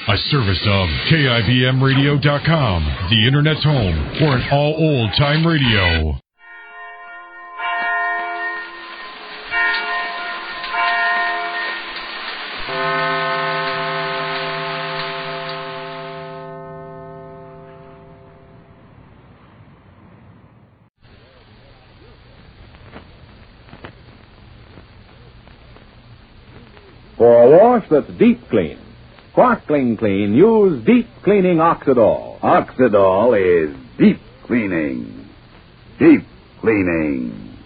A service of KIBMradio.com, the Internet's home for an all old-time radio. For a wash that's deep clean, sparkling clean, use Deep Cleaning Oxidol. Oxidol is deep cleaning. Deep cleaning.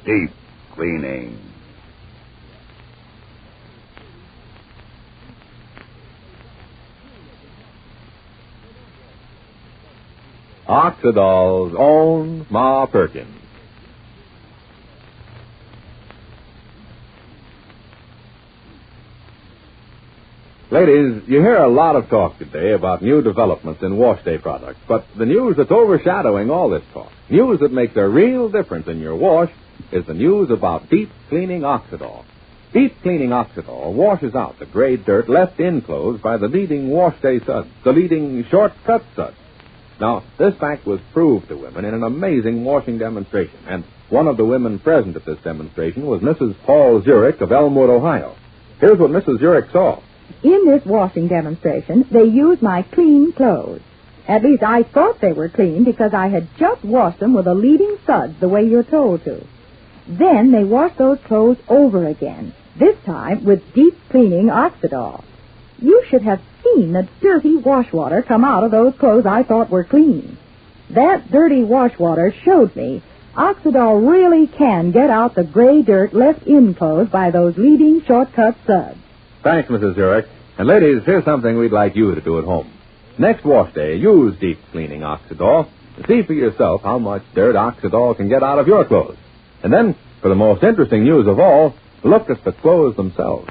Deep cleaning. Oxidol's own Ma Perkins. Ladies, you hear a lot of talk today about new developments in wash day products, but the news that's overshadowing all this talk, news that makes a real difference in your wash, is the news about Deep Cleaning Oxidol. Deep Cleaning Oxidol washes out the gray dirt left in clothes by the leading wash day suds, the leading shortcut suds. Now, this fact was proved to women in an amazing washing demonstration, and one of the women present at this demonstration was Mrs. Paul Zurich of Elmwood, Ohio. Here's what Mrs. Zurich saw. In this washing demonstration, they used my clean clothes. At least I thought they were clean because I had just washed them with a leading suds the way you're told to. Then they washed those clothes over again, this time with Deep Cleaning Oxidol. You should have seen the dirty wash water come out of those clothes I thought were clean. That dirty wash water showed me Oxidol really can get out the gray dirt left in clothes by those leading shortcut suds. Thanks, Mrs. Zurich. And ladies, here's something we'd like you to do at home. Next wash day, use Deep Cleaning Oxidol to see for yourself how much dirt Oxidol can get out of your clothes. And then, for the most interesting news of all, look at the clothes themselves.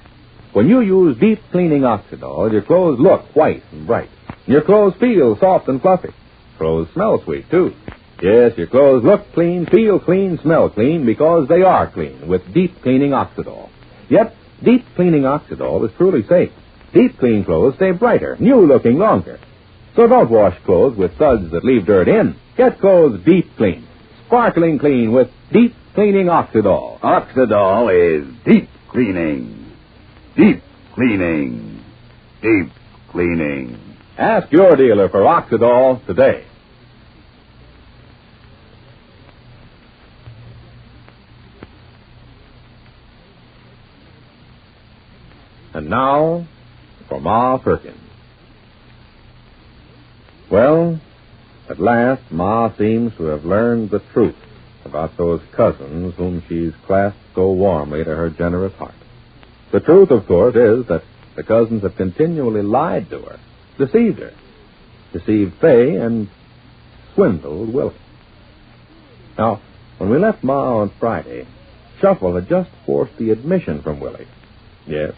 When you use Deep Cleaning Oxidol, your clothes look white and bright. And your clothes feel soft and fluffy. Clothes smell sweet, too. Yes, your clothes look clean, feel clean, smell clean, because they are clean with Deep Cleaning Oxidol. Yet, Deep Cleaning Oxidol is truly safe. Deep clean clothes stay brighter, new-looking longer. So don't wash clothes with suds that leave dirt in. Get clothes deep clean, sparkling clean with Deep Cleaning Oxidol. Oxidol is deep cleaning. Deep cleaning. Deep cleaning. Ask your dealer for Oxidol today. And now, for Ma Perkins. Well, at last, Ma seems to have learned the truth about those cousins whom she's clasped so warmly to her generous heart. The truth, of course, is that the cousins have continually lied to her, deceived Fay, and swindled Willie. Now, when we left Ma on Friday, Shuffle had just forced the admission from Willie. Yes,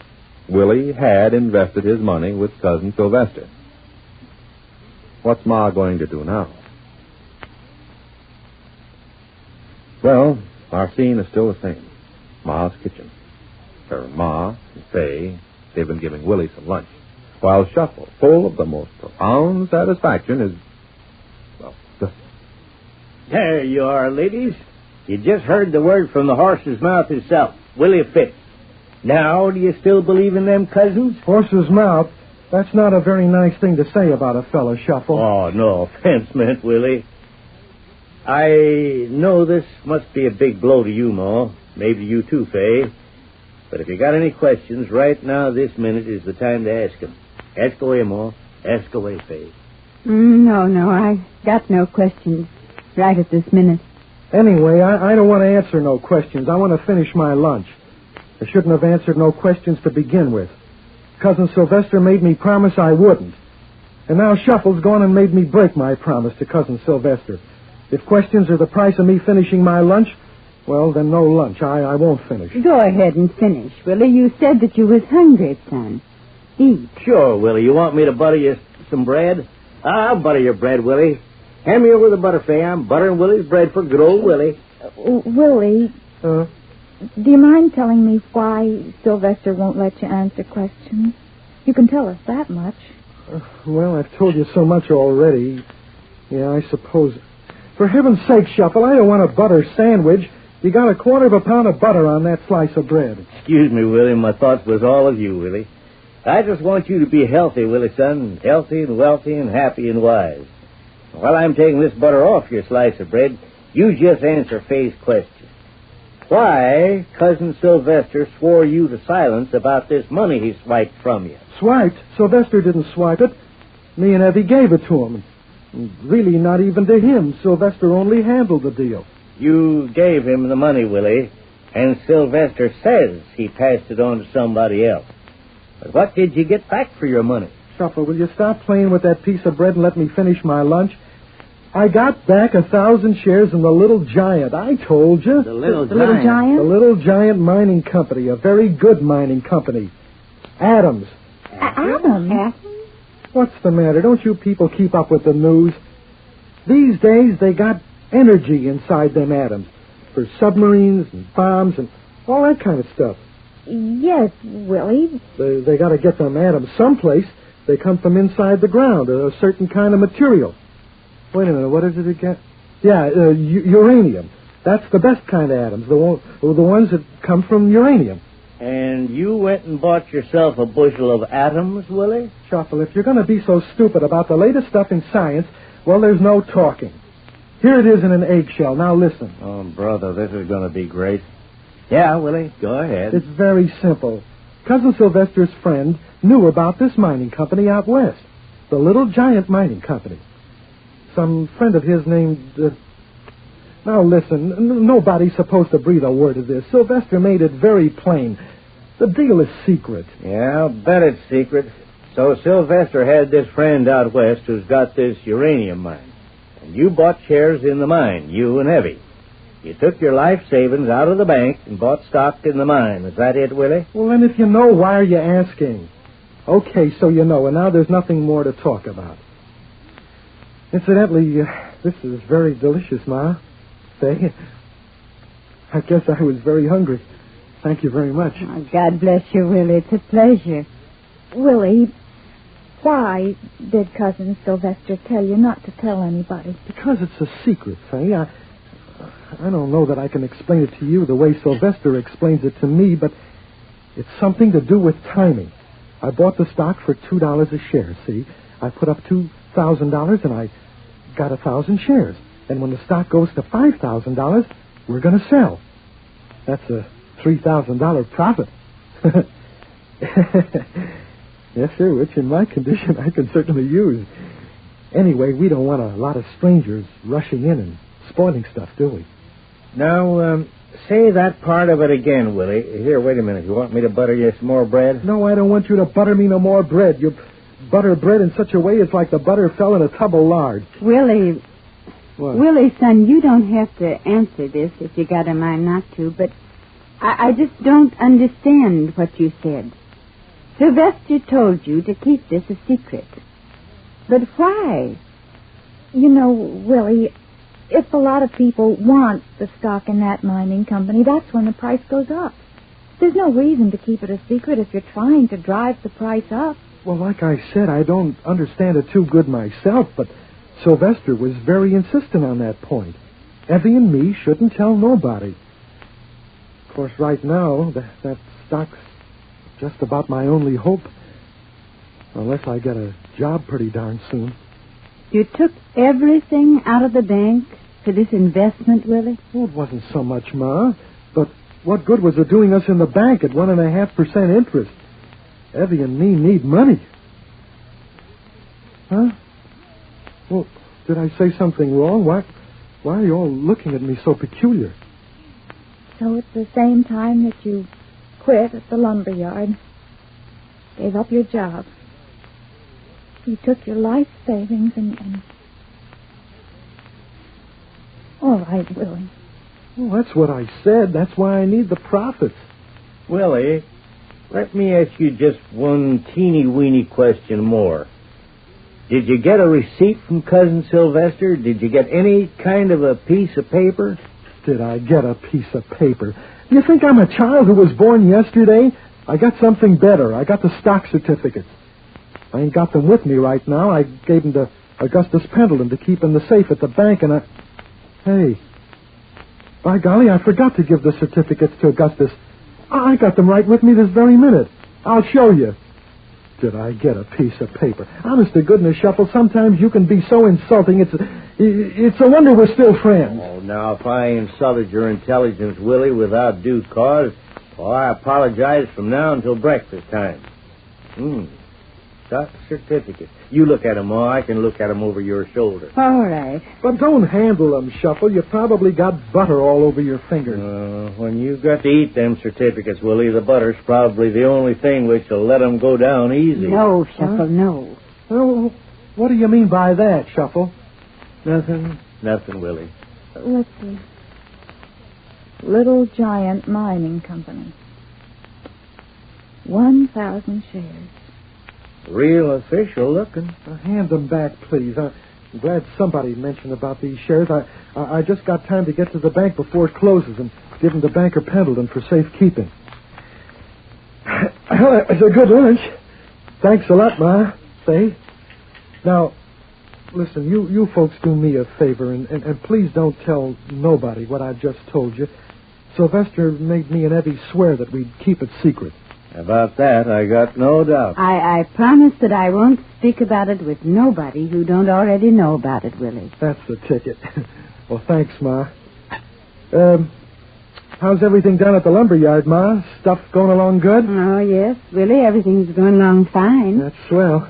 Willie had invested his money with Cousin Sylvester. What's Ma going to do now? Well, our scene is still the same. Ma's kitchen. Her Ma and Fay, they've been giving Willie some lunch, while Shuffle, full of the most profound satisfaction, is, well, listen. There you are, ladies. You just heard the word from the horse's mouth himself, Willie Fitz. Now, do you still believe in them cousins? Horse's mouth? That's not a very nice thing to say about a fellow, Shuffle. Oh, no offense meant, Willie. I know this must be a big blow to you, Ma. Maybe you too, Fay. But if you got any questions, right now, this minute is the time to ask them. Ask away, Ma. Ask away, Fay. No, I got no questions right at this minute. Anyway, I don't want to answer no questions. I want to finish my lunch. I shouldn't have answered no questions to begin with. Cousin Sylvester made me promise I wouldn't. And now Shuffle's gone and made me break my promise to Cousin Sylvester. If questions are the price of me finishing my lunch, well, then no lunch. I won't finish. Go ahead and finish, Willie. You said that you was hungry, son. Eat. Sure, Willie. You want me to butter you some bread? I'll butter your bread, Willie. Hand me over the butter, Fay. I'm buttering Willie's bread for good old Willie. Willie, do you mind telling me why Sylvester won't let you answer questions? You can tell us that much. Well, I've told you so much already. Yeah, I suppose. For heaven's sake, Shuffle, I don't want a butter sandwich. You got a quarter of a pound of butter on that slice of bread. Excuse me, Willie. My thoughts was all of you, Willie. I just want you to be healthy, Willie, son. Healthy and wealthy and happy and wise. While I'm taking this butter off your slice of bread, you just answer Faye's question. Why Cousin Sylvester swore you to silence about this money he swiped from you? Swiped? Sylvester didn't swipe it. Me and Evie gave it to him. Really, not even to him. Sylvester only handled the deal. You gave him the money, Willie, and Sylvester says he passed it on to somebody else. But what did you get back for your money? Shuffle, will you stop playing with that piece of bread and let me finish my lunch? I got back 1,000 shares in the Little Giant. I told you. The Little The Little Giant? The Little Giant Mining Company, a very good mining company. Adams. Adam? What's the matter? Don't you people keep up with the news? These days, they got energy inside them atoms for submarines and bombs and all that kind of stuff. Yes, Willie. They got to get them atoms someplace. They come from inside the ground, a certain kind of material. Wait a minute, what is it again? Yeah, uranium. That's the best kind of atoms, the ones that come from uranium. And you went and bought yourself a bushel of atoms, Willie? Shuffle, if you're going to be so stupid about the latest stuff in science, well, there's no talking. Here it is in an eggshell. Now listen. Oh, brother, this is going to be great. Yeah, Willie, go ahead. It's very simple. Cousin Sylvester's friend knew about this mining company out west, the Little Giant Mining Company. Some friend of his named... Now listen, nobody's supposed to breathe a word of this. Sylvester made it very plain. The deal is secret. Yeah, I'll bet it's secret. So Sylvester had this friend out west who's got this uranium mine. And you bought shares in the mine, you and Evie. You took your life savings out of the bank and bought stock in the mine. Is that it, Willie? Well, then if you know, why are you asking? Okay, so you know, and now there's nothing more to talk about. Incidentally, this is very delicious, Ma. Say, I guess I was very hungry. Thank you very much. Oh, God bless you, Willie. It's a pleasure. Willie, why did Cousin Sylvester tell you not to tell anybody? Because it's a secret, Faye. I don't know that I can explain it to you the way Sylvester explains it to me, but it's something to do with timing. I bought the stock for $2 a share, see? I put up $2,000 and I got 1,000 shares. And when the stock goes to $5,000, we're going to sell. That's a $3,000 profit. Yes, sir, which in my condition I can certainly use. Anyway, we don't want a lot of strangers rushing in and spoiling stuff, do we? Now, say that part of it again, Willie. Here, wait a minute. You want me to butter you some more bread? No, I don't want you to butter me no more bread. You butter bread in such a way it's like the butter fell in a tub of lard. Willie. What? Willie, son, you don't have to answer this if you got a mind not to, but I just don't understand what you said. Sylvester told you to keep this a secret. But why? You know, Willie, if a lot of people want the stock in that mining company, that's when the price goes up. There's no reason to keep it a secret if you're trying to drive the price up. Well, like I said, I don't understand it too good myself, but Sylvester was very insistent on that point. Evie and me shouldn't tell nobody. Of course, right now, that stock's just about my only hope. Unless I get a job pretty darn soon. You took everything out of the bank for this investment, Willie? Well, it wasn't so much, Ma. But what good was it doing us in the bank at 1.5% interest? Evie and me need money. Huh? Well, did I say something wrong? Why are you all looking at me so peculiar? So at the same time that you quit at the lumber yard, gave up your job, you took your life savings and... All right, Willie. Well, that's what I said. That's why I need the profits. Willie, let me ask you just one teeny-weeny question more. Did you get a receipt from Cousin Sylvester? Did you get any kind of a piece of paper? Did I get a piece of paper? You think I'm a child who was born yesterday? I got something better. I got the stock certificates. I ain't got them with me right now. I gave them to Augustus Pendleton to keep in the safe at the bank, and Hey, by golly, I forgot to give the certificates to Augustus. I got them right with me this very minute. I'll show you. Did I get a piece of paper? Honest to goodness, Shuffle, sometimes you can be so insulting. It's a wonder we're still friends. Oh, now, if I insulted your intelligence, Willie, without due cause, well, I apologize from now until breakfast time. Got certificates. You look at them, Ma. I can look at them over your shoulder. All right. But don't handle them, Shuffle. You probably got butter all over your fingers. When you got to eat them certificates, Willie, the butter's probably the only thing which will let them go down easy. No, Shuffle, no. Well, what do you mean by that, Shuffle? Nothing, Willie. Let's see. Little Giant Mining Company. 1,000 shares. Real official looking. Hand them back, please. I'm glad somebody mentioned about these shares. I just got time to get to the bank before it closes and give them to Banker Pendleton for safekeeping. Well, it's a good lunch. Thanks a lot, Ma. Say. Now, listen, you folks do me a favor, and please don't tell nobody what I just told you. Sylvester made me and Evie swear that we'd keep it secret. About that, I got no doubt. I promise that I won't speak about it with nobody who don't already know about it, Willie. That's the ticket. Well, thanks, Ma. How's everything down at the lumberyard, Ma? Stuff going along good? Oh, yes, Willie, everything's going along fine. That's swell.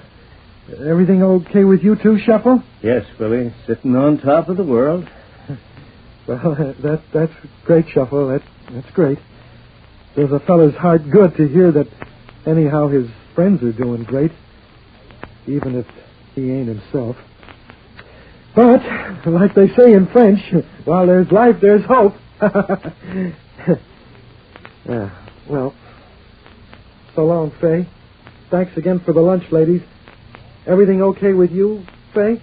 Everything okay with you too, Shuffle? Yes, Willie, sitting on top of the world. Well, that's great, Shuffle. That's great. Does a fellow's heart good to hear that anyhow his friends are doing great, even if he ain't himself. But, like they say in French, while there's life, there's hope. Well, so long, Fay. Thanks again for the lunch, ladies. Everything okay with you, Fay?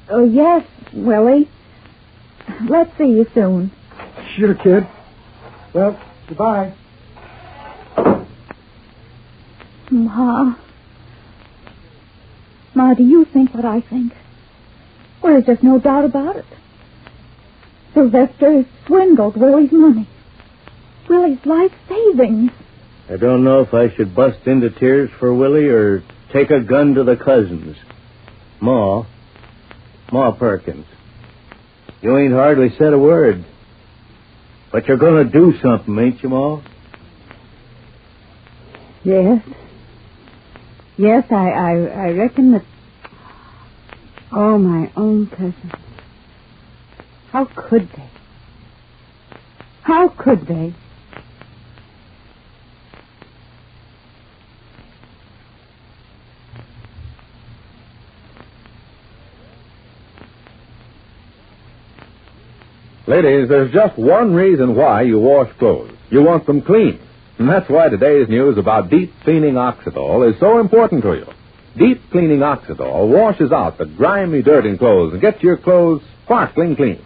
Oh, yes, Willie. Let's see you soon. Sure, kid. Well, goodbye. Ma, do you think what I think? Well, there's just no doubt about it. Sylvester has swindled Willie's money. Willie's life savings. I don't know if I should bust into tears for Willie or take a gun to the cousins. Ma Perkins, you ain't hardly said a word. But you're going to do something, ain't you, Ma? Yes. Yes, I reckon that... Oh, my own cousins. How could they? How could they? Ladies, there's just one reason why you wash clothes. You want them clean. And that's why today's news about deep cleaning Oxidol is so important to you. Deep cleaning Oxidol washes out the grimy dirt in clothes and gets your clothes sparkling clean.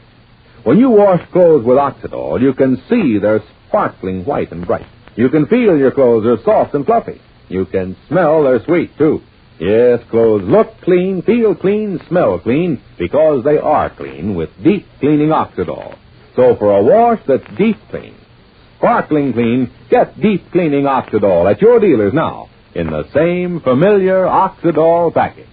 When you wash clothes with Oxidol, you can see they're sparkling white and bright. You can feel your clothes are soft and fluffy. You can smell they're sweet, too. Yes, clothes look clean, feel clean, smell clean, because they are clean with deep cleaning Oxidol. So for a wash that's deep clean, sparkling clean, get deep cleaning Oxidol at your dealers now in the same familiar Oxidol package.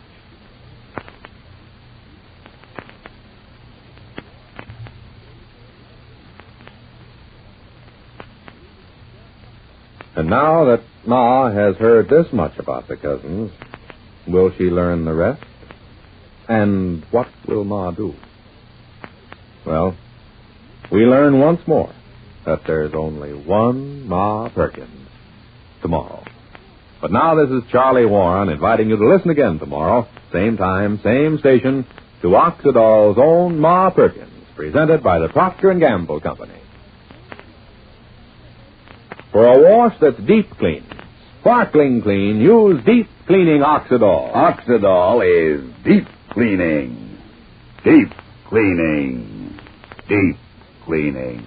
And now that Ma has heard this much about the cousins, will she learn the rest? And what will Ma do? Well, we learn once more that there's only one Ma Perkins tomorrow. But now this is Charlie Warren inviting you to listen again tomorrow, same time, same station, to Oxidol's own Ma Perkins, presented by the Procter & Gamble Company. For a wash that's deep clean, sparkling clean, use deep cleaning Oxidol. Oxidol is deep cleaning. Deep cleaning. Deep cleaning.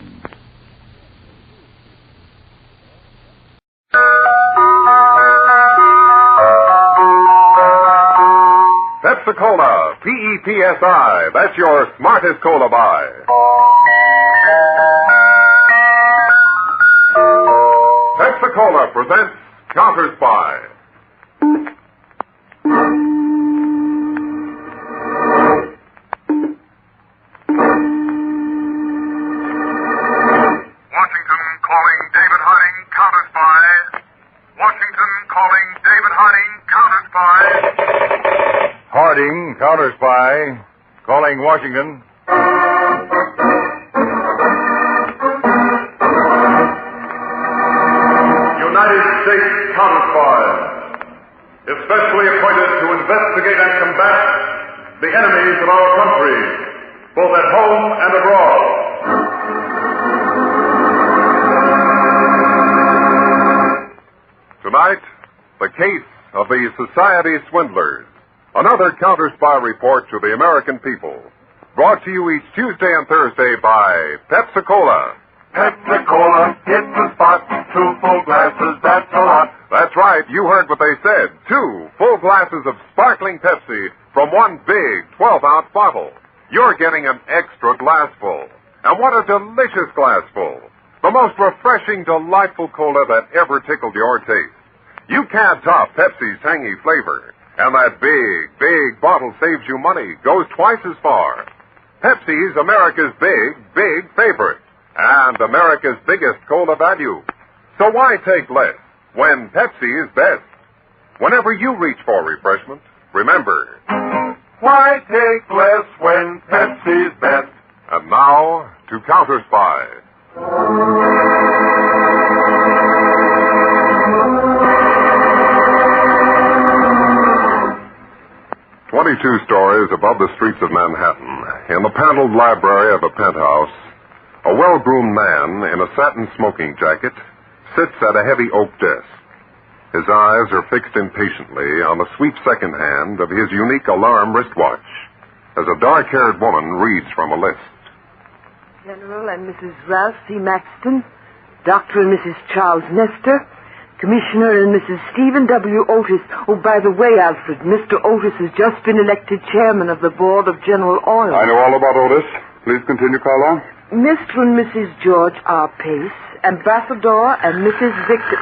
Pepsi-Cola, P-E-P-S-I. That's your smartest cola buy. Pepsi-Cola presents Counterspy. Washington calling David Harding, Counterspy. Washington calling David Harding, Counterspy. Harding, Counterspy, calling Washington. United States Counterspy, especially appointed to investigate and combat the enemies of our country, both at home and abroad. Tonight, the case of the Society Swindlers. Another Counterspy report to the American people. Brought to you each Tuesday and Thursday by Pepsi-Cola. Pepsi-Cola, hit the spot. 2 full glasses, that's a lot. That's right, you heard what they said. 2 full glasses of sparkling Pepsi from one big 12-ounce bottle. You're getting an extra glassful. And what a delicious glassful. The most refreshing, delightful cola that ever tickled your taste. You can't top Pepsi's tangy flavor. And that big bottle saves you money, goes twice as far. Pepsi's America's big favorite. And America's biggest cola value. So why take less when Pepsi is best? Whenever you reach for refreshment, remember, why take less when Pepsi is best? And now, to Counterspy. 22 stories above the streets of Manhattan, in the paneled library of a penthouse, a well-groomed man in a satin smoking jacket sits at a heavy oak desk. His eyes are fixed impatiently on the sweep second hand of his unique alarm wristwatch as a dark-haired woman reads from a list. General and Mrs. Ralph C. Maxton, Dr. and Mrs. Charles Nestor, Commissioner and Mrs. Stephen W. Otis. Oh, by the way, Alfred, Mr. Otis has just been elected chairman of the board of General Oil. I know all about Otis. Please continue, Carla. Mr. and Mrs. George R. Pace, Ambassador and Mrs. Victor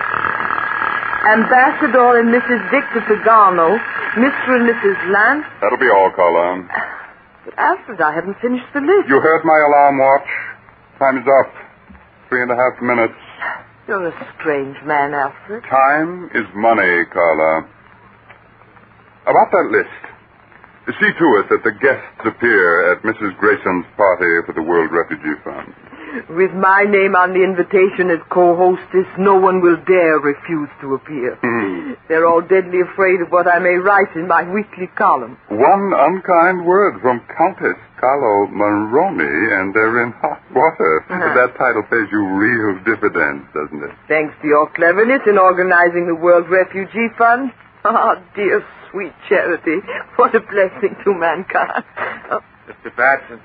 Pagano, Mr. and Mrs. Lance. That'll be all, Carla. But, Alfred, I haven't finished the list. You heard my alarm watch. Time is up. 3.5 minutes. You're a strange man, Alfred. Time is money, Carla. About that list. See to it that the guests appear at Mrs. Grayson's party for the World Refugee Fund. With my name on the invitation as co-hostess, no one will dare refuse to appear. They're all deadly afraid of what I may write in my weekly column. One unkind word from Countess Carlo Maroni, and they're in hot water. That title pays you real dividends, doesn't it? Thanks to your cleverness in organizing the World Refugee Fund. Ah, dear, sweet charity. What a blessing to mankind. Mr. Batson.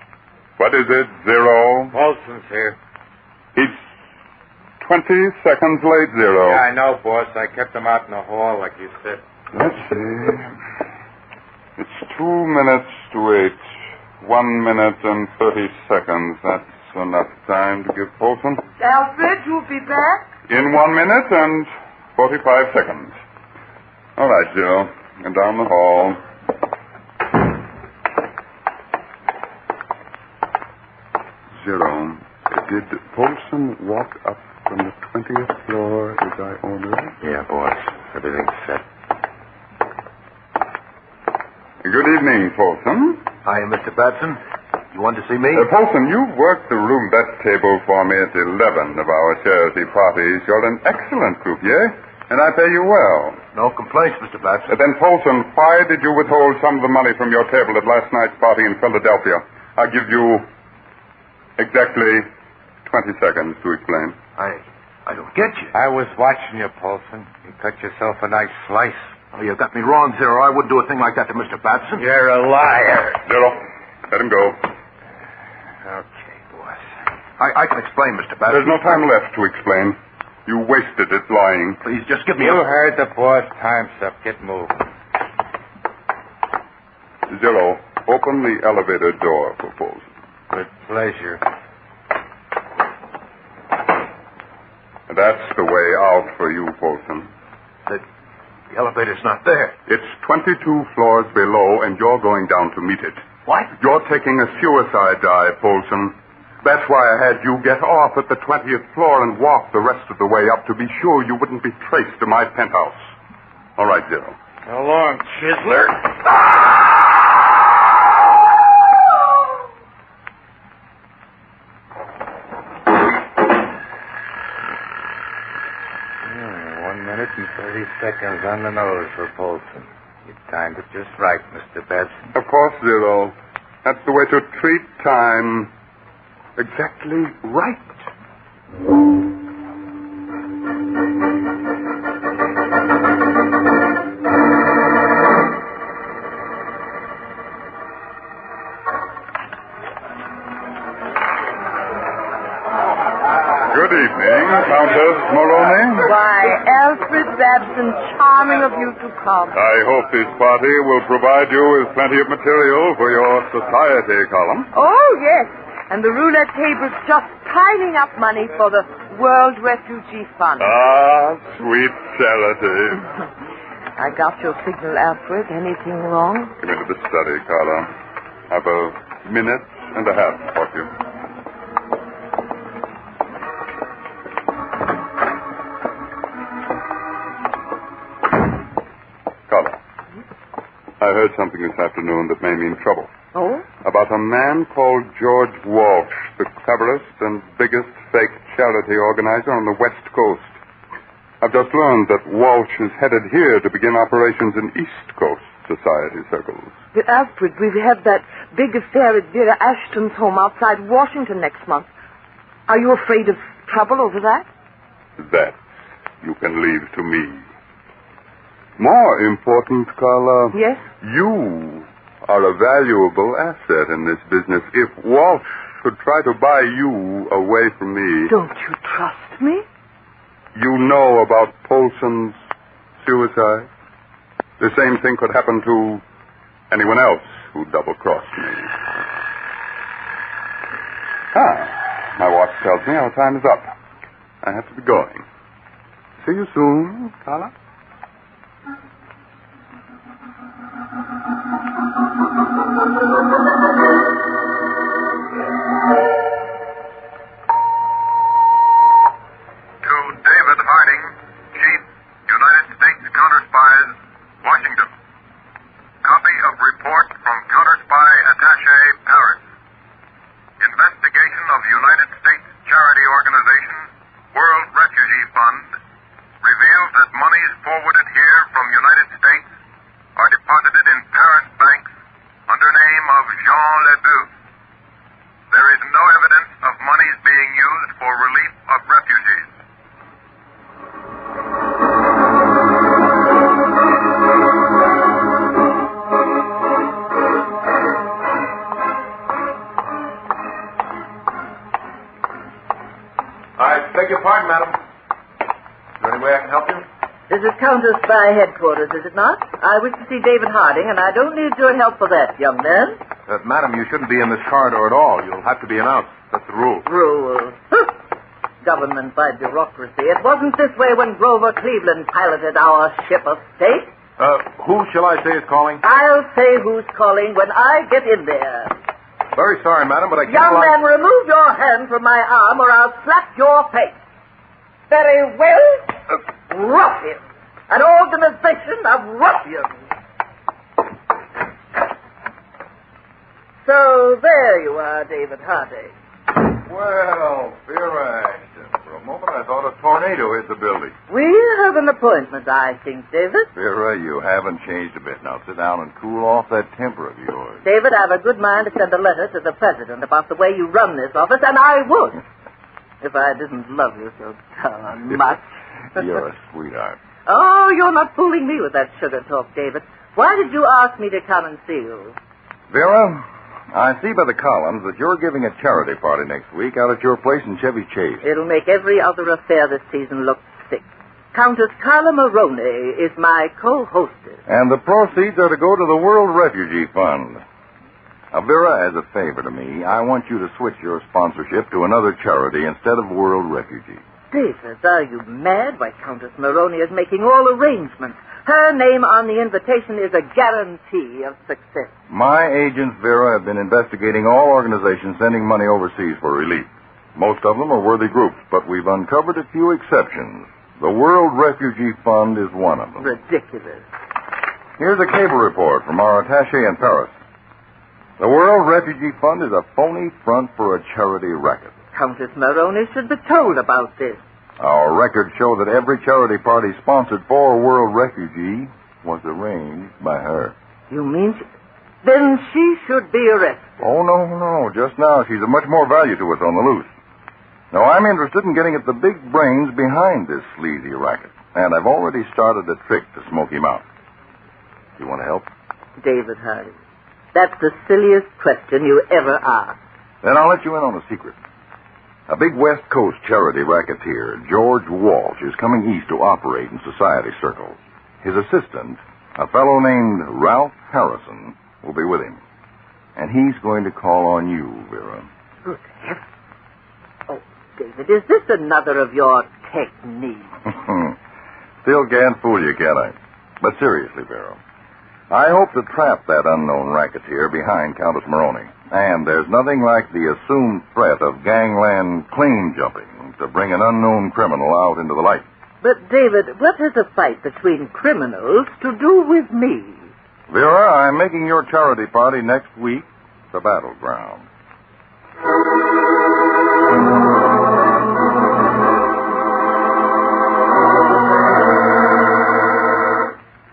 What is it, Zero? Paulson's here. He's 20 seconds late, Zero. Yeah, I know, boss. I kept him out in the hall, like you said. Let's see. It's 2 minutes to 8. 1 minute and 30 seconds. That's enough time to give Paulson. Alfred, you'll be back? In 1 minute and 45 seconds. All right, Zero. And down the hall. Zero. Did Paulson walk up from the 20th floor as I ordered? Yeah, boss. Everything's set. Good evening, Paulson. Hi, Mr. Batson. You want to see me? Paulson, you've worked the room that table for me at 11 of our charity parties. You're an excellent croupier, and I pay you well. No complaints, Mr. Batson. Then, Paulson, why did you withhold some of the money from your table at last night's party in Philadelphia? I'll give you exactly 20 seconds to explain. I don't get you. I was watching you, Paulson. You cut yourself a nice slice. Oh, you got me wrong, Zero. I wouldn't do a thing like that to Mr. Batson. You're a liar. Zero, let him go. Okay, boss. I can explain, Mr. Batson. There's no time left to explain. You wasted it lying. Please, just give me You heard the boss. Time's up. Get moving. Zero, open the elevator door for Polson. With pleasure. That's the way out for you, Polson. The elevator's not there. It's 22 floors below, and you're going down to meet it. What? You're taking a suicide dive, Polson. That's why I had you get off at the 20th floor and walk the rest of the way up to be sure you wouldn't be traced to my penthouse. All right, Zero. So long, Chiseler. Minute and 30 seconds on the nose for Polson. You timed it just right, Mr. Babson. Of course, Zero. That's the way to treat time. Exactly right. Good evening, Countess Moroni. Why, Alfred Babson, charming of you to come. I hope this party will provide you with plenty of material for your society column. Oh, yes. And the roulette table's just piling up money for the World Refugee Fund. Ah, sweet charity. I got your signal, Alfred. Anything wrong? Come into the study, Carla. Have a minute and a half for you. Carla, I heard something this afternoon that may mean trouble. Oh? About a man called George Walsh, the cleverest and biggest fake charity organizer on the West Coast. I've just learned that Walsh is headed here to begin operations in East Coast society circles. But Alfred, we've had that big affair at Vera Ashton's home outside Washington next month. Are you afraid of trouble over that? That you can leave to me. More important, Carla. Yes? You are a valuable asset in this business. If Walsh could try to buy you away from me... Don't you trust me? You know about Polson's suicide? The same thing could happen to anyone else who double-crossed me. My watch tells me our time is up. I have to be going. See you soon, Carla. To David Harding, Chief, United States Counterspies, Washington. Copy of report from Counterspy Attaché, Paris. Investigation of United States charity organization, World Refugee Fund, reveals that monies forwarded here from United States are deposited in Paris banks under name of Jean Lebeuf. There is no evidence of monies being used for relief of refugees. I beg your pardon, madam. Is there any way I can help you? This is Counterspy headquarters, is it not? I wish to see David Harding, and I don't need your help for that, young man. Madam, you shouldn't be in this corridor at all. You'll have to be announced. That's the rule. Rules. Government by bureaucracy. It wasn't this way when Grover Cleveland piloted our ship of state. Who shall I say is calling? I'll say who's calling when I get in there. Very sorry, madam, but I can't Young man, remove your hand from my arm or I'll slap your face. Very well. Ruffian. An organization of ruffians. So there you are, David Harding. Well, Vera Ashton, for a moment I thought a tornado hit the building. We have an appointment, I think, David. Vera, you haven't changed a bit. Now sit down and cool off that temper of yours. David, I have a good mind to send a letter to the president about the way you run this office, and I would. If I didn't love you so darn much. You're a sweetheart. Oh, you're not fooling me with that sugar talk, David. Why did you ask me to come and see you? Vera, I see by the columns that you're giving a charity party next week out at your place in Chevy Chase. It'll make every other affair this season look sick. Countess Carla Maroney is my co-hostess. And the proceeds are to go to the World Refugee Fund. Now, Vera, as a favor to me, I want you to switch your sponsorship to another charity instead of World Refugee. David, are you mad? Why, Countess Maroney is making all arrangements. Her name on the invitation is a guarantee of success. My agents, Vera, have been investigating all organizations sending money overseas for relief. Most of them are worthy groups, but we've uncovered a few exceptions. The World Refugee Fund is one of them. Ridiculous. Here's a cable report from our attaché in Paris. The World Refugee Fund is a phony front for a charity racket. Countess Maroney should be told about this. Our records show that every charity party sponsored for World Refugee was arranged by her. You mean then she should be arrested? Oh, no. Just now, she's of much more value to us on the loose. Now, I'm interested in getting at the big brains behind this sleazy racket, and I've already started a trick to smoke him out. You want to help? David Hardy, that's the silliest question you ever asked. Then I'll let you in on a secret. A big West Coast charity racketeer, George Walsh, is coming east to operate in society circles. His assistant, a fellow named Ralph Harrison, will be with him. And he's going to call on you, Vera. Good heavens. Oh, David, is this another of your techniques? Still can't fool you, can I? But seriously, Vera, I hope to trap that unknown racketeer behind Countess Maroney. And there's nothing like the assumed threat of gangland claim jumping to bring an unknown criminal out into the light. But, David, what has a fight between criminals to do with me? Vera, I'm making your charity party next week the battleground.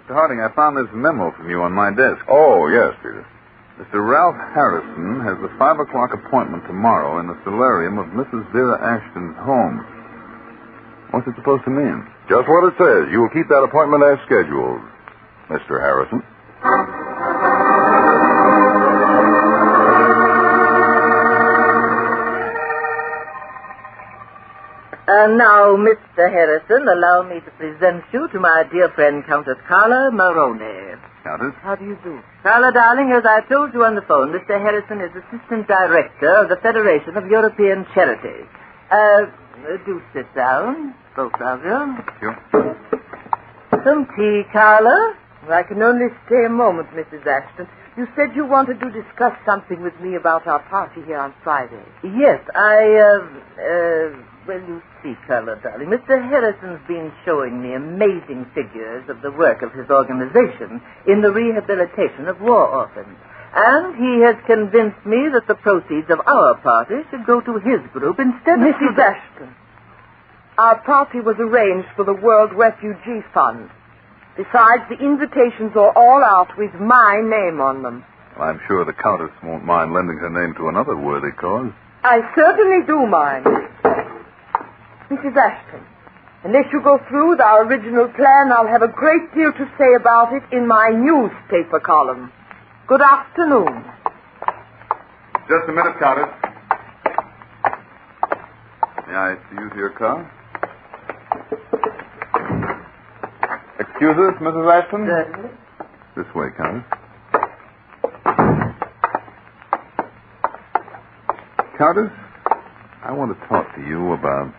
Mr. Harding, I found this memo from you on my desk. Oh, yes, Peter. Mr. Ralph Harrison has the 5 o'clock appointment tomorrow in the solarium of Mrs. Vera Ashton's home. What's it supposed to mean? Just what it says. You will keep that appointment as scheduled, Mr. Harrison. And now, Mr. Harrison, allow me to present you to my dear friend, Countess Carla Maroney. Countess? How do you do? Carla, darling, as I told you on the phone, Mr. Harrison is Assistant Director of the Federation of European Charities. Do sit down, both of you. Sure. Some tea, Carla? I can only stay a moment, Mrs. Ashton. You said you wanted to discuss something with me about our party here on Friday. Yes, well, you see, Carla, darling, Mr. Harrison's been showing me amazing figures of the work of his organization in the rehabilitation of war orphans. And he has convinced me that the proceeds of our party should go to his group instead of... Mrs. Ashton, our party was arranged for the World Refugee Fund. Besides, the invitations are all out with my name on them. Well, I'm sure the Countess won't mind lending her name to another worthy cause. I certainly do mind. Mrs. Ashton, unless you go through with our original plan, I'll have a great deal to say about it in my newspaper column. Good afternoon. Just a minute, Countess. May I use your car? Excuse us, Mrs. Ashton? Certainly. This way, Countess. Countess, I want to talk to you about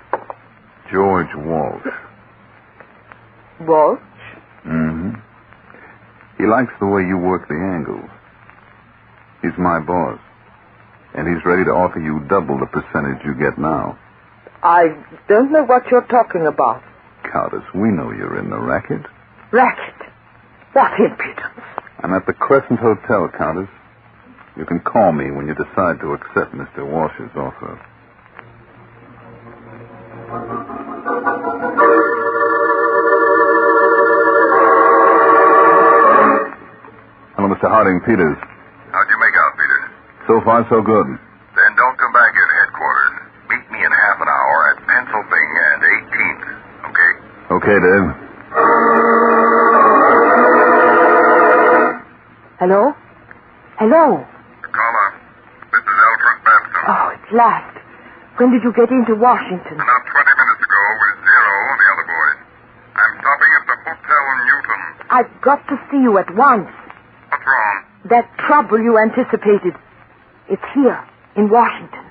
George Walsh. Walsh? Mm-hmm. He likes the way you work the angles. He's my boss. And he's ready to offer you double the percentage you get now. I don't know what you're talking about. Countess, we know you're in the racket. Racket? What impudence? I'm at the Crescent Hotel, Countess. You can call me when you decide to accept Mr. Walsh's offer. Hello, Mr. Harding Peters. How'd you make out, Peters? So far, so good. Then don't come back here to headquarters. Meet me in half an hour at Pennsylvania and 18th, okay? Okay, Dave. Hello? Hello? Carla, this is Alfred Babson. Oh, at last. When did you get into Washington? About 20 minutes ago with Zero and the other boys. I I've got to see you at once. What's wrong? That trouble you anticipated. It's here, in Washington.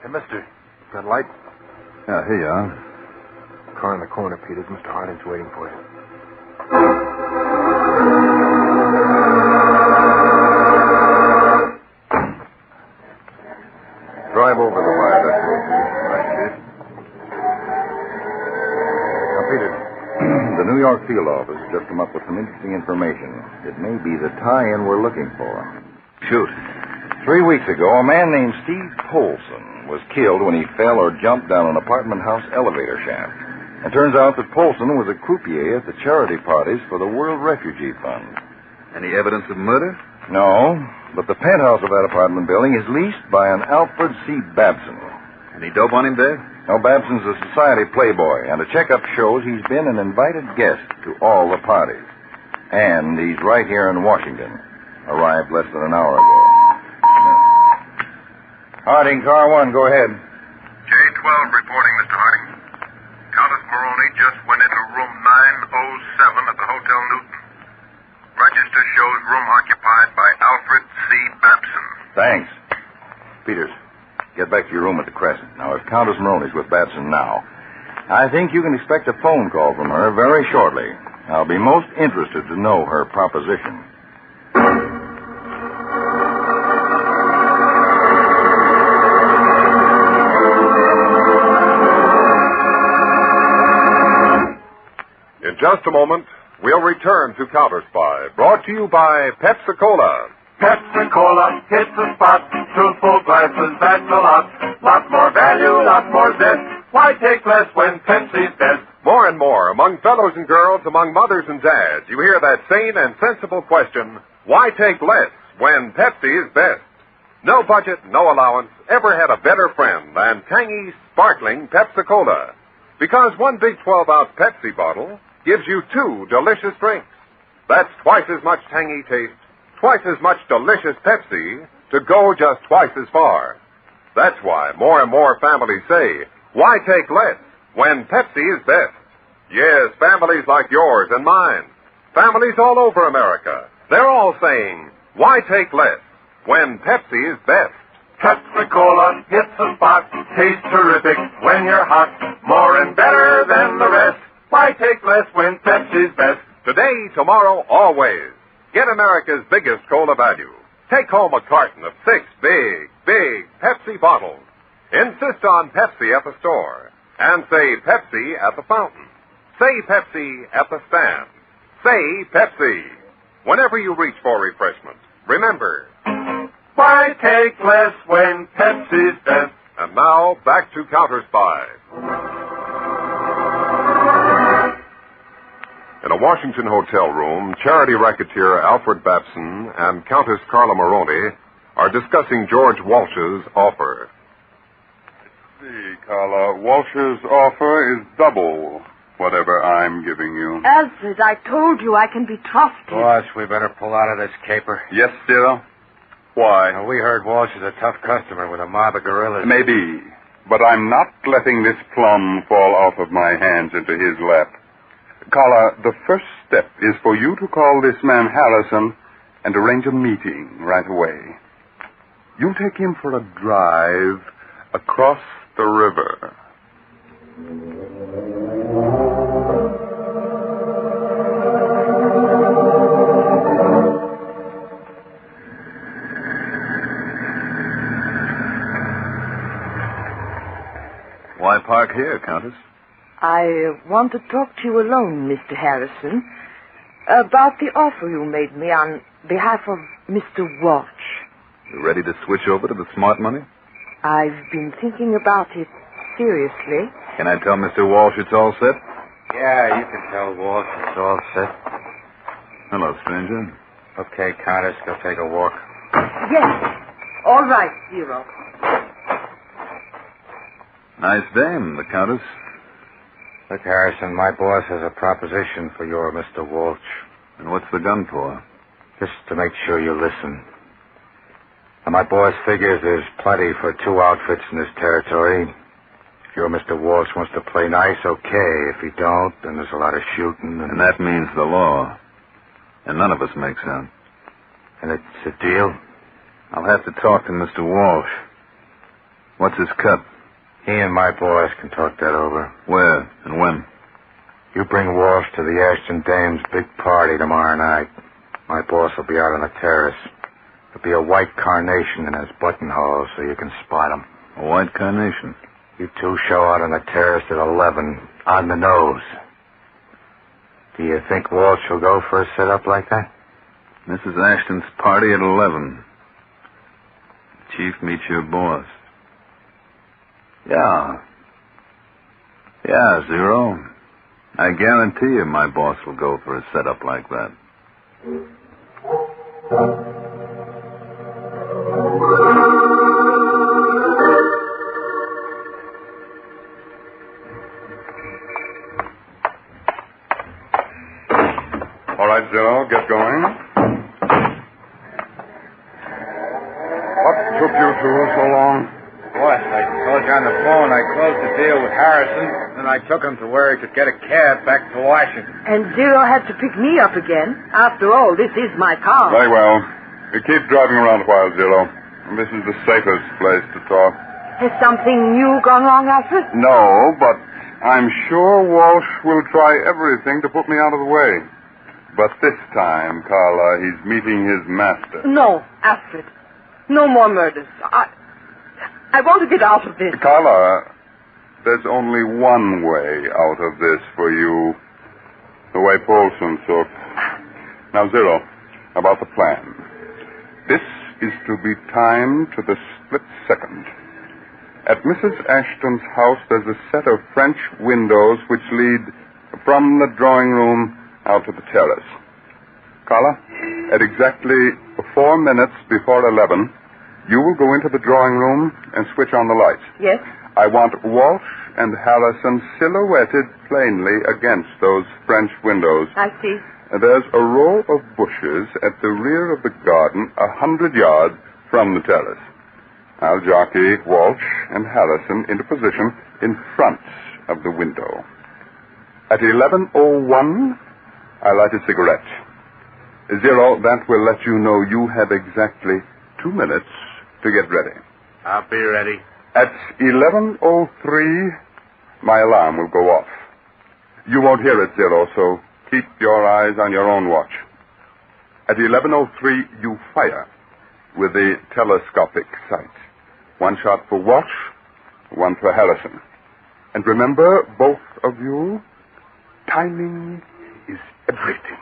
Hey, mister, got a light? Yeah, here you are. Car in the corner, Peters. Mr. Harding's waiting for you. Drive over the viaduct. Right, Chief. Now, Peter, the New York field office has just come up with some interesting information. It may be the tie-in we're looking for. Shoot. 3 weeks ago, a man named Steve Polson was killed when he fell or jumped down an apartment house elevator shaft. It turns out that Polson was a croupier at the charity parties for the World Refugee Fund. Any evidence of murder? No, but the penthouse of that apartment building is leased by an Alfred C. Babson. Any dope on him, Dave? No, Babson's a society playboy, and a checkup shows he's been an invited guest to all the parties. And he's right here in Washington. Arrived less than an hour ago. Harding, car 1, go ahead. J12 reporting, Mr. Harding. Countess Maroney just went into room 907 at the Hotel Newton. Register shows room occupied by Alfred C. Babson. Thanks. Peters, get back to your room at the Crescent. Now, if Countess Maroney's with Babson now, I think you can expect a phone call from her very shortly. I'll be most interested to know her proposition. In just a moment, we'll return to Counterspy, brought to you by Pepsi-Cola. Pepsi-Cola hits the spot. Truthful glasses, that's a lot. Lot more value, lot more zest. Why take less when Pepsi's best? More and more, among fellows and girls, among mothers and dads, you hear that sane and sensible question, why take less when Pepsi is best? No budget, no allowance, ever had a better friend than tangy, sparkling Pepsi-Cola. Because one big 12-ounce Pepsi bottle gives you 2 delicious drinks. That's twice as much tangy taste, twice as much delicious Pepsi to go just twice as far. That's why more and more families say, why take less when Pepsi is best? Yes, families like yours and mine. Families all over America. They're all saying, why take less when Pepsi is best? Pepsi-Cola hits the spot. Tastes terrific when you're hot. More and better than the rest. Why take less when Pepsi's best? Today, tomorrow, always. Get America's biggest cola value. Take home a carton of 6 big Pepsi bottles. Insist on Pepsi at the store. And say Pepsi at the fountain. Say Pepsi at the stand. Say Pepsi. Whenever you reach for refreshment, remember. Why take less when Pepsi's best? And now, back to Counterspy. In a Washington hotel room, charity racketeer Alfred Babson and Countess Carla Maroney are discussing George Walsh's offer. See, Carla, Walsh's offer is double whatever I'm giving you. Alfred, I told you I can be trusted. Boss, we better pull out of this caper. Yes, Cyril? Why? Now, we heard Walsh is a tough customer with a mob of gorillas. Maybe, but I'm not letting this plum fall off of my hands into his lap. Carla, the first step is for you to call this man Harrison and arrange a meeting right away. You take him for a drive across the river. Why park here, Countess? I want to talk to you alone, Mr. Harrison, about the offer you made me on behalf of Mr. Walsh. You ready to switch over to the smart money? I've been thinking about it seriously. Can I tell Mr. Walsh it's all set? Yeah, you can tell Walsh it's all set. Hello, stranger. Okay, Countess, go take a walk. Yes. All right, Zero. Nice dame, the Countess. Look, Harrison, my boss has a proposition for your Mr. Walsh. And what's the gun for? Just to make sure you listen. Now, my boss figures there's plenty for 2 outfits in this territory. If Sure, Mr. Walsh wants to play nice, okay. If he don't, then there's a lot of shooting. And that means the law. And none of us make sense. And it's a deal? I'll have to talk to Mr. Walsh. What's his cut? He and my boss can talk that over. Where and when? You bring Walsh to the Ashton Dames' big party tomorrow night. My boss will be out on the terrace. There'll be a white carnation in his buttonhole so you can spot him. A white carnation? You two show out on the terrace at 11, on the nose. Do you think Walsh will go for a setup like that? Mrs. Ashton's party at 11. Chief meets your boss. Yeah, Zero. I guarantee you my boss will go for a setup like that. All right, Zero, get going. What took you two so long? Boss, I told you on the phone I closed the deal with Harrison, and I took him to where he could get a cab back to Washington. And Zero had to pick me up again. After all, this is my car. Very well. You keep driving around a while, Zero. This is the safest place to talk. Has something new gone wrong, Alfred? No, but I'm sure Walsh will try everything to put me out of the way. But this time, Carla, he's meeting his master. No, Alfred. No more murders. I want to get out of this. Carla, there's only one way out of this for you. The way Paulson took. Now, Zero, about the plan. This is to be timed to the split second. At Mrs. Ashton's house, there's a set of French windows which lead from the drawing room out to the terrace. Carla, at exactly 4 minutes before 11, you will go into the drawing room and switch on the lights. Yes? I want Walsh and Harrison silhouetted plainly against those French windows. I see. There's a row of bushes at the rear of the garden, 100 yards from the terrace. I'll jockey Walsh and Harrison into position in front of the window. At 11:01, I light a cigarette. Zero, that will let you know you have exactly 2 minutes to get ready. I'll be ready. At 11:03, my alarm will go off. You won't hear it, Zero, so keep your eyes on your own watch. At 11:03, you fire with the telescopic sight. 1 shot for Walsh, 1 for Harrison. And remember, both of you, timing is everything.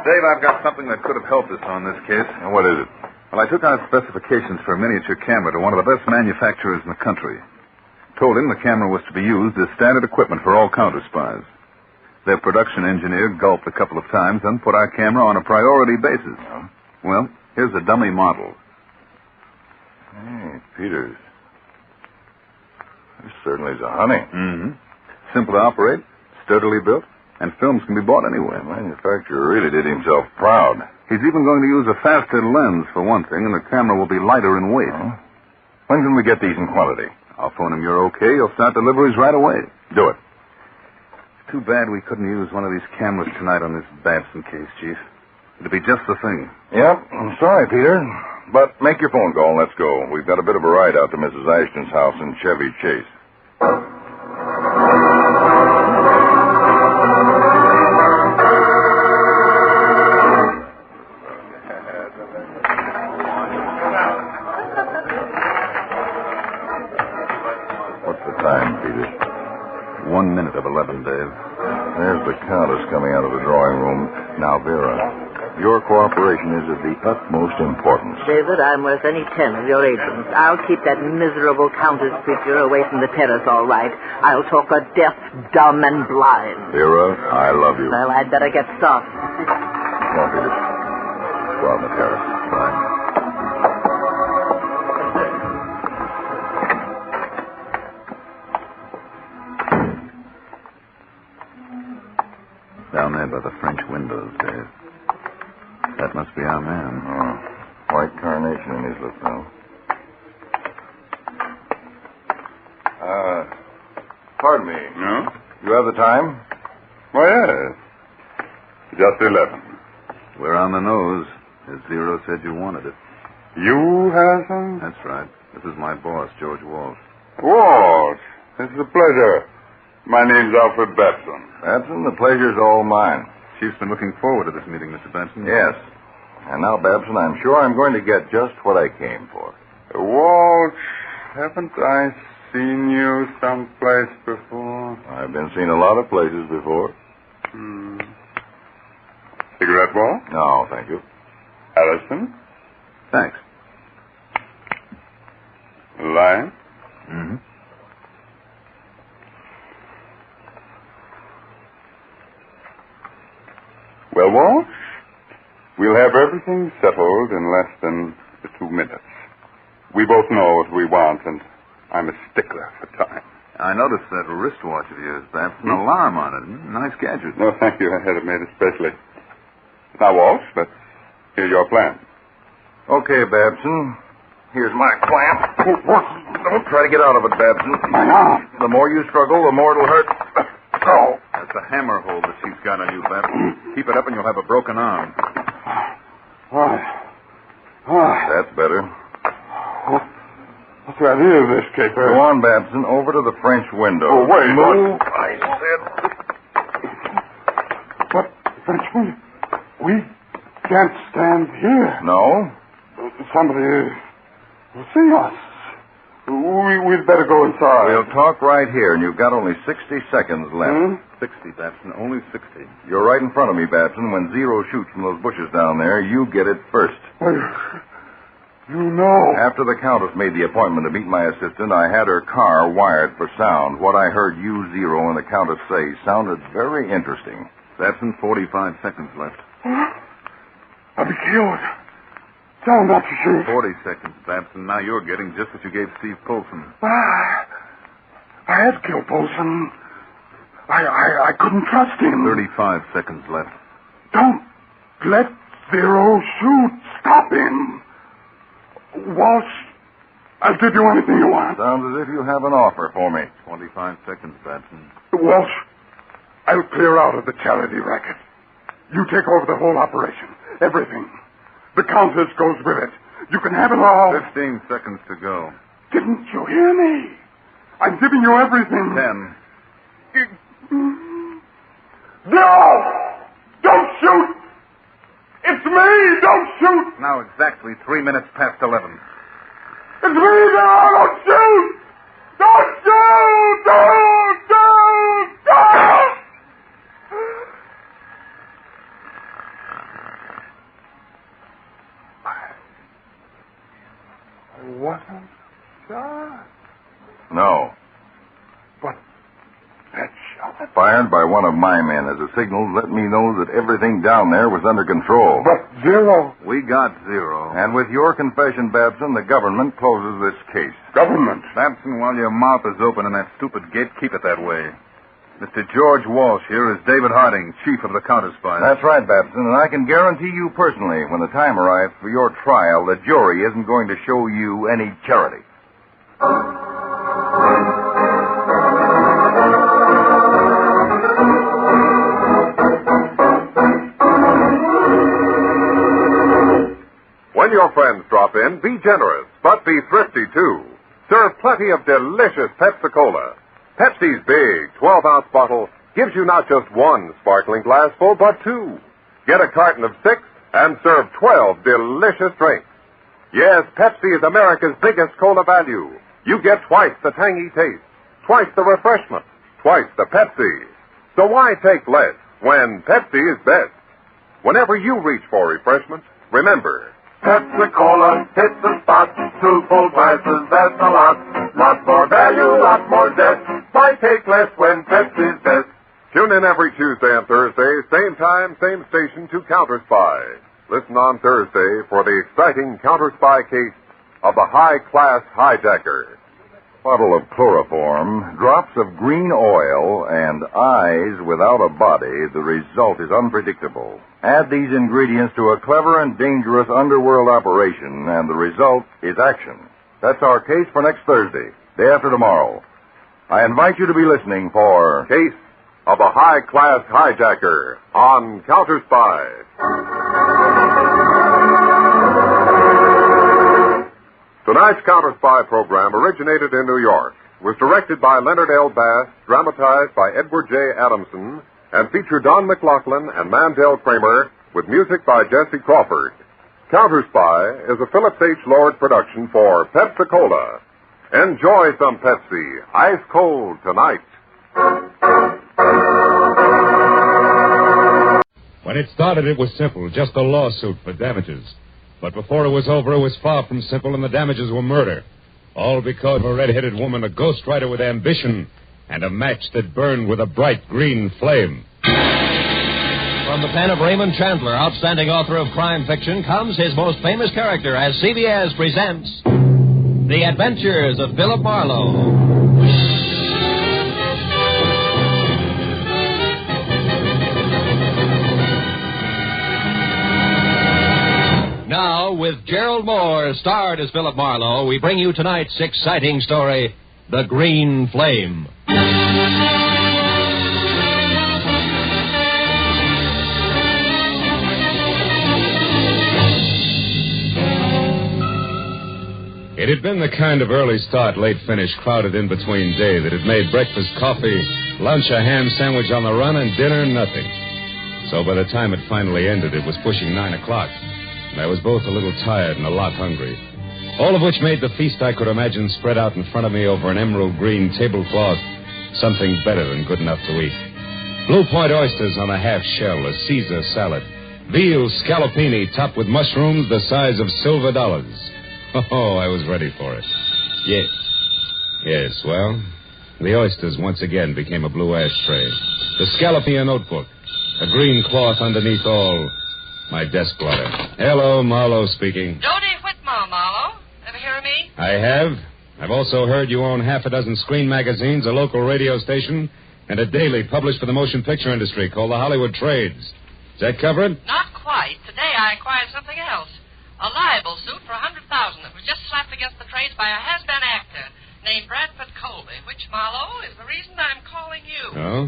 Dave, I've got something that could have helped us on this case. And what is it? Well, I took out specifications for a miniature camera to one of the best manufacturers in the country. Told him the camera was to be used as standard equipment for all counterspies. Their production engineer gulped a couple of times and put our camera on a priority basis. Oh? Well, here's a dummy model. Hey, Peters. This certainly is a honey. Mm-hmm. Simple to operate, sturdily built, and films can be bought anywhere. The manufacturer really did himself proud. He's even going to use a faster lens, for one thing, and the camera will be lighter in weight. Oh? When can we get these in quantity? I'll phone him you're okay. He'll start deliveries right away. Do it. It's too bad we couldn't use one of these cameras tonight on this Babson case, Chief. It'd be just the thing. Yep, I'm sorry, Peter. But make your phone call and let's go. We've got a bit of a ride out to Mrs. Ashton's house in Chevy Chase. What's the time, Peter? 1 minute of 11, Dave. There's the countess coming out of the drawing room. Now, Vera, your cooperation is of the utmost importance. David, I'm worth any 10 of your agents. I'll keep that miserable Countess creature away from the terrace, all right. I'll talk her deaf, dumb, and blind. Vera, I love you. Well, I'd better get started. Come on, Peter. Go out on the terrace. Fine. Down there. man. Oh, white carnation in his lip now. Pardon me. No? You have the time? Why, yes. Just 11. We're on the nose, as Zero said you wanted it. You, Harrison? That's right. This is my boss, George Walsh. Walsh, it's a pleasure. My name's Alfred Babson. Babson, the pleasure's all mine. Chief's been looking forward to this meeting, Mr. Babson. Yes. And now, Babson, I'm sure I'm going to get just what I came for. Walsh, haven't I seen you someplace before? I've been seen a lot of places before. Cigarette, Walsh? No, thank you. Harrison? Thanks. Lion? Mm-hmm. Well, Walsh, we'll have everything settled in less than 2 minutes. We both know what we want, and I'm a stickler for time. I noticed that wristwatch of yours, Babson. An alarm on it. Nice gadget. No, thank you. I had it made especially. Now, Walsh, let's hear your plan. Okay, Babson. Here's my plan. Don't try to get out of it, Babson. My arm. The more you struggle, the more it'll hurt. Oh. That's a hammer hold the chief's got on you, Babson. Keep it up and you'll have a broken arm. That's better. What's the idea of this, Caper? Go on, Babson, over to the French window. Oh, wait. Move, I said. But, Frenchman, we can't stand here. No? Somebody will see us. We'd better go inside. We'll talk right here, and you've got only 60 seconds left. 60, Babson. Only 60. You're right in front of me, Babson. When Zero shoots from those bushes down there, you get it first. You know. After the Countess made the appointment to meet my assistant, I had her car wired for sound. What I heard you, Zero, and the Countess say sounded very interesting. Babson, 45 seconds left. I'll be killed. Tell him not to shoot. 40 seconds, Babson. Now you're getting just what you gave Steve Polson. I had killed Polson. I couldn't trust him. 35 seconds left. Don't let Zero shoot. Stop him. Walsh, I'll give you anything you want. Sounds as if you have an offer for me. 25 seconds, Babson. Walsh, I'll clear out of the charity racket. You take over the whole operation. Everything. The Countess goes with it. You can have it all. 15 seconds to go. Didn't you hear me? I'm giving you everything. 10. No! Don't shoot! It's me! Don't shoot! Now exactly 3 minutes past 11. It's me now! Don't shoot! Don't shoot! Don't! I wasn't shot. No. But that shot... Fired by one of my men as a signal, let me know that everything down there was under control. But Zero... We got Zero. And with your confession, Babson, the government closes this case. Government? Babson, while your mouth is open in that stupid gate, keep it that way. Mr. George Walsh here is David Harding, chief of the Counterspy. That's right, Babson, and I can guarantee you personally, when the time arrives for your trial, the jury isn't going to show you any charity. When your friends drop in, be generous, but be thrifty, too. Serve plenty of delicious Pepsi-Cola. Pepsi's big 12-ounce bottle gives you not just one sparkling glass full, but two. Get a carton of 6 and serve 12 delicious drinks. Yes, Pepsi is America's biggest cola value. You get twice the tangy taste, twice the refreshment, twice the Pepsi. So why take less when Pepsi is best? Whenever you reach for refreshment, remember... Pepsi-Cola hits the spot, 2 full glasses, that's a lot. Lot more value, lot more zest. Why take less when Pepsi's best? Tune in every Tuesday and Thursday, same time, same station to Counterspy. Listen on Thursday for the exciting Counterspy case of the high-class hijacker. bottle of chloroform, drops of green oil, and eyes without a body, the result is unpredictable. Add these ingredients to a clever and dangerous underworld operation, and the result is action. That's our case for next Thursday, day after tomorrow. I invite you to be listening for Case of a High-Class Hijacker on Counterspy. Tonight's Counterspy program originated in New York, was directed by Leonard L. Bass, dramatized by Edward J. Adamson, and featured Don McLaughlin and Mandel Kramer, with music by Jesse Crawford. Counterspy is a Phillips H. Lord production for Pepsi-Cola. Enjoy some Pepsi, ice cold tonight. When it started, it was simple, just a lawsuit for damages. But before it was over, it was far from simple, and the damages were murder. All because of a red-headed woman, a ghostwriter with ambition, and a match that burned with a bright green flame. From the pen of Raymond Chandler, outstanding author of crime fiction, comes his most famous character as CBS presents The Adventures of Philip Marlowe. Now, with Gerald Moore, starred as Philip Marlowe, we bring you tonight's exciting story, The Green Flame. It had been the kind of early start, late finish, crowded in between day that had made breakfast coffee, lunch a ham sandwich on the run, and dinner nothing. So by the time it finally ended, it was pushing 9 o'clock. And I was both a little tired and a lot hungry. All of which made the feast I could imagine spread out in front of me over an emerald green tablecloth something better than good enough to eat. Blue Point oysters on a half shell, a Caesar salad, veal scallopini topped with mushrooms the size of silver dollars. Oh, I was ready for it. Yes, well, the oysters once again became a blue ashtray. The scallopini a notebook, a green cloth underneath all. My desk blotter. Hello, Marlowe speaking. Jody Whitmore, Marlowe. Ever hear of me? I have. I've also heard you own half a dozen screen magazines, a local radio station, and a daily published for the motion picture industry called the Hollywood Trades. Does that cover it? Not quite. Today I acquired something else. A libel suit for $100,000 that was just slapped against the trades by a has-been actor named Bradford Colby, which, Marlowe, is the reason I'm calling you. Oh?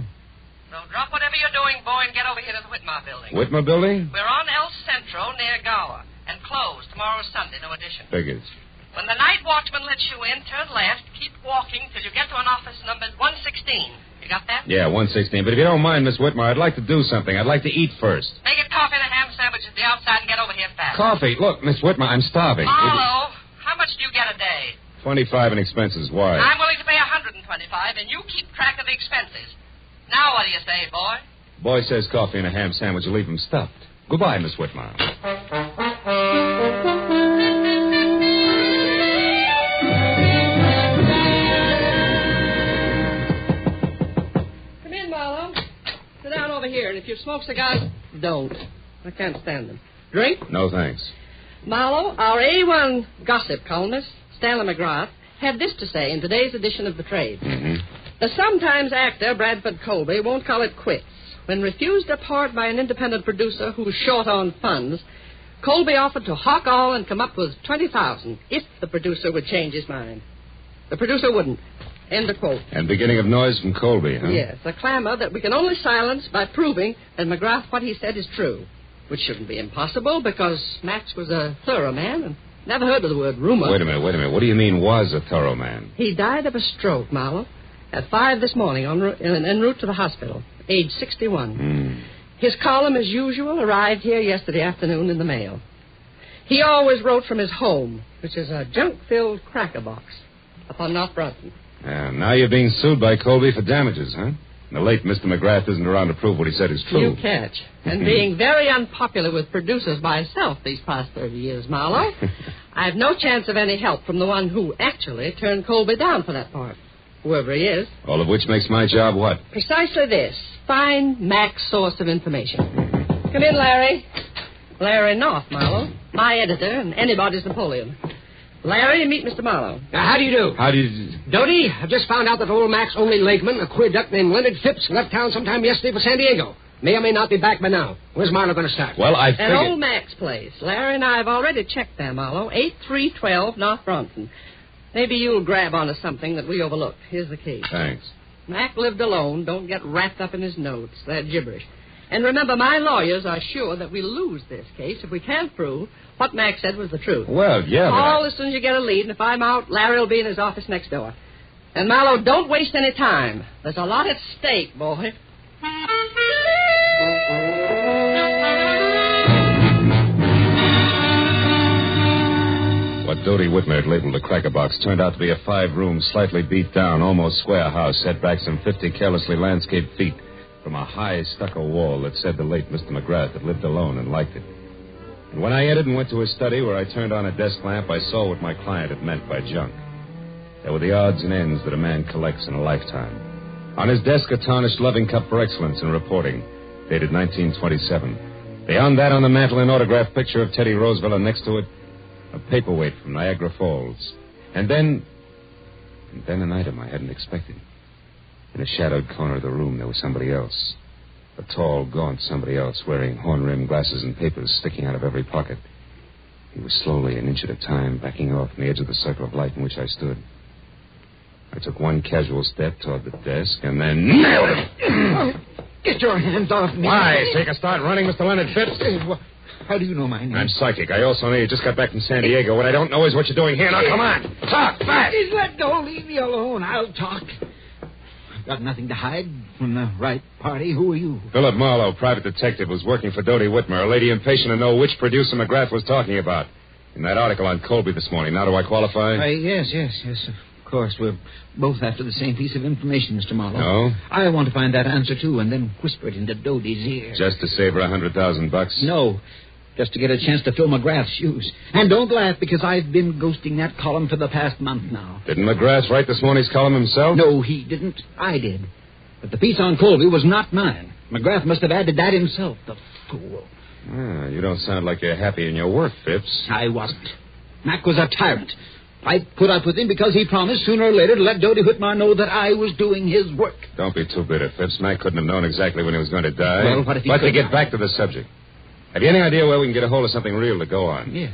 So drop whatever you're doing, boy, and get over here to the Whitmore building. Whitmore building? We're on El Centro near Gower, and closed. Tomorrow's Sunday, no addition. Figures. When the night watchman lets you in, turn left, keep walking till you get to an office numbered 116. You got that? Yeah, 116. But if you don't mind, Miss Whitmore, I'd like to do something. I'd like to eat first. Make it coffee and a ham sandwich at the outside and get over here fast. Coffee. Look, Miss Whitmore, I'm starving. Marlowe, how much do you get a day? 25 in expenses. Why? I'm willing to pay 125, and you keep track of the expenses. Now what do you say, boy? Boy says coffee and a ham sandwich will leave him stuffed. Goodbye, Miss Whitmore. Come in, Marlowe. Sit down over here, and if you smoke cigars, don't. I can't stand them. Drink? No, thanks. Marlowe, our A1 gossip columnist, Stanley McGrath, had this to say in today's edition of The Trade. Mm-hmm. The sometimes actor Bradford Colby won't call it quits. When refused a part by an independent producer who's short on funds, Colby offered to hawk all and come up with $20,000 if the producer would change his mind. The producer wouldn't. End of quote. And beginning of noise from Colby, huh? Yes, a clamor that we can only silence by proving that McGrath, what he said, is true. Which shouldn't be impossible because Max was a thorough man and never heard of the word rumor. Wait a minute. What do you mean was a thorough man? He died of a stroke, Marlowe, at 5 this morning en route to the hospital, age 61. His column, as usual, arrived here yesterday afternoon in the mail. He always wrote from his home, which is a junk-filled cracker box upon North Brompton. Now you're being sued by Colby for damages, huh? The late Mr. McGrath isn't around to prove what he said is true. You catch. And being very unpopular with producers myself these past 30 years, Marlowe, I have no chance of any help from the one who actually turned Colby down for that part, whoever he is. All of which makes my job what? Precisely this. Find Mac's source of information. Come in, Larry. Larry North, Marlowe. My editor and anybody's Napoleon. Larry, meet Mr. Marlowe. How do you do? How do you... Doty, I've just found out that old Mac's only legman, a queer duck named Leonard Phipps, left town sometime yesterday for San Diego. May or may not be back by now. Where's Marlowe going to start? Well, I figured... At old Mac's place. Larry and I have already checked there, Marlowe. 8312 North Bronson. Maybe you'll grab onto something that we overlooked. Here's the key. Thanks. Mac lived alone. Don't get wrapped up in his notes. They're gibberish. And remember, my lawyers are sure that we'll lose this case if we can't prove what Mac said was the truth. Well, yeah, Call as soon as you get a lead, and if I'm out, Larry will be in his office next door. And, Marlowe, don't waste any time. There's a lot at stake, boy. What Doty Whitmer had labeled a cracker box turned out to be a 5-room, slightly beat down, almost square house set back some 50 carelessly landscaped feet from a high stucco wall that said the late Mr. McGrath had lived alone and liked it. And when I entered and went to his study where I turned on a desk lamp, I saw what my client had meant by junk. There were the odds and ends that a man collects in a lifetime. On his desk, a tarnished loving cup for excellence in reporting, dated 1927. Beyond that, on the mantel, an autographed picture of Teddy Roosevelt, and next to it, a paperweight from Niagara Falls. And then an item I hadn't expected. In a shadowed corner of the room, there was somebody else. A tall, gaunt somebody else, wearing horn-rimmed glasses and papers sticking out of every pocket. He was slowly, an inch at a time, backing off from the edge of the circle of light in which I stood. I took one casual step toward the desk and then nailed him. Get your hands off me. Why? Take a start running, Mr. Leonard Phipps? How do you know my name? I'm psychic. I also know you just got back from San Diego. What I don't know is what you're doing here. Now, come on. Talk fast. Please let go. Leave me alone. I'll talk. I've got nothing to hide from the right party. Who are you? Philip Marlowe, private detective, was working for Doty Whitmer, a lady impatient to know which producer McGrath was talking about. In that article on Colby this morning. Now, do I qualify? Yes. Of course, we're both after the same piece of information, Mr. Marlowe. No? I want to find that answer, too, and then whisper it into Doty's ear. Just to save her $100,000? No. Just to get a chance to fill McGrath's shoes. And don't laugh, because I've been ghosting that column for the past month now. Didn't McGrath write this morning's column himself? No, he didn't. I did. But the piece on Colby was not mine. McGrath must have added that himself, the fool. You don't sound like you're happy in your work, Phipps. I wasn't. Mac was a tyrant. I put up with him because he promised sooner or later to let Doty Whitmer know that I was doing his work. Don't be too bitter, Phipps. Mac couldn't have known exactly when he was going to die. Well, what if he But could? to get back to the subject. Have you any idea where we can get a hold of something real to go on? Yes,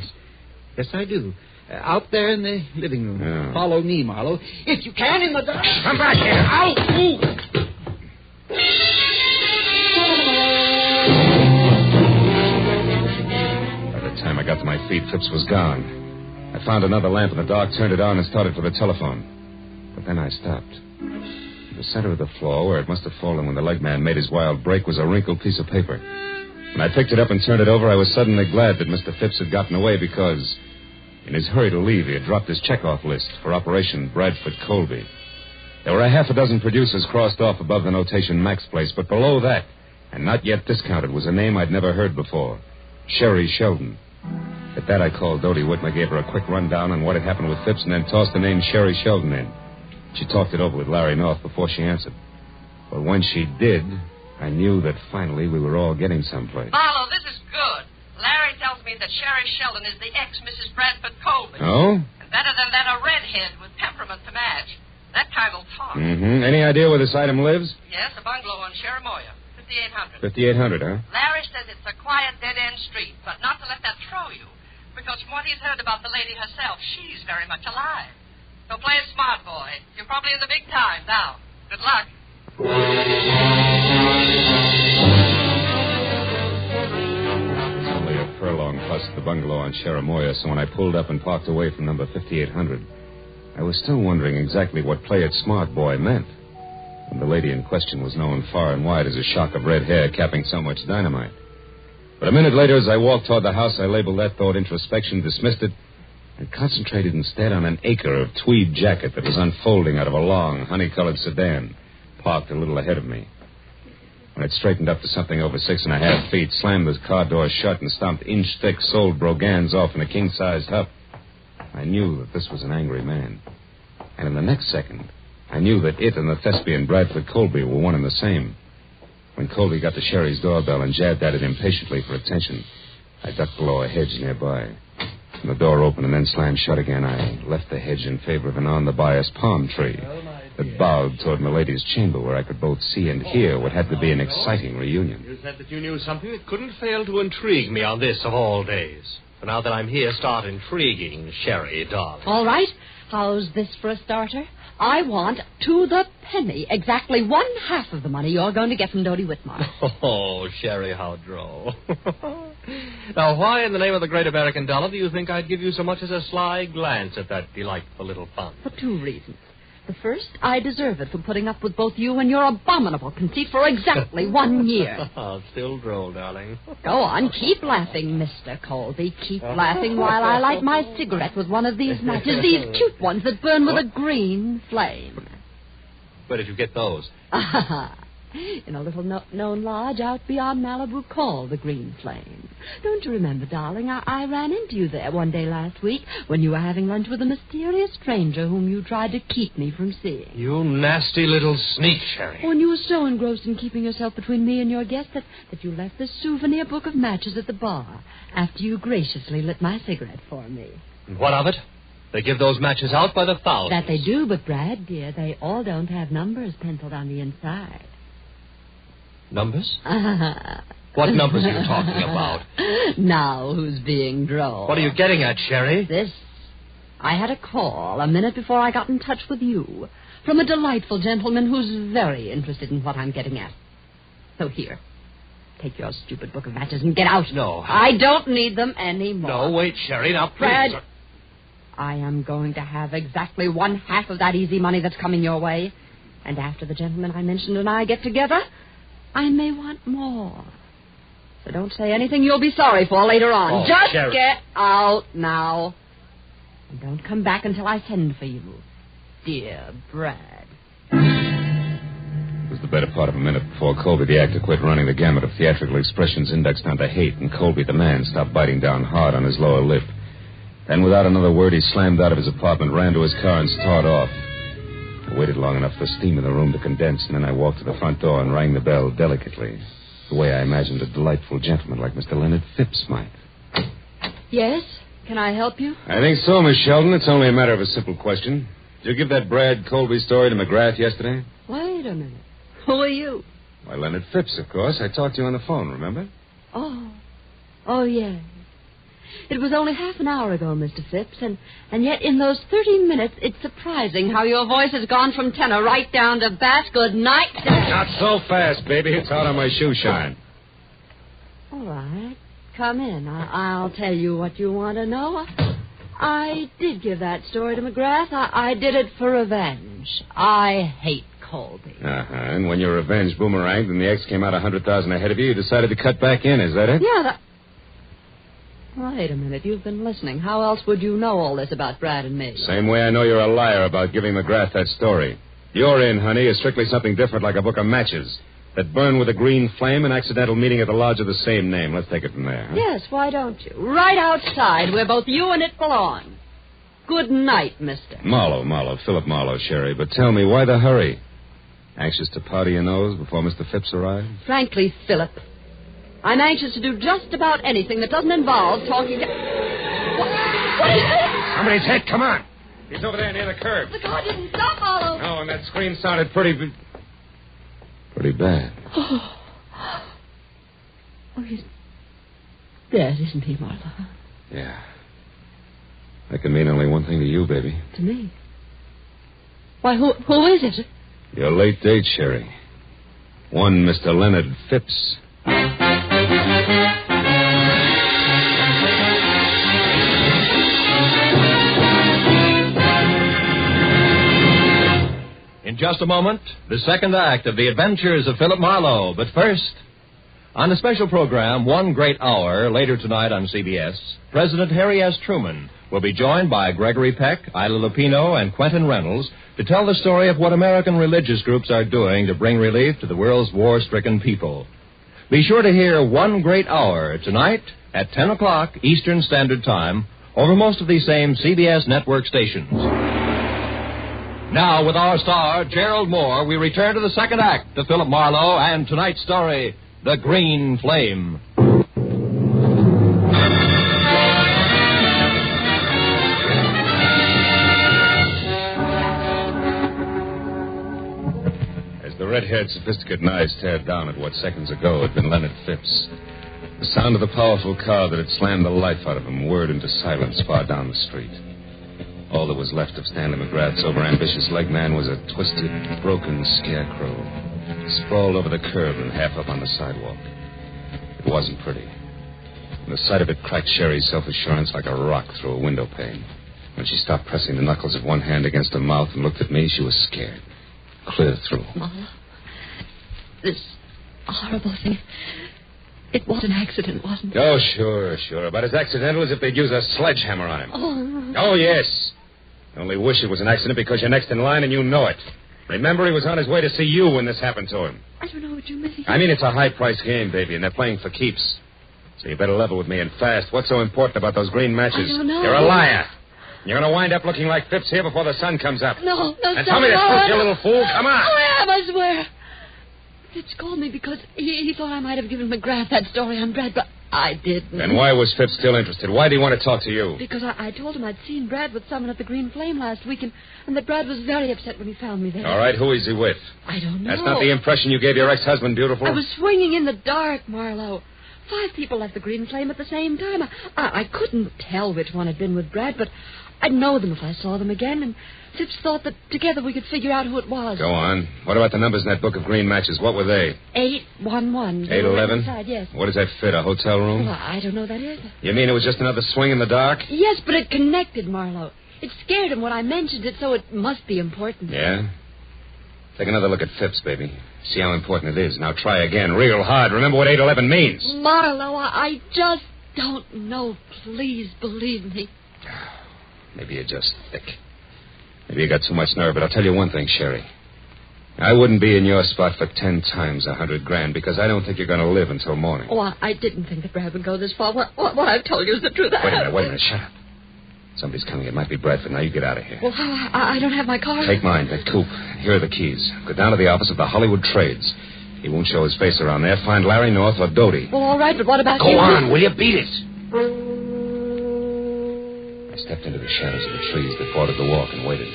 I do. Out there in the living room. Yeah. Follow me, Marlowe. If you can, in the dark. Come back here. Ow! Ooh. By the time I got to my feet, Phipps was gone. I found another lamp in the dark, turned it on, and started for the telephone. But then I stopped. In the center of the floor, where it must have fallen when the leg man made his wild break, was a wrinkled piece of paper. When I picked it up and turned it over, I was suddenly glad that Mr. Phipps had gotten away because, in his hurry to leave, he had dropped his checkoff list for Operation Bradford Colby. There were a half a dozen producers crossed off above the notation Mac's Place, but below that, and not yet discounted, was a name I'd never heard before, Sherry Sheldon. At that, I called Doty Whitmer, gave her a quick rundown on what had happened with Phipps, and then tossed the name Sherry Sheldon in. She talked it over with Larry North before she answered. But when she did, I knew that finally we were all getting someplace. Marlowe, this is good. Larry tells me that Sherry Sheldon is the ex-Mrs. Bradford Colby. Oh? And better than that, a redhead with temperament to match. That kind will talk. Mm-hmm. Any idea where this item lives? Yes, a bungalow on Cherimoya, 5800. 5800, huh? Larry says it's a quiet, dead-end street, but not to let that throw you. Because from what he's heard about the lady herself, she's very much alive. So play it smart, boy. You're probably in the big time now. Good luck. It's only a furlong past the bungalow on Cherimoya, so when I pulled up and parked away from number 5800, I was still wondering exactly what play it smart boy meant. And the lady in question was known far and wide as a shock of red hair capping so much dynamite. But a minute later, as I walked toward the house, I labeled that thought introspection, dismissed it, and concentrated instead on an acre of tweed jacket that was unfolding out of a long, honey-colored sedan, parked a little ahead of me. When it straightened up to something over 6.5 feet, slammed the car door shut, and stomped inch-thick soled brogans off in a king-sized huff, I knew that this was an angry man. And in the next second, I knew that it and the thespian Bradford Colby were one and the same. When Colby got to Sherry's doorbell and jabbed at it impatiently for attention, I ducked below a hedge nearby. The door opened and then slammed shut again. I left the hedge in favor of an on-the-bias palm tree that bowed toward Milady's chamber, where I could both see and hear what had to be an exciting reunion. You said that you knew something that couldn't fail to intrigue me on this of all days. So now that I'm here, start intriguing, Sherry, darling. All right. How's this for a starter? I want, to the penny, exactly 1/2 of the money you're going to get from Dodie Whitmore. Oh, Sherry, how droll. Now, why in the name of the great American dollar do you think I'd give you so much as a sly glance at that delightful little fund? For 2 reasons. The first, I deserve it for putting up with both you and your abominable conceit for exactly 1 year. Still droll, darling. Go on, keep laughing, Mr. Colby. Keep laughing while I light my cigarette with one of these matches, these cute ones that burn with a green flame. Where did you get those? In a little known lodge out beyond Malibu called the Green Flame. Don't you remember, darling? I ran into you there one day last week when you were having lunch with a mysterious stranger whom you tried to keep me from seeing. You nasty little sneak, Sherry. When you were so engrossed in keeping yourself between me and your guest that you left this souvenir book of matches at the bar after you graciously lit my cigarette for me. And what of it? They give those matches out by the thousands. That they do, but, Brad, dear, they all don't have numbers penciled on the inside. Numbers? What numbers are you talking about? Now who's being droll? What are you getting at, Sherry? This. I had a call a minute before I got in touch with you from a delightful gentleman who's very interested in what I'm getting at. So here, take your stupid book of matches and get out. No. I don't need them anymore. No, wait, Sherry, now please. Brad, I am going to have exactly 1/2 of that easy money that's coming your way. And after the gentleman I mentioned and I get together, I may want more. So don't say anything you'll be sorry for later on. Oh, Just Sherry. get out now. And don't come back until I send for you. Dear Brad. It was the better part of a minute before Colby, the actor, quit running the gamut of theatrical expressions indexed down to hate, and Colby, the man, stopped biting down hard on his lower lip. Then, without another word, he slammed out of his apartment, ran to his car, and started off. I waited long enough for steam in the room to condense, and then I walked to the front door and rang the bell delicately, the way I imagined a delightful gentleman like Mr. Leonard Phipps might. Yes? Can I help you? I think so, Miss Sheldon. It's only a matter of a simple question. Did you give that Brad Colby story to McGrath yesterday? Wait a minute. Who are you? Why, Leonard Phipps, of course. I talked to you on the phone, remember? Oh, yes. It was only half an hour ago, Mr. Phipps, and yet in those 30 minutes, it's surprising how your voice has gone from tenor right down to bass. Good night. Not so fast, baby. It's out on my shoe shine. All right. Come in. I'll tell you what you want to know. I did give that story to McGrath. I did it for revenge. I hate Colby. And when your revenge boomeranged and the X came out 100,000 ahead of you, you decided to cut back in. Is that it? Yeah, Wait a minute. You've been listening. How else would you know all this about Brad and me? Same way I know you're a liar about giving McGrath that story. Your in, honey, is strictly something different, like a book of matches that burn with a green flame, an accidental meeting at the lodge of the same name. Let's take it from there. Huh? Yes, why don't you? Right outside, where both you and it belong. Good night, mister. Marlowe, Philip Marlowe, Sherry. But tell me, why the hurry? Anxious to powder your nose before Mr. Phipps arrives? Frankly, Philip, I'm anxious to do just about anything that doesn't involve talking to... What is it? Somebody's hit. Come on. He's over there near the curb. The car didn't stop, Marlowe. No, and that scream sounded pretty bad. Oh, he's dead, isn't he, Marlowe? Yeah. That can mean only one thing to you, baby. To me? Why, who is it? Your late date, Sherry. One Mr. Leonard Phipps. In just a moment, the second act of The Adventures of Philip Marlowe. But first, on a special program, One Great Hour, later tonight on CBS, President Harry S. Truman will be joined by Gregory Peck, Ida Lupino, and Quentin Reynolds to tell the story of what American religious groups are doing to bring relief to the world's war-stricken people. Be sure to hear One Great Hour tonight at 10 o'clock Eastern Standard Time over most of these same CBS network stations. Now, with our star, Gerald Moore, we return to the second act of Philip Marlowe and tonight's story, The Green Flame. haired, sophisticated eyes stared down at what seconds ago had been Leonard Phipps. The sound of the powerful car that had slammed the life out of him whirred into silence far down the street. All that was left of Stanley McGrath's overambitious leg man was a twisted, broken scarecrow, sprawled over the curb and half up on the sidewalk. It wasn't pretty. And the sight of it cracked Sherry's self-assurance like a rock through a window pane. When she stopped pressing the knuckles of one hand against her mouth and looked at me, she was scared. Clear through. Marlowe, this horrible thing, it was an accident, wasn't it? Oh, sure. About as accidental as if they'd use a sledgehammer on him. Oh, yes. I only wish it was an accident because you're next in line and you know it. Remember, he was on his way to see you when this happened to him. I don't know what you mean. I mean, it's a high-priced game, baby, and they're playing for keeps. So you better level with me and fast. What's so important about those green matches? I don't know. You're a liar. You're going to wind up looking like Phipps here before the sun comes up. No, And tell me the truth, you little fool. Come on. I am, I swear. Phipps called me because he thought I might have given McGrath that story on Brad, but I didn't. Then why was Phipps still interested? Why did he want to talk to you? Because I told him I'd seen Brad with someone at the Green Flame last week, and that Brad was very upset when he found me there. All right, who is he with? I don't know. That's not the impression you gave your ex-husband, beautiful. I was swinging in the dark, Marlowe. 5 people left the Green Flame at the same time. I couldn't tell which one had been with Brad, but I'd know them if I saw them again, and Phipps thought that together we could figure out who it was. Go on. What about the numbers in that book of green matches? What were they? 811. 811? Inside, yes. What does that fit, a hotel room? Well, I don't know that either. You mean it was just another swing in the dark? Yes, but it connected, Marlowe. It scared him when I mentioned it, so it must be important. Yeah? Take another look at Phipps, baby. See how important it is. Now try again, real hard. Remember what 811 means. Marlowe, I just don't know. Please believe me. Maybe you're just thick. Maybe you got too much nerve, but I'll tell you one thing, Sherry. I wouldn't be in your spot for 10 times $100,000 because I don't think you're going to live until morning. Oh, I didn't think that Brad would go this far. What I've told you is the truth. Wait a minute. Shut up. Somebody's coming. It might be Bradford. Now you get out of here. Well, I don't have my car. Take mine, that coupe. Here are the keys. Go down to the office of the Hollywood Trades. He won't show his face around there. Find Larry North or Doty. Well, all right, but what about you? Go on, will you? Beat it. I stepped into the shadows of the trees that bordered the walk and waited.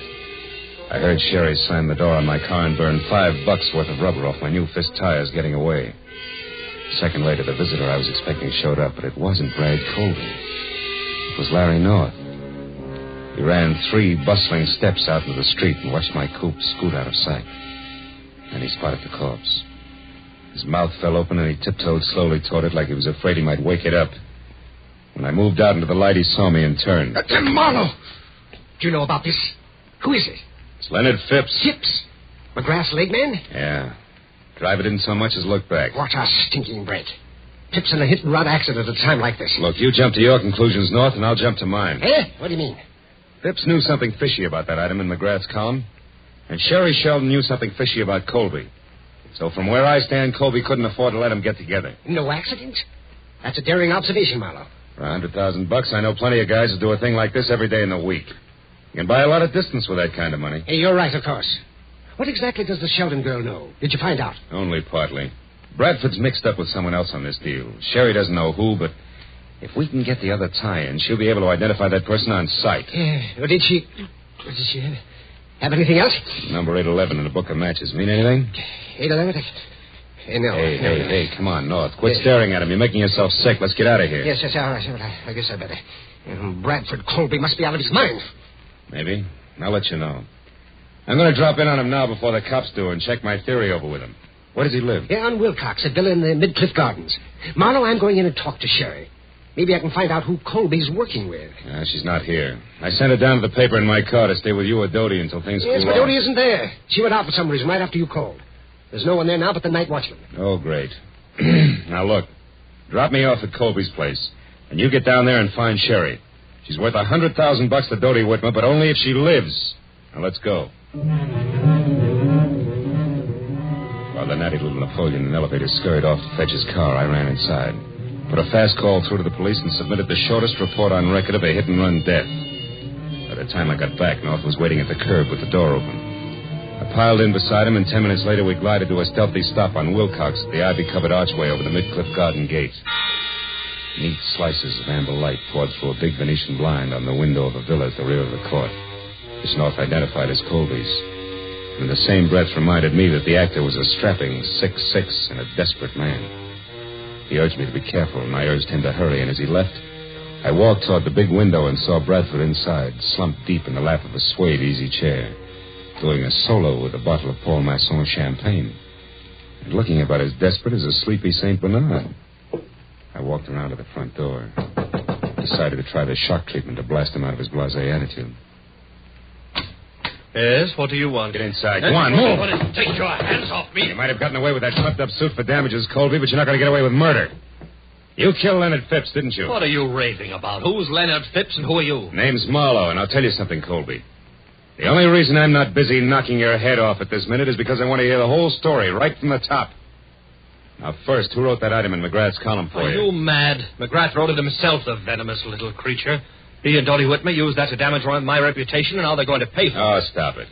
I heard Sherry slam the door on my car and burn $5 worth of rubber off my new Fist tires getting away. A second later, the visitor I was expecting showed up, but it wasn't Brad Colby. It was Larry North. He ran 3 bustling steps out into the street and watched my coupe scoot out of sight. Then he spotted the corpse. His mouth fell open and he tiptoed slowly toward it like he was afraid he might wake it up. When I moved out into the light, he saw me and turned. Marlowe! Do you know about this? Who is it? It's Leonard Phipps. Phipps? McGrath's leg man? Yeah. Driver didn't so much as look back. What a stinking break. Phipps in a hit-and-run accident at a time like this. Look, you jump to your conclusions, North, and I'll jump to mine. Eh? What do you mean? Phipps knew something fishy about that item in McGrath's column. And Sherry Sheldon knew something fishy about Colby. So from where I stand, Colby couldn't afford to let them get together. No accident? That's a daring observation, Marlowe. For $100,000, I know plenty of guys who do a thing like this every day in the week. You can buy a lot of distance with that kind of money. Hey, you're right, of course. What exactly does the Sheldon girl know? Did you find out? Only partly. Bradford's mixed up with someone else on this deal. Sherry doesn't know who, but if we can get the other tie-in, she'll be able to identify that person on sight. Well, did she have anything else? Number 811 in the book of matches. Mean anything? 811? No. Hey, come on, North. Quit staring at him. You're making yourself sick. Let's get out of here. Yes, all right. I guess I better. Bradford Colby must be out of his mind. Maybe. I'll let you know. I'm going to drop in on him now before the cops do and check my theory over with him. Where does he live? Yeah, on Wilcox, a villa in the Midcliff Gardens. Marlowe, I'm going in and talk to Sherry. Maybe I can find out who Colby's working with. She's not here. I sent her down to the paper in my car to stay with you or Doty until things cool off. Yes, but Doty isn't there. She went out for some reason right after you called. There's no one there now but the night watchman. Oh, great. Now, look. Drop me off at Colby's place, and you get down there and find Sherry. She's worth $100,000 to Doty Whitmer, but only if she lives. Now, let's go. While the natty little Napoleon in the elevator scurried off to fetch his car, I ran inside. Put a fast call through to the police and submitted the shortest report on record of a hit-and-run death. By the time I got back, North was waiting at the curb with the door open. I piled in beside him, and 10 minutes later we glided to a stealthy stop on Wilcox at the ivy-covered archway over the Midcliff Garden gate. Neat slices of amber light poured through a big Venetian blind on the window of a villa at the rear of the court, which North identified as Colby's. and in the same breath reminded me that the actor was a strapping 6'6" and a desperate man. He urged me to be careful, and I urged him to hurry, and as he left, I walked toward the big window and saw Bradford inside, slumped deep in the lap of a suede easy chair, doing a solo with a bottle of Paul Masson champagne, and looking about as desperate as a sleepy St. Bernard. I walked around to the front door, decided to try the shock treatment to blast him out of his blasé attitude. Yes, what do you want? Get inside. Go on, move. Take your hands off me. You might have gotten away with that swept-up suit for damages, Colby, but you're not going to get away with murder. You killed Leonard Phipps, didn't you? What are you raving about? Who's Leonard Phipps and who are you? Name's Marlowe, and I'll tell you something, Colby. The only reason I'm not busy knocking your head off at this minute is because I want to hear the whole story right from the top. Now, first, who wrote that item in McGrath's column for you? Are you mad? McGrath wrote it himself, the venomous little creature. He and Dodie Whitmer used that to damage my reputation, and now they're going to pay for it. Oh, stop it.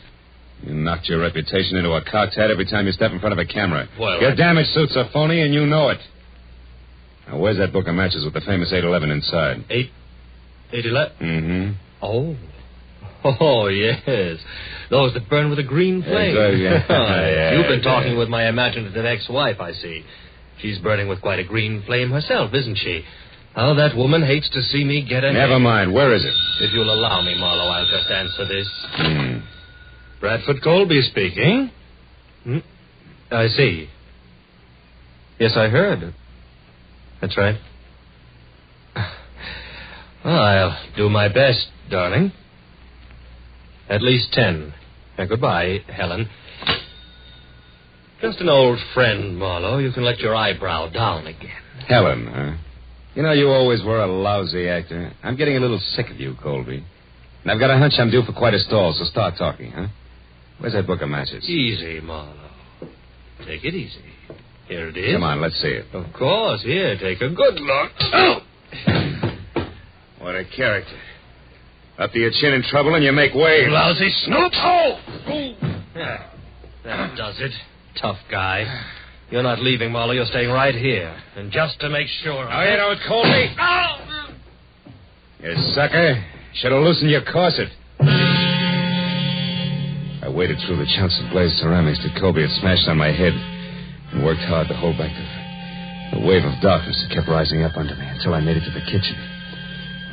You knocked your reputation into a cocked hat every time you step in front of a camera. Well, your damage suits are phony, and you know it. Now, where's that book of matches with the famous 811 inside? 811? Mm-hmm. Oh, yes. Those that burn with a green flame. Yeah. You've been talking with my imaginative ex-wife, I see. She's burning with quite a green flame herself, isn't she? How that woman hates to see me get ahead. Never mind. Where is it? If you'll allow me, Marlowe, I'll just answer this. Bradford Colby speaking. I see. Yes, I heard. That's right. Well, I'll do my best, darling. At least 10. Goodbye, Helen. Just an old friend, Marlowe. You can let your eyebrow down again. Helen, huh? You know, you always were a lousy actor. I'm getting a little sick of you, Colby. And I've got a hunch I'm due for quite a stall, so start talking, huh? Where's that book of matches? Easy, Marlowe. Take it easy. Here it is. Come on, let's see it. Of course. Here, take a good look. Oh! What a character. Up to your chin in trouble and you make way. Lousy snoop. Oh! Yeah, that does it. Tough guy. You're not leaving, Marlowe. You're staying right here. And just to make sure... Oh, you don't, Colby. Oh! You sucker. Should have loosened your corset. I waded through the chunks of glazed ceramics that Colby had smashed on my head and worked hard to hold back the wave of darkness that kept rising up under me until I made it to the kitchen,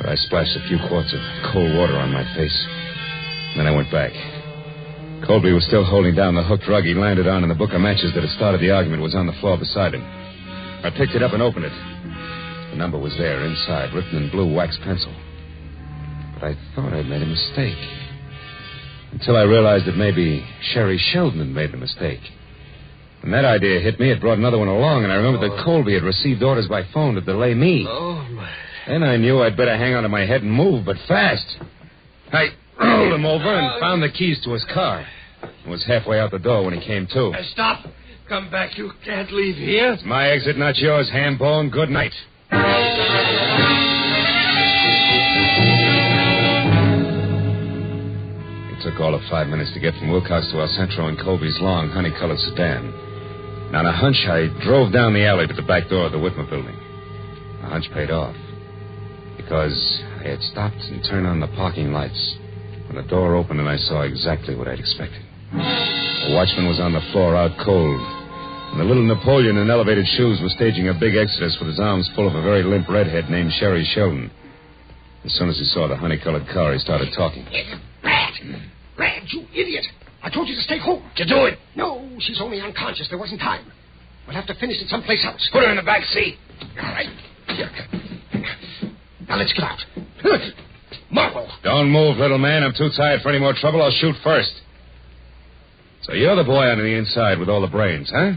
where I splashed a few quarts of cold water on my face. Then I went back. Colby was still holding down the hooked rug he landed on, and the book of matches that had started the argument was on the floor beside him. I picked it up and opened it. The number was there inside, written in blue wax pencil. But I thought I'd made a mistake. Until I realized that maybe Sherry Sheldon had made the mistake. When that idea hit me, it brought another one along, and I remembered that Colby had received orders by phone to delay me. Oh, my... Then I knew I'd better hang on to my head and move, but fast. I rolled him over and found the keys to his car. I was halfway out the door when he came to. Stop. Come back. You can't leave here. It's my exit, not yours, ham-bone. Good night. It took all of 5 minutes to get from Wilcox to El Centro in Colby's long, honey-colored sedan. And on a hunch, I drove down the alley to the back door of the Whitmer building. The hunch paid off. Because I had stopped and turned on the parking lights when the door opened and I saw exactly what I'd expected. The watchman was on the floor out cold, and the little Napoleon in elevated shoes was staging a big exodus with his arms full of a very limp redhead named Sherry Sheldon. As soon as he saw the honey-colored car, he started talking. Brad, you idiot. I told you to stay home. Did you do it? No, she's only unconscious. There wasn't time. We'll have to finish it someplace else. Put her in the back seat. All right. Here. Now, let's get out. Marlowe. Don't move, little man. I'm too tired for any more trouble. I'll shoot first. So you're the boy on the inside with all the brains, huh?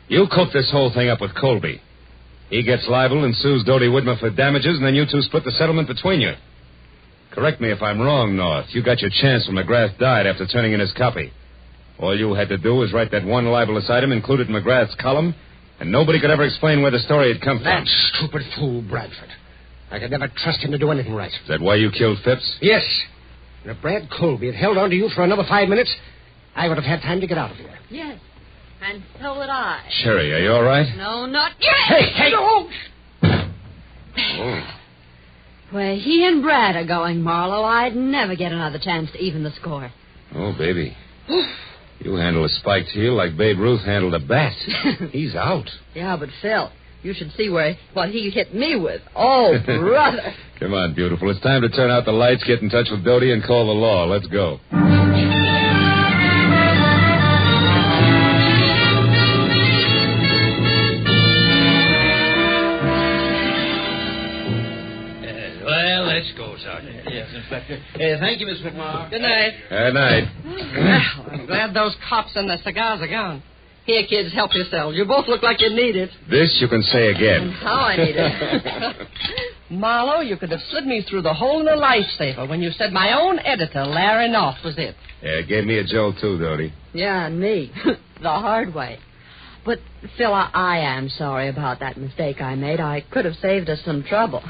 You cooked this whole thing up with Colby. He gets libeled and sues Dodie Whitmer for damages, and then you two split the settlement between you. Correct me if I'm wrong, North. You got your chance when McGrath died after turning in his copy. All you had to do was write that one libelous item included in McGrath's column, and nobody could ever explain where the story had come from. That stupid fool, Bradford. I could never trust him to do anything right. Is that why you killed Phipps? Yes. And if Brad Colby had held on to you for another 5 minutes, I would have had time to get out of here. Yes, and so would I. Sherry, are you all right? No, not yet. Hey! No. Oh. Where he and Brad are going, Marlowe, I'd never get another chance to even the score. Oh, baby. You handle a spiked heel like Babe Ruth handled a bat. He's out. Yeah, but Phil, you should see what he hit me with. Oh, brother. Come on, beautiful. It's time to turn out the lights, get in touch with Doty, and call the law. Let's go. Well, let's go, Sergeant. Yes, Inspector. Thank you, Miss McMahon. Good night. Good night. Well, I'm glad those cops and the cigars are gone. Here, kids, help yourselves. You both look like you need it. This you can say again. How I need it. Marlowe, you could have slid me through the hole in the lifesaver when you said my own editor, Larry North, was it. Yeah, it gave me a jolt, too, Doty. Yeah, and me. The hard way. But, Phil, I am sorry about that mistake I made. I could have saved us some trouble.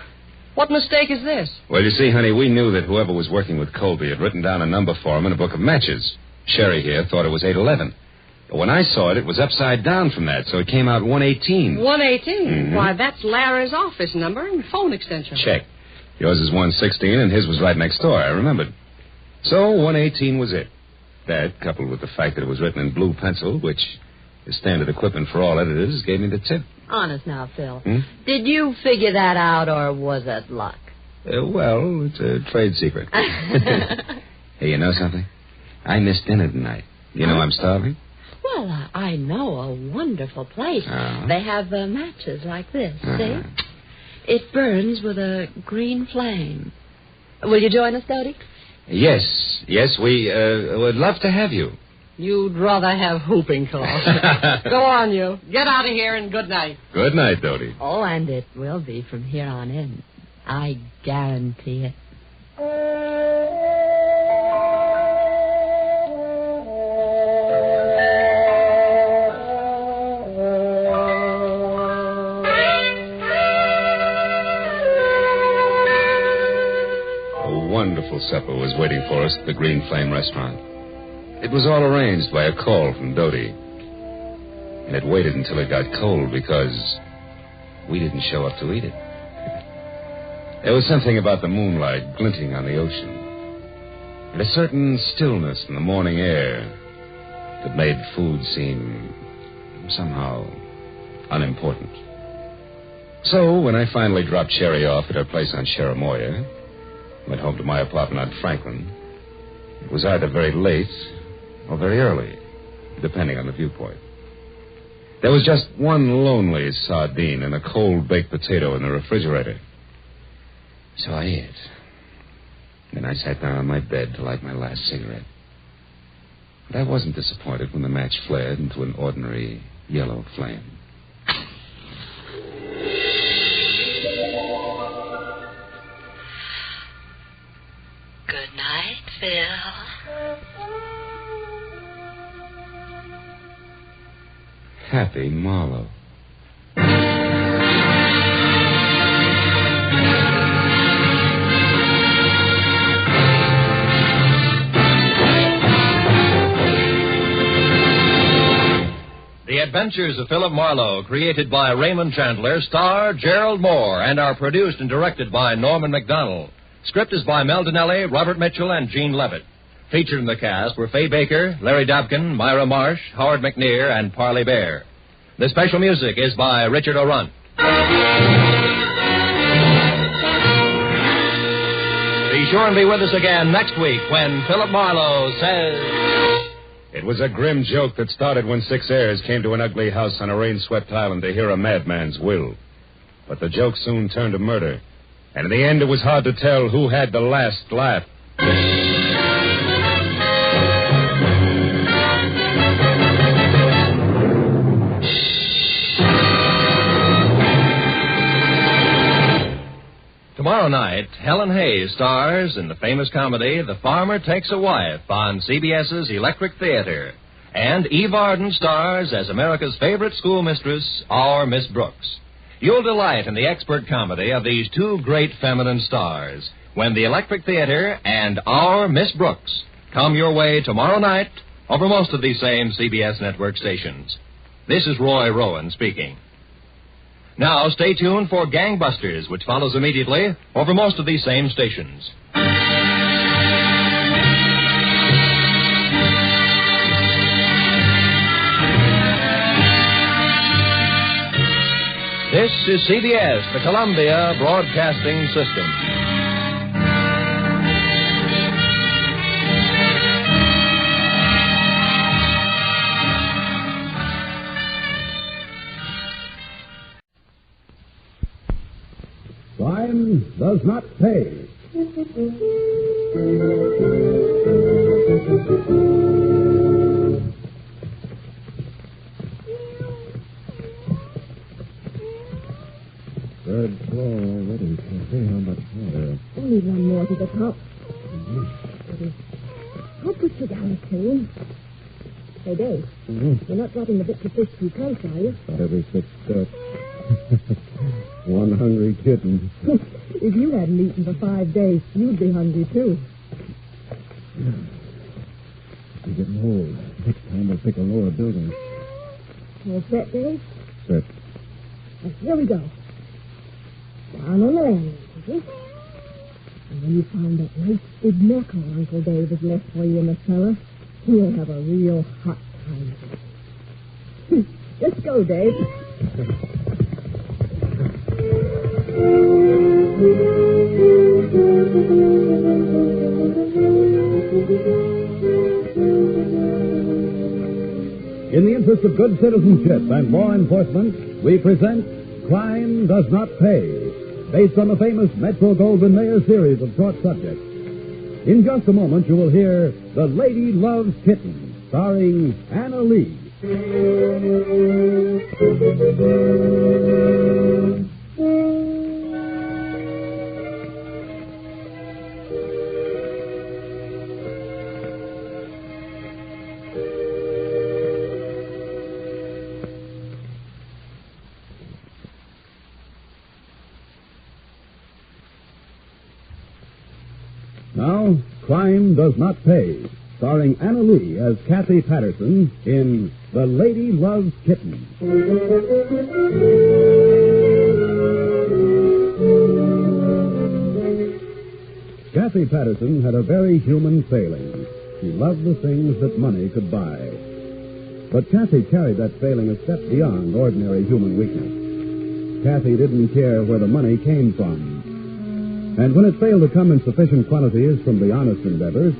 What mistake is this? Well, you see, honey, we knew that whoever was working with Colby had written down a number for him in a book of matches. Sherry here thought it was 811. But when I saw it, it was upside down from that, so it came out 118. 118? Mm-hmm. Why, that's Larry's office number and phone extension. Check. Yours is 116, and his was right next door. I remembered. So 118 was it. That, coupled with the fact that it was written in blue pencil, which is standard equipment for all editors, gave me the tip. Honest now, Phil. Did you figure that out, or was it luck? Well, it's a trade secret. Hey, you know something? I missed dinner tonight. You know I'm starving? Well, I know a wonderful place. They have matches like this, see? It burns with a green flame. Will you join us, Doty? Yes, we would love to have you. You'd rather have whooping cough. Go on, you. Get out of here and good night. Good night, Doty. Oh, and it will be from here on in. I guarantee it. A wonderful supper was waiting for us at the Green Flame restaurant. It was all arranged by a call from Doty. And it waited until it got cold because we didn't show up to eat it. There was something about the moonlight glinting on the ocean, and a certain stillness in the morning air that made food seem somehow unimportant. So when I finally dropped Sherry off at her place on Cherimoya, went home to my apartment on Franklin, it was either very late or very early, depending on the viewpoint. There was just one lonely sardine and a cold baked potato in the refrigerator. So I ate. Then I sat down on my bed to light my last cigarette. But I wasn't disappointed when the match flared into an ordinary yellow flame. Good night, Phil. Happy Marlowe. The Adventures of Philip Marlowe, created by Raymond Chandler, star Gerald Moore, and are produced and directed by Norman MacDonald. Script is by Mel Donnelly, Robert Mitchell, and Gene Levitt. Featured in the cast were Fay Baker, Larry Dobkin, Myra Marsh, Howard McNear, and Parley Bear. The special music is by Richard O'Runt. Be sure and be with us again next week when Philip Marlowe says... It was a grim joke that started when 6 heirs came to an ugly house on a rain-swept island to hear a madman's will. But the joke soon turned to murder, and in the end it was hard to tell who had the last laugh. Tomorrow night, Helen Hayes stars in the famous comedy The Farmer Takes a Wife on CBS's Electric Theater. And Eve Arden stars as America's favorite schoolmistress, our Miss Brooks. You'll delight in the expert comedy of these two great feminine stars when the Electric Theater and our Miss Brooks come your way tomorrow night over most of these same CBS network stations. This is Roy Rowan speaking. Now, stay tuned for Gangbusters, which follows immediately over most of these same stations. is CBS, the Columbia Broadcasting System. Crime does not pay. Third floor already. Can't see how much more. Only one more to the top. I'll put you down soon. Hey, Dave. You're not dropping the bit to fish too close, are you? Not every 6 steps. One hungry kitten. If you hadn't eaten for 5 days, you'd be hungry, too. We're getting old. Next time we'll pick a lower building. All set, Dave? Set. Well, here we go. Down on the landing, Dave. And when you find that nice big knuckle Uncle Dave has left for you in the cellar, you'll have a real hot time. Just go, Dave. In the interest of good citizenship and law enforcement, we present Crime Does Not Pay, based on the famous Metro-Goldwyn-Mayer series of short subjects. In just a moment, you will hear The Lady Loves Kittens, starring Anna Lee. Now, Crime Does Not Pay, starring Anna Lee as Kathy Patterson in The Lady Loves Kittens. Kathy Patterson had a very human failing. She loved the things that money could buy. But Kathy carried that failing a step beyond ordinary human weakness. Kathy didn't care where the money came from. And when it failed to come in sufficient quantities from the honest endeavors,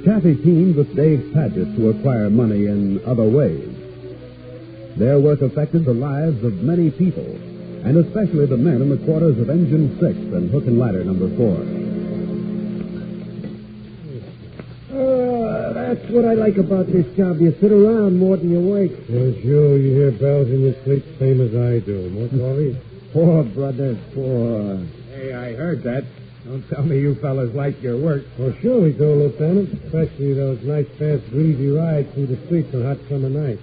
Kathy teamed with Dave Paget to acquire money in other ways. Their work affected the lives of many people, and especially the men in the quarters of Engine 6 and Hook and Ladder number 4. That's what I like about this job. You sit around more than you work. Yes, you hear bells in your sleep, same as I do. More coffee? Poor brother, poor. Hey, I heard that. Don't tell me you fellas like your work. Well, sure we do, Lieutenant. Especially those nice, fast, breezy rides through the streets on hot summer nights.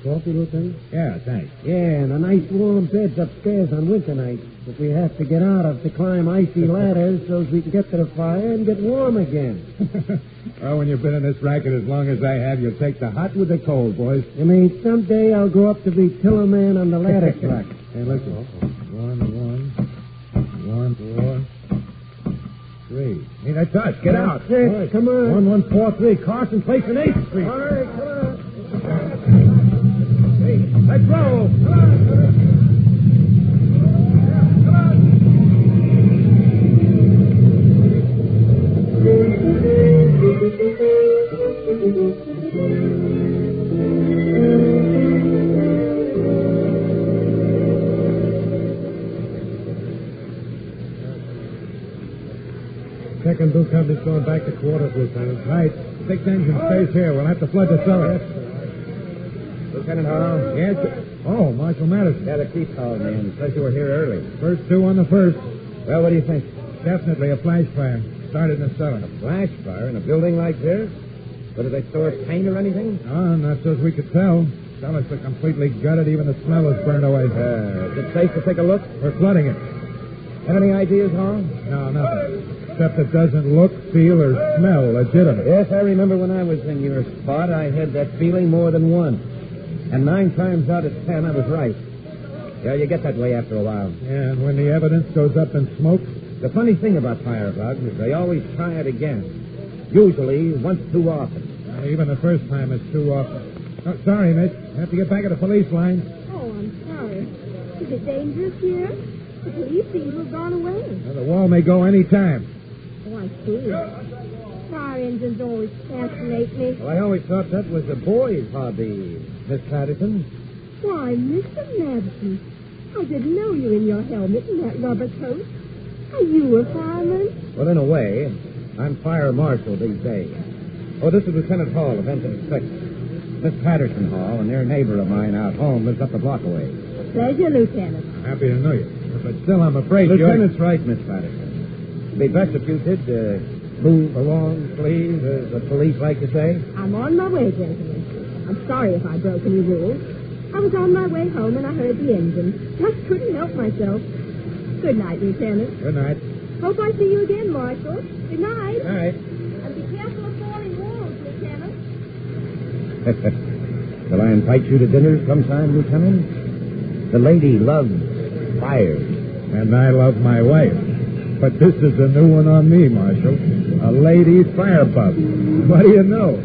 Coffee, Lieutenant? Yeah, thanks. Yeah, and a nice warm beds upstairs on winter nights that we have to get out of to climb icy ladders so we can get to the fire and get warm again. Well, when you've been in this racket as long as I have, you'll take the hot with the cold, boys. You mean someday I'll grow up to be Tillerman on the ladder truck? Hey, listen. 1, 4, 3. Hey, that's us. Get out. Six. Right. Come on. 1143 Carson Place and 8th Street. All right, come on. Hey, let's roll. Come on. Second Blue Company's going back to quarters, Lieutenant. Right. 6 engine stays here. We'll have to flood the cellar. Yes, Lieutenant Hall? Yes. Oh, Marshal Madison. Yeah, the chief called me and says you were here early. First 2 on the first. Well, what do you think? Definitely a flash fire. Started in the cellar. A flash fire in a building like this? But did they store paint or anything? Oh, not so as we could tell. Cellars are completely gutted. Even the smell is burned away. Is it safe to take a look? We're flooding it. Have any ideas, Hall? No, nothing. Except it doesn't look, feel, or smell legitimate. Yes, I remember when I was in your spot, I had that feeling more than once. And 9 times out of 10, I was right. Yeah, you get that way after a while. Yeah, and when the evidence goes up in smoke? The funny thing about firebugs is they always try it again. Usually once too often. Even the first time is too often. Oh, sorry, Mitch. I have to get back at the police line. Oh, I'm sorry. it dangerous here? The police seem to have gone away. Well, the wall may go any time. Oh, I see. Fire engines always fascinate me. Well, I always thought that was a boy's hobby, Miss Patterson. Why, Mr. Madison, I didn't know you in your helmet and that rubber coat. Are you a fireman? Well, in a way, I'm fire marshal these days. Oh, this is Lieutenant Hall of Engine Inspection. Miss Patterson Hall, a near neighbor of mine out home, lives up the block away. Pleasure, Lieutenant. Happy to know you. But still, I'm afraid Lieutenant's right, Miss Patterson. Be best if you did move along, please, as the police like to say. I'm on my way, gentlemen. I'm sorry if I broke any rules. I was on my way home and I heard the engine. Just couldn't help myself. Good night, Lieutenant. Good night. Hope I see you again, Marshal. Good night. Good night. And be careful of falling walls, Lieutenant. Will I invite you to dinner sometime, Lieutenant? The lady loves fires. And I love my wife. But this is a new one on me, Marshal. A lady's fire buff. What do you know?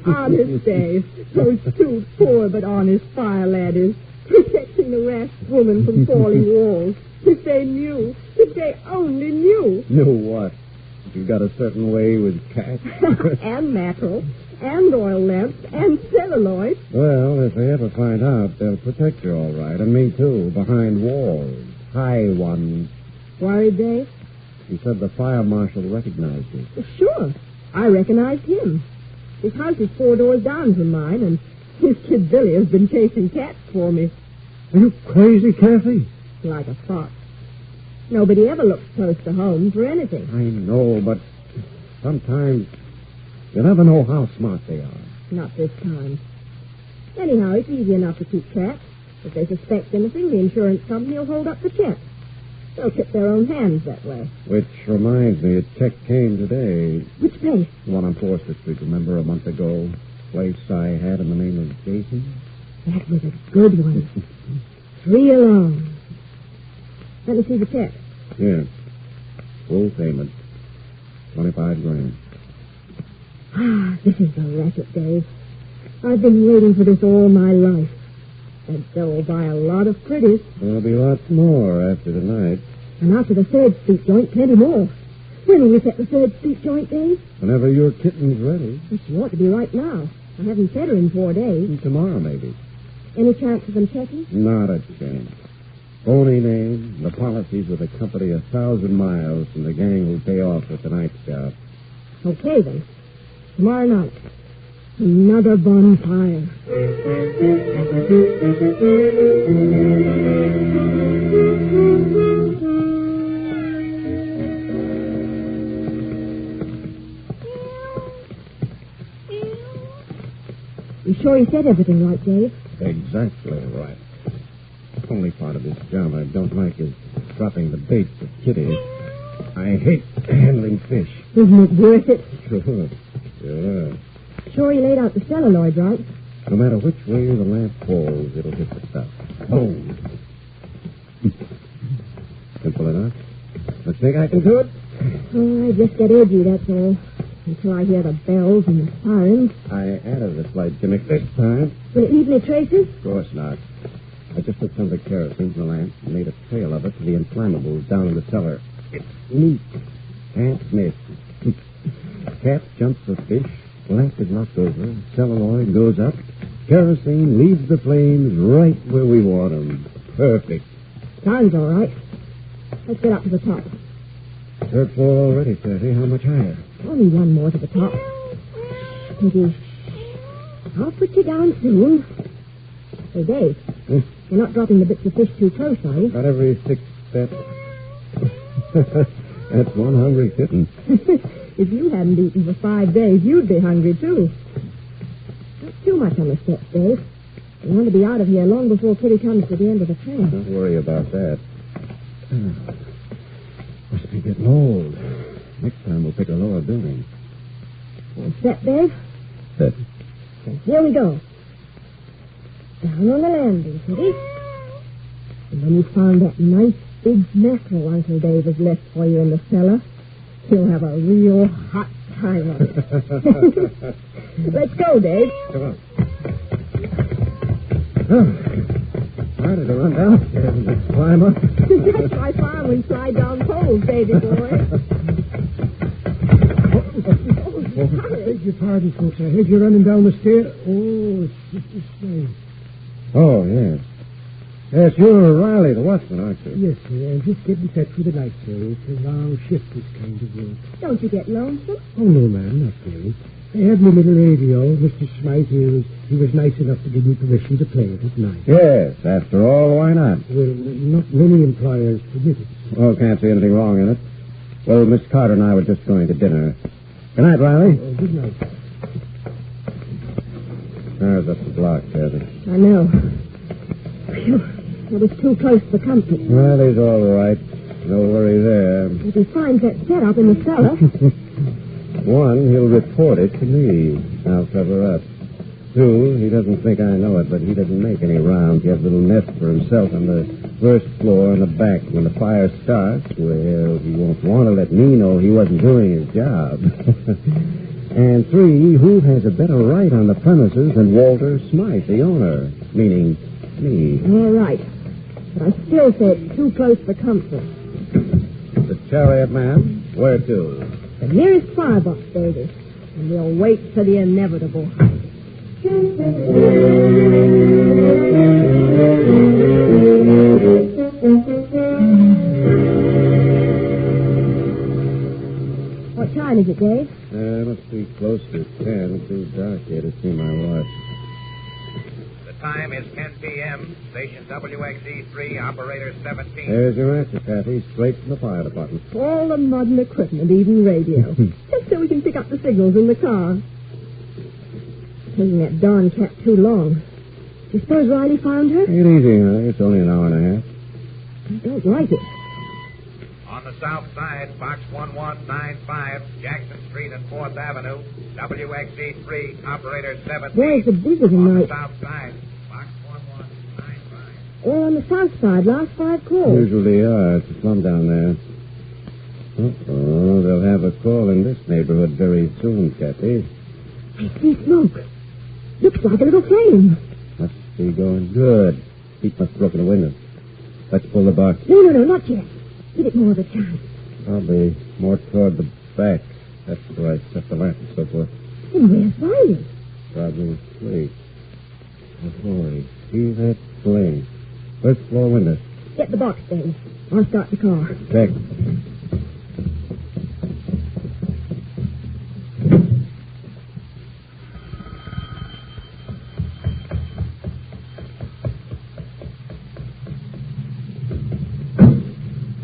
Honest Dave. Those two poor but honest fire ladders protecting the rash woman from falling walls. If they knew. If they only knew. Knew what? You got a certain way with cats? And mackerel. And oil lamps. And celluloid. Well, if they ever find out, they'll protect you all right. And me, too. Behind walls. High ones. Worried, Dave? He said the fire marshal recognized you. Sure. I recognized him. His house is 4 doors down from mine, and his kid Billy has been chasing cats for me. Are you crazy, Kathy? Like a fox. Nobody ever looks close to home for anything. I know, but sometimes you never know how smart they are. Not this time. Anyhow, it's easy enough to keep track. If they suspect anything, the insurance company will hold up the check. They'll tip their own hands that way. Which reminds me, a check came today. Which place? The one on Forster Street, remember, a month ago? Place I had in the name of Jason. That was a good one. 3 alone. Let me see the check. Yes. Full payment. 25 grand. Ah, this is the racket, Dave. I've been waiting for this all my life. And so will buy a lot of pretties. There'll be lots more after tonight. And after the 3rd Street joint, plenty more. When will we set the 3rd Street joint, Dave? Whenever your kitten's ready. She ought to be right now. I haven't fed her in 4 days. Tomorrow, maybe. Any chance of them checking? Not a chance. Phony name. The policies with a company 1,000 miles, and the gang will pay off with tonight's job. Okay, then. Tomorrow night. Another bonfire. You sure you said everything right, Dave? Exactly right. The only part of this job I don't like is dropping the bait for kitties. I hate handling fish. Isn't it worth it? Sure. Sure. Sure you laid out the celluloid, right? No matter which way the lamp falls, it'll hit the stuff. Boom. Simple enough. I think I can do it. Oh, I just get edgy, that's all. Until I hear the bells and the sirens. I added a slight gimmick this time. Will it leave any traces? Of course not. I just took some of the kerosene from the lamp and made a trail of it to the inflammables down in the cellar. It's neat. Can't miss. Cat jumps the fish. Lamp is knocked over. Celluloid goes up. Kerosene leaves the flames right where we want them. Perfect. Sounds all right. Let's get up to the top. 3rd floor already, Kathy. How much higher? Only one more to the top. Piggy. I'll put you down soon. Hey, Dave. You're not dropping the bits of fish too close, are you? Not every 6 steps. That's one hungry kitten. If you hadn't eaten for 5 days, you'd be hungry, too. Not too much on the steps, Dave. You want to be out of here long before Kitty comes to the end of the trail. Don't worry about that. Must be getting old. Next time we'll pick a lower building. All set, Dave? Set. Then here we go. Down on the landing, Kitty. And when you find that nice big mackerel Uncle Dave has left for you in the cellar, he'll have a real hot time of it. Let's go, Dave. Come on. Oh, harder to run downstairs than to climb up. That's my fireman slide down poles, baby boy. I beg your pardon, folks. I heard you running down the stair. Oh, it's just a slave. Oh, yes. Yes, you're Riley, the watchman, aren't you? Yes, sir. I'm just getting set for the night, sir. It's a long shift, this kind of work. Don't you get lonesome? Oh, no, ma'am, not really. I had my little radio. Mr. Smythe here, he was nice enough to give me permission to play it at night. Yes, after all, why not? Well, not many employers permit it. Oh, can't see anything wrong in it. Well, Miss Carter and I were just going to dinner. Good night, Riley. Oh, good night. There's up the block, Kathy. I know. Phew. It was too close for comfort. Riley's all right. No worry there. If he finds that setup in the cellar. One, he'll report it to me. I'll cover up. Two, he doesn't think I know it, but he doesn't make any rounds. He has a little nest for himself on the first floor in the back. When the fire starts, well, he won't want to let me know he wasn't doing his job. And three, who has a better right on the premises than Walter Smythe, the owner? Meaning me. All right. But I still say it's too close for comfort. The chariot man? Where to? The nearest firebox, baby. And we'll wait for the inevitable. What time is it, Dave? Must be close to 10. It's too dark here to see my watch. The time is 10 p.m. Station WXE3, operator 17. There's your answer, Kathy. Straight from the fire department. All the modern equipment, even radio. Just so we can pick up the signals in the car. Taking that darn cat too long. Do you suppose Riley found her? Take it easy, honey. It's only an hour and a half. I don't like it. On the south side, box 1195, Jackson Street and 4th Avenue, WXE3, operator 17. Where's the busy tonight? On the south side, box 1195. All on the south side, last 5 calls. Usually are. It's a slum down there. Uh-oh, they'll have a call in this neighborhood very soon, Kathy. I see smoke. Looks like a little flame. Must be going good. Heat must have broken a window. Let's pull the box. No, not yet. Give it more of a chance. Probably more toward the back. That's where I set the lamp and so forth. And where's Riley? Probably asleep. Ahoy. See that flame. First floor window. Get the box, Dave. I'll start the car. Check.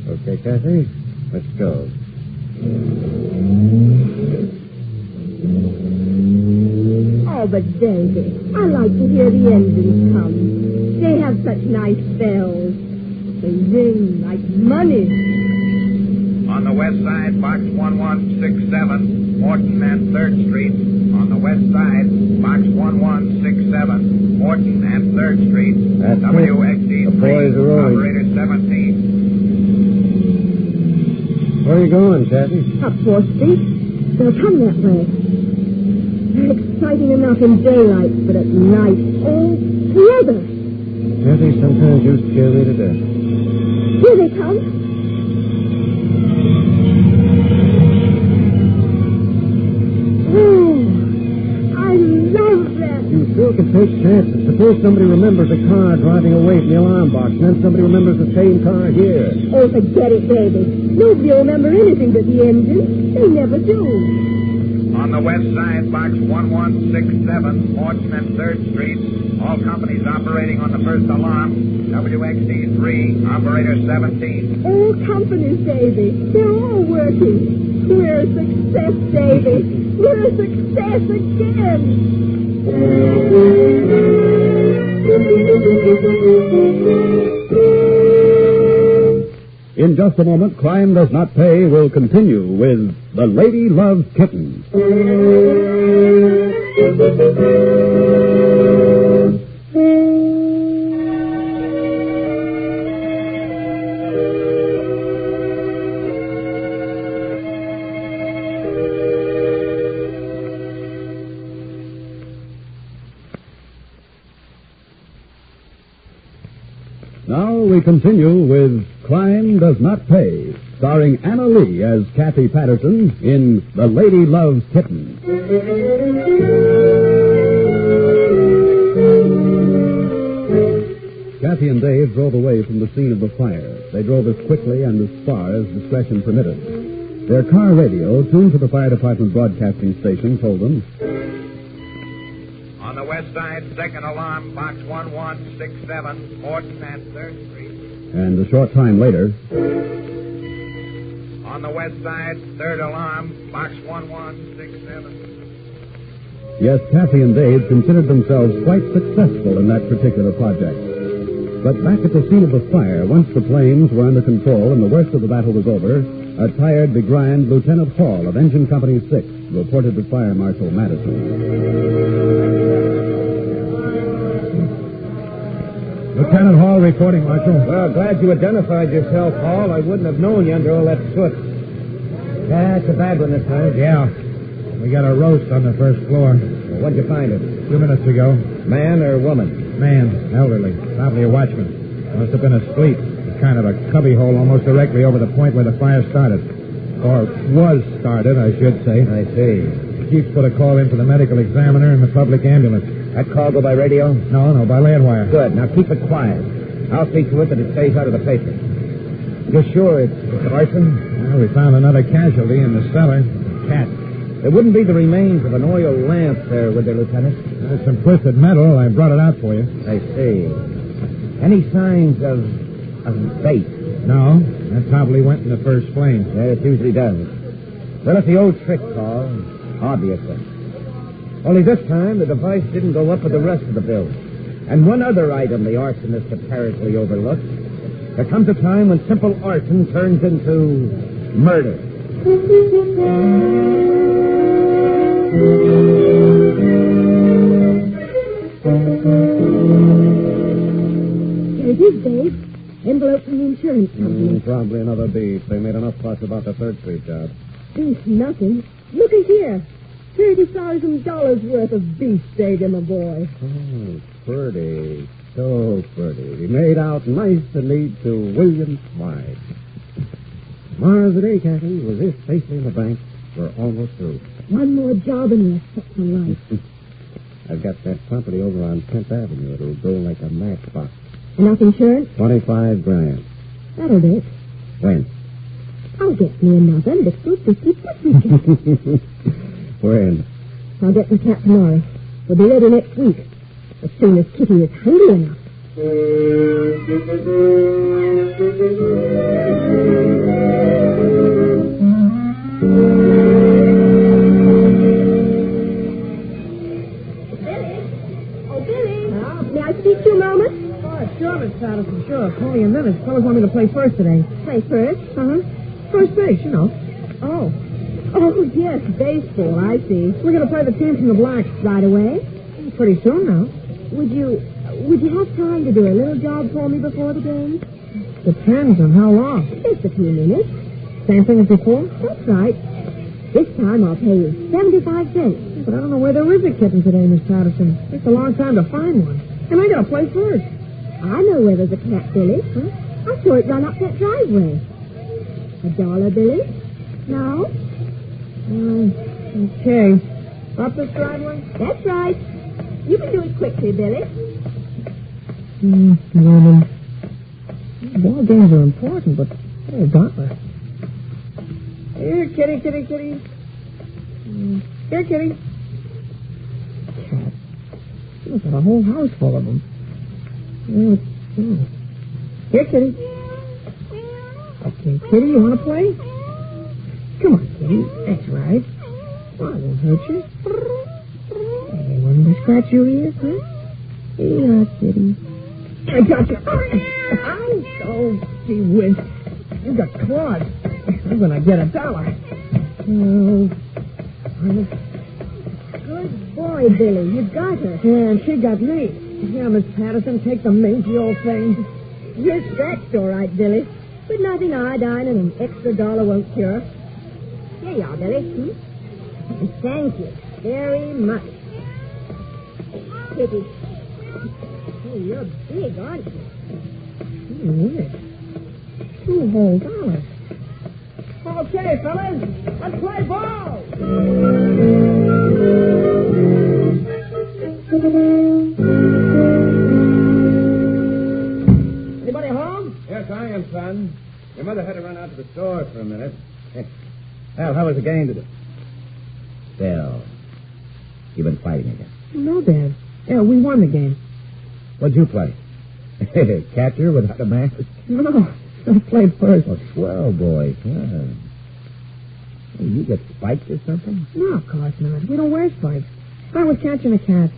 Okay, Kathy, let's go. Oh, but Davy, I like to hear the engines come. They have such nice bells. They ring like money. On the west side, box 1167, Morton and 3rd Street. On the west side, box 1167, Morton and 3rd Street. That's WXE3, operator 17. Where are you going, Kathy? Up 4th Street. They'll come that way. They're exciting enough in daylight, but at night, oh, together. Kathy, sometimes you scare me to death. Here they come. Oh, I love them. You still can take chances. Suppose somebody remembers a car driving away from the alarm box, and then somebody remembers the same car here. Oh, forget it, baby. Nobody will remember anything but the engine. They never do. On the west side, box 1167, Morton and 3rd Street. All companies operating on the first alarm. WXE3, operator 17. All companies, Davy. They're all working. We're a success, Davy. We're a success again. In just a moment, Crime Does Not Pay will continue with The Lady Loves Kittens. Now we continue with Crime Does Not Pay, starring Anna Lee as Kathy Patterson in The Lady Loves Kittens. Kathy and Dave drove away from the scene of the fire. They drove as quickly and as far as discretion permitted. Their car radio, tuned to the fire department broadcasting station, told them... On the west side, second alarm, box 1167, Morton and 3rd Street. And a short time later... On the west side, third alarm, box 1167. Yes, Kathy and Dave considered themselves quite successful in that particular project. But back at the scene of the fire, once the flames were under control and the worst of the battle was over, a tired, begrimed Lieutenant Hall of Engine Company 6 reported to Fire Marshal Madison. Lieutenant Hall reporting, Marshal. Well, glad you identified yourself, Hall. I wouldn't have known you under all that soot. That's a bad one this time. Yeah. We got a roast on the first floor. Well, when'd you find it? A few minutes ago. Man or woman? Man, elderly, probably a watchman. Must have been asleep. Kind of a cubby hole almost directly over the point where the fire started. Or was started, I should say. I see. The chief put a call in for the medical examiner and the public ambulance. That call go by radio? No, by land wire. Good. Now keep it quiet. I'll see to it that it stays out of the paper. You're sure it's arson? Well, we found another casualty in the cellar. Cat. There wouldn't be the remains of an oil lamp there, would there, Lieutenant? There's some twisted metal. I brought it out for you. I see. Any signs of bait? No. That probably went in the first flame. Yeah, it usually does. Well, it's the old trick, Paul. Obviously. Only this time, the device didn't go up with the rest of the bill. And one other item the arsonist apparently overlooked. There comes a time when simple arson turns into murder. There it is, Dave. Envelope from the insurance company. Probably another beef. They made enough fuss about the 3rd Street job. Beef, nothing. Look at here. $30,000 worth of beef, Davy, my boy. Oh, pretty. So pretty. We made out nice and neat to William Clyde. Tomorrow's the day, Kathy. With this safely in the bank, we're almost through. One more job and we're set for life. I've got that property over on 10th Avenue. It'll go like a matchbox. Enough insurance? $25,000. That'll do it. When? I'll get me another little 50-50. When? I'll get the cat tomorrow. We'll be ready next week. As soon as Kitty is hungry enough. May I speak to you a moment? Oh, sure, Miss Patterson, sure. Call me in minutes. Fellas want me to play first today. Play first? First base, you know. Oh, yes, baseball, I see. We're going to play the team from the Blacks. Right away? Pretty soon now. Would you have time to do a little job for me before the game? Depends on how long. Just a few minutes. Same thing as before? That's right. This time I'll pay you 75 cents. But I don't know where there is a kitten today, Miss Patterson. It's a long time to find one. And I got to play first. I know where there's a cat, Billy. Huh? I saw it run up that driveway. $1, Billy? No? Okay. Up this driveway? That's right. You can do it quickly, Billy. Woman. Ball games are important, but hey, Butler. Here, kitty. Here, kitty. Cat. Look at a whole house full of them. Here, kitty. Okay, kitty, you want to play? Come on, kitty. That's right. Well, I won't hurt you. Hey, wouldn't I scratch your ears, huh? Yeah, kitty. I got you. Ow! Oh, gee whiz. You got claws. I'm going to get $1. Oh. Good boy, Billy. You got her. Yeah, and she got me. Yeah, Miss Patterson, take the mangy old thing. You're scratched all right, Billy. But nothing iodine and an extra $1 won't cure. Here you are, Billy. Thank you very much. Kitty. Oh, you're big, aren't you? Weird. $2 whole. Okay, fellas, let's play ball. Anybody home? Yes, I am, son. Your mother had to run out to the store for a minute. Al, how was the game today? Bill, you've been fighting again. No, Dad. Yeah, we won the game. What'd you play? Catcher without a mask? No, I played first. Oh, swell, boy. Yeah. Hey, you get spiked or something? No, of course not. We don't wear spikes. I was catching a cat.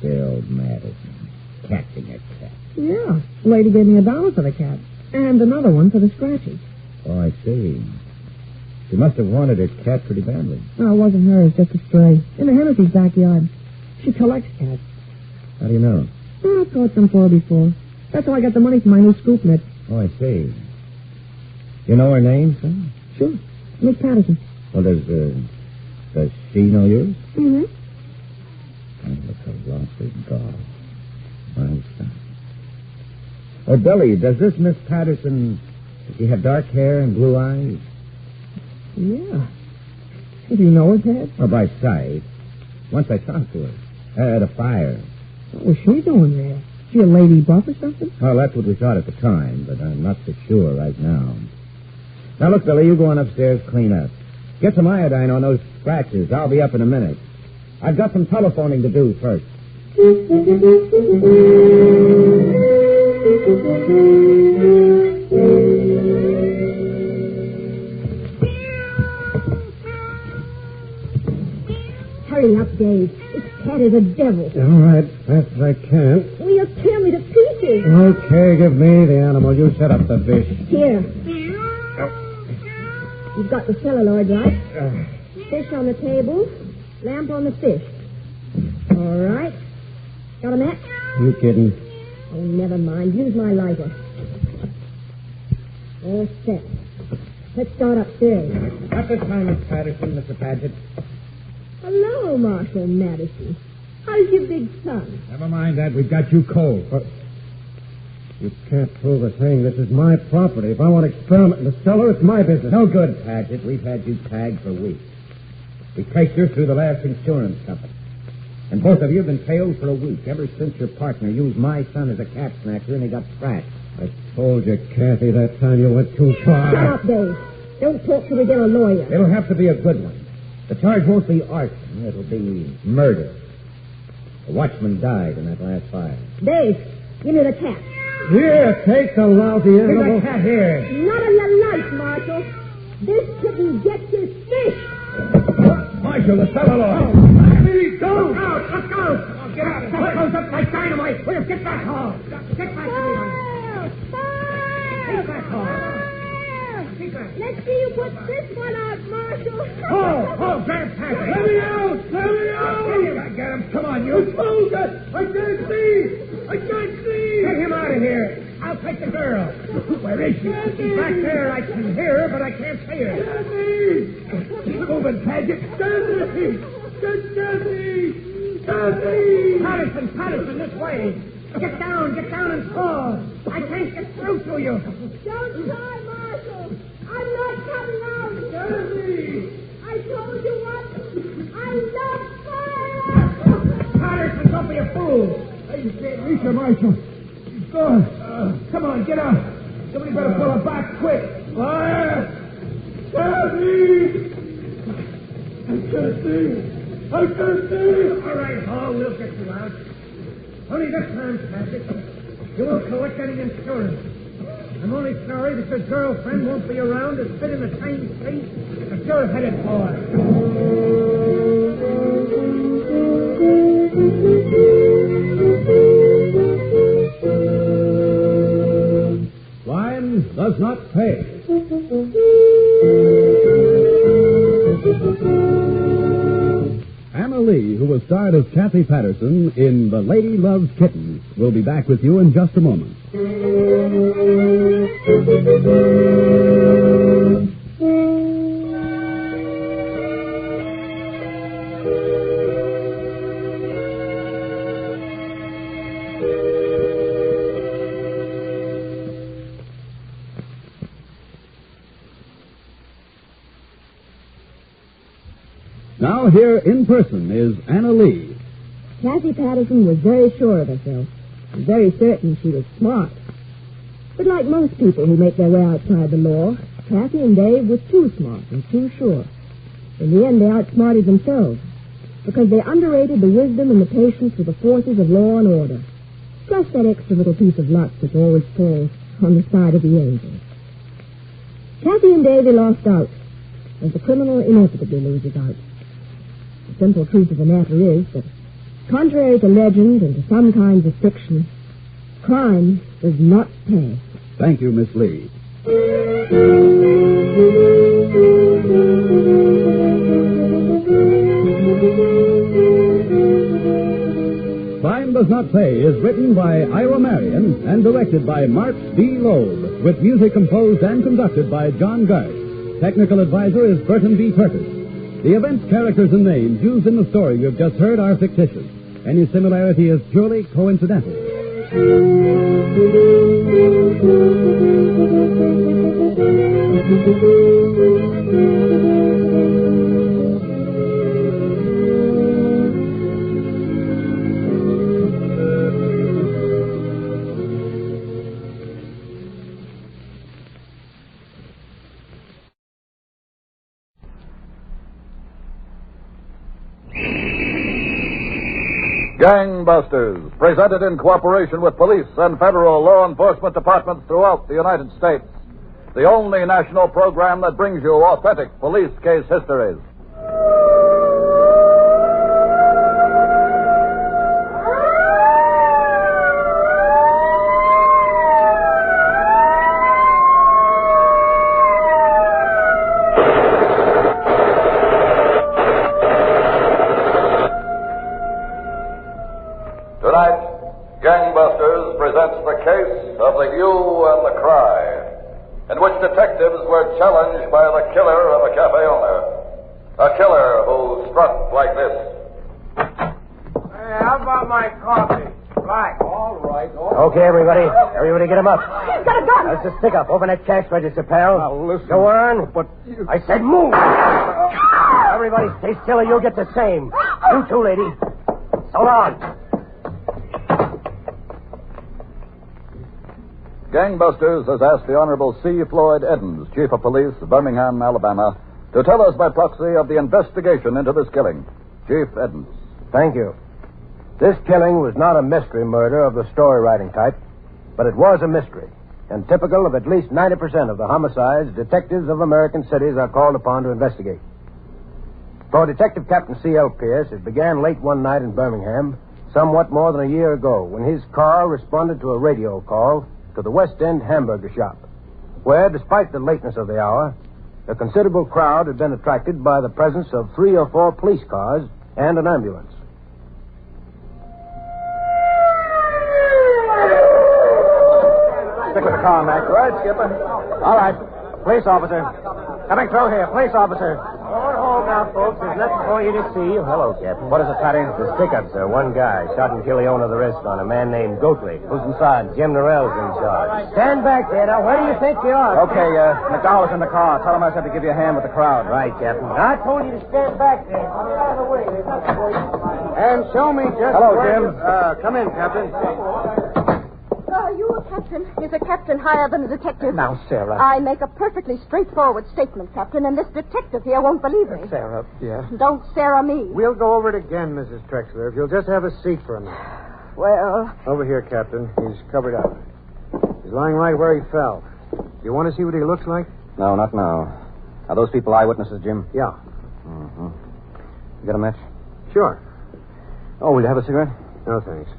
Bill Madison. Catching a cat. Yeah. The lady gave me $1 for the cat. And another one for the scratches. Oh, I see. She must have wanted her cat pretty badly. No, it wasn't hers, just a stray. In the Hennessy's backyard. She collects cats. How do you know? Oh, I've caught some for her before. That's how I got the money for my new scoop net. Oh, I see. You know her name, son? Sure. Miss Patterson. Well, does she know yours? Mm-hmm. Oh, look a lost dog. My son. Oh, Billy, does this Miss Patterson, does she have dark hair and blue eyes? Yeah. Do you know her, Dad? Oh, by sight. Once I talked to her. At a fire. What was she doing there? She a lady buff or something? Well, that's what we thought at the time, but I'm not so sure right now. Now, look, Billy, you go on upstairs, clean up. Get some iodine on those scratches. I'll be up in a minute. I've got some telephoning to do first. Hurry up, Dave. This cat is a devil. All right, fast as I can. Well, you'll tear me to pieces. Okay, give me the animal. You set up the fish. Here. You've got the celluloid, right? Fish on the table, lamp on the fish. All right. Got a match? You kidding? Oh, never mind. Use my lighter. All set. Let's start upstairs. Not this time, Miss Patterson, Mr. Paget. Hello, Marshal Madison. How's your big son? Never mind that. We've got you cold. You can't prove a thing. This is my property. If I want to experiment in the cellar, it's my business. No good, Paget. We've had you tagged for weeks. We traced you through the last insurance company. And both of you have been tailed for a week, ever since your partner used my son as a cat snatcher and he got scratched. I told you, Kathy, that time you went too far. Shut up, Dave. Don't talk till we get a lawyer. It'll have to be a good one. The charge won't be arson. It'll be murder. The watchman died in that last fire. Dave, give me the cat. Here, take the lousy animal. Bring the cat here. Not in the light, Marshal. This kitten gets his fish. Marshal, the celluloid. Let me go. Look out. Look out. Oh, get out. That goes up like dynamite. Will you get back home? Get back home. Get back home. Let's see you put this one out, Marshal. Oh, Grant Patrick. Let me out. Let me out. Here, I get him. Come on, you. Hold it. I can't see. I can't see. Get him out of here. I'll take the girl. Where is she? She's back there. I can hear her, but I can't see her. Kathy! Keep moving, Paget. Kathy! Kathy! Kathy! Patterson, this way. Get down and fall. I can't get through to you. Don't try, Marshal. I'm not coming out. Kathy! I told you what. I'm not fire. Patterson, don't be a fool. You can't reach her, Marshal. She's gone. Come on, get out. Somebody better pull her back quick. Fire! Kathy! I can't see. All right, Hall, we'll get you out. Only this time, Patrick. You won't collect any insurance. I'm only sorry that your girlfriend won't be around to sit in the same seat that you're headed for. Lion does not pay. Anna Lee, who was starred as Kathy Patterson in The Lady Loves Kittens, will be back with you in just a moment. Now, here in person is Anna Lee. Kathy Patterson was very sure of herself, and very certain she was smart. But like most people who make their way outside the law, Kathy and Dave were too smart and too sure. In the end, they outsmarted themselves, because they underrated the wisdom and the patience of the forces of law and order, plus that extra little piece of luck which always falls on the side of the angels. Kathy and Davy lost out, as the criminal inevitably loses out. The simple truth of the matter is that, contrary to legend and to some kinds of fiction, crime does not pay. Thank you, Miss Lee. Crime Does Not Pay is written by Ira Marion and directed by Mark D. Loeb, with music composed and conducted by John Garth. Technical advisor is Burton B. Perkins. The events, characters, and names used in the story you've just heard are fictitious. Any similarity is purely coincidental. Gangbusters, presented in cooperation with police and federal law enforcement departments throughout the United States. The only national program that brings you authentic police case histories. Tonight, Gangbusters presents the case of the Hue and the Cry, in which detectives were challenged by the killer of a cafe owner. A killer who struck like this. Hey, how about my coffee? Black. All right. Okay, everybody. Everybody get him up. He's got a gun. That's the stick up. Open that cash register, pal. Now, listen. Go on. But I said move. Everybody stay still or you'll get the same. You too, lady. So long. Gangbusters has asked the Honorable C. Floyd Edens, Chief of Police, Birmingham, Alabama, to tell us by proxy of the investigation into this killing. Chief Edens. Thank you. This killing was not a mystery murder of the story-writing type, but it was a mystery, and typical of at least 90% of the homicides detectives of American cities are called upon to investigate. For Detective Captain C.L. Pierce, it began late one night in Birmingham, somewhat more than a year ago, when his car responded to a radio call to the West End hamburger shop, where, despite the lateness of the hour, a considerable crowd had been attracted by the presence of 3 or 4 police cars and an ambulance. Stick with the car, Mac. Right, Skipper. All right. Police officer. Coming through here. Police officer. Hold now, folks. There's nothing for you to see. Hello, Captain. What is it, Patty? The stick-up, sir. One guy shot and killed the owner of the restaurant, a man named Goatley. Who's inside? Jim Norell's in charge. Stand back there. Now, where do you think you are? Okay, McDowell's in the car. Tell him I said to give you a hand with the crowd. Right, Captain. I told you to stand back there. Get out of the way. And show me just Hello, where Jim. Come in, Captain. Are you a captain? Is a captain higher than a detective? Now, Sarah. I make a perfectly straightforward statement, Captain, and this detective here won't believe me. Sarah, yeah. Don't Sarah me. We'll go over it again, Mrs. Trexler, if you'll just have a seat for a minute. Well, Over here, Captain. He's covered up. He's lying right where he fell. You want to see what he looks like? No, not now. Are those people eyewitnesses, Jim? Yeah. Mm-hmm. You got a match? Sure. Oh, will you have a cigarette? No, thanks.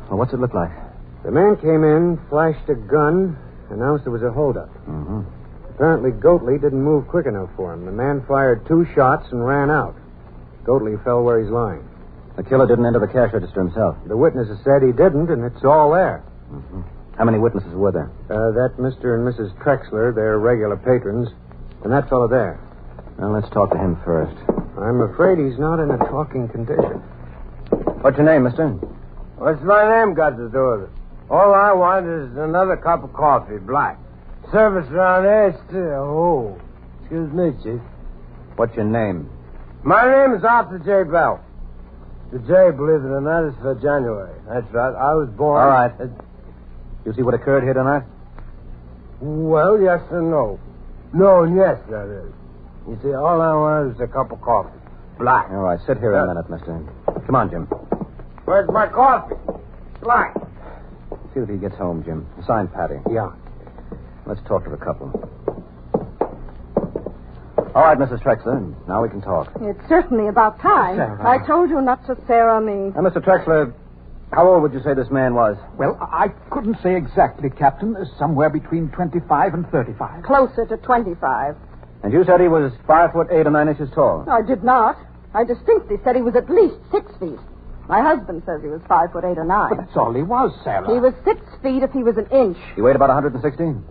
Well, what's it look like? The man came in, flashed a gun, announced there was a holdup. Mm-hmm. Apparently, Goatley didn't move quick enough for him. The man fired 2 shots and ran out. Goatley fell where he's lying. The killer didn't enter the cash register himself. The witnesses said he didn't, and it's all there. Mm-hmm. How many witnesses were there? That Mr. and Mrs. Trexler, they're regular patrons, and that fellow there. Well, let's talk to him first. I'm afraid he's not in a talking condition. What's your name, mister? What's my name got to do with it? All I want is another cup of coffee, black. Service around there is still... Oh, excuse me, Chief. What's your name? My name is Arthur J. Bell. The J, believe it or not, is for January. That's right. I was born... All right. You see what occurred here tonight? Well, yes and no. No and yes, that is. You see, all I want is a cup of coffee. Black. All right, sit here a minute, mister. Come on, Jim. Where's my coffee? Black. See that he gets home, Jim. Sign Patty. Yeah. Let's talk to the couple. All right, Mrs. Trexler, now we can talk. It's certainly about time. Sarah. I told you not to Sarah me. Now, Mr. Trexler, how old would you say this man was? Well, I couldn't say exactly, Captain. Somewhere between 25 and 35. Closer to 25. And you said he was 5 foot 8 or 9 inches tall. I did not. I distinctly said he was at least 6 feet. My husband says he was 5 foot 8 or 9. But that's all he was, Sarah. He was 6 feet if he was an inch. He weighed about 116.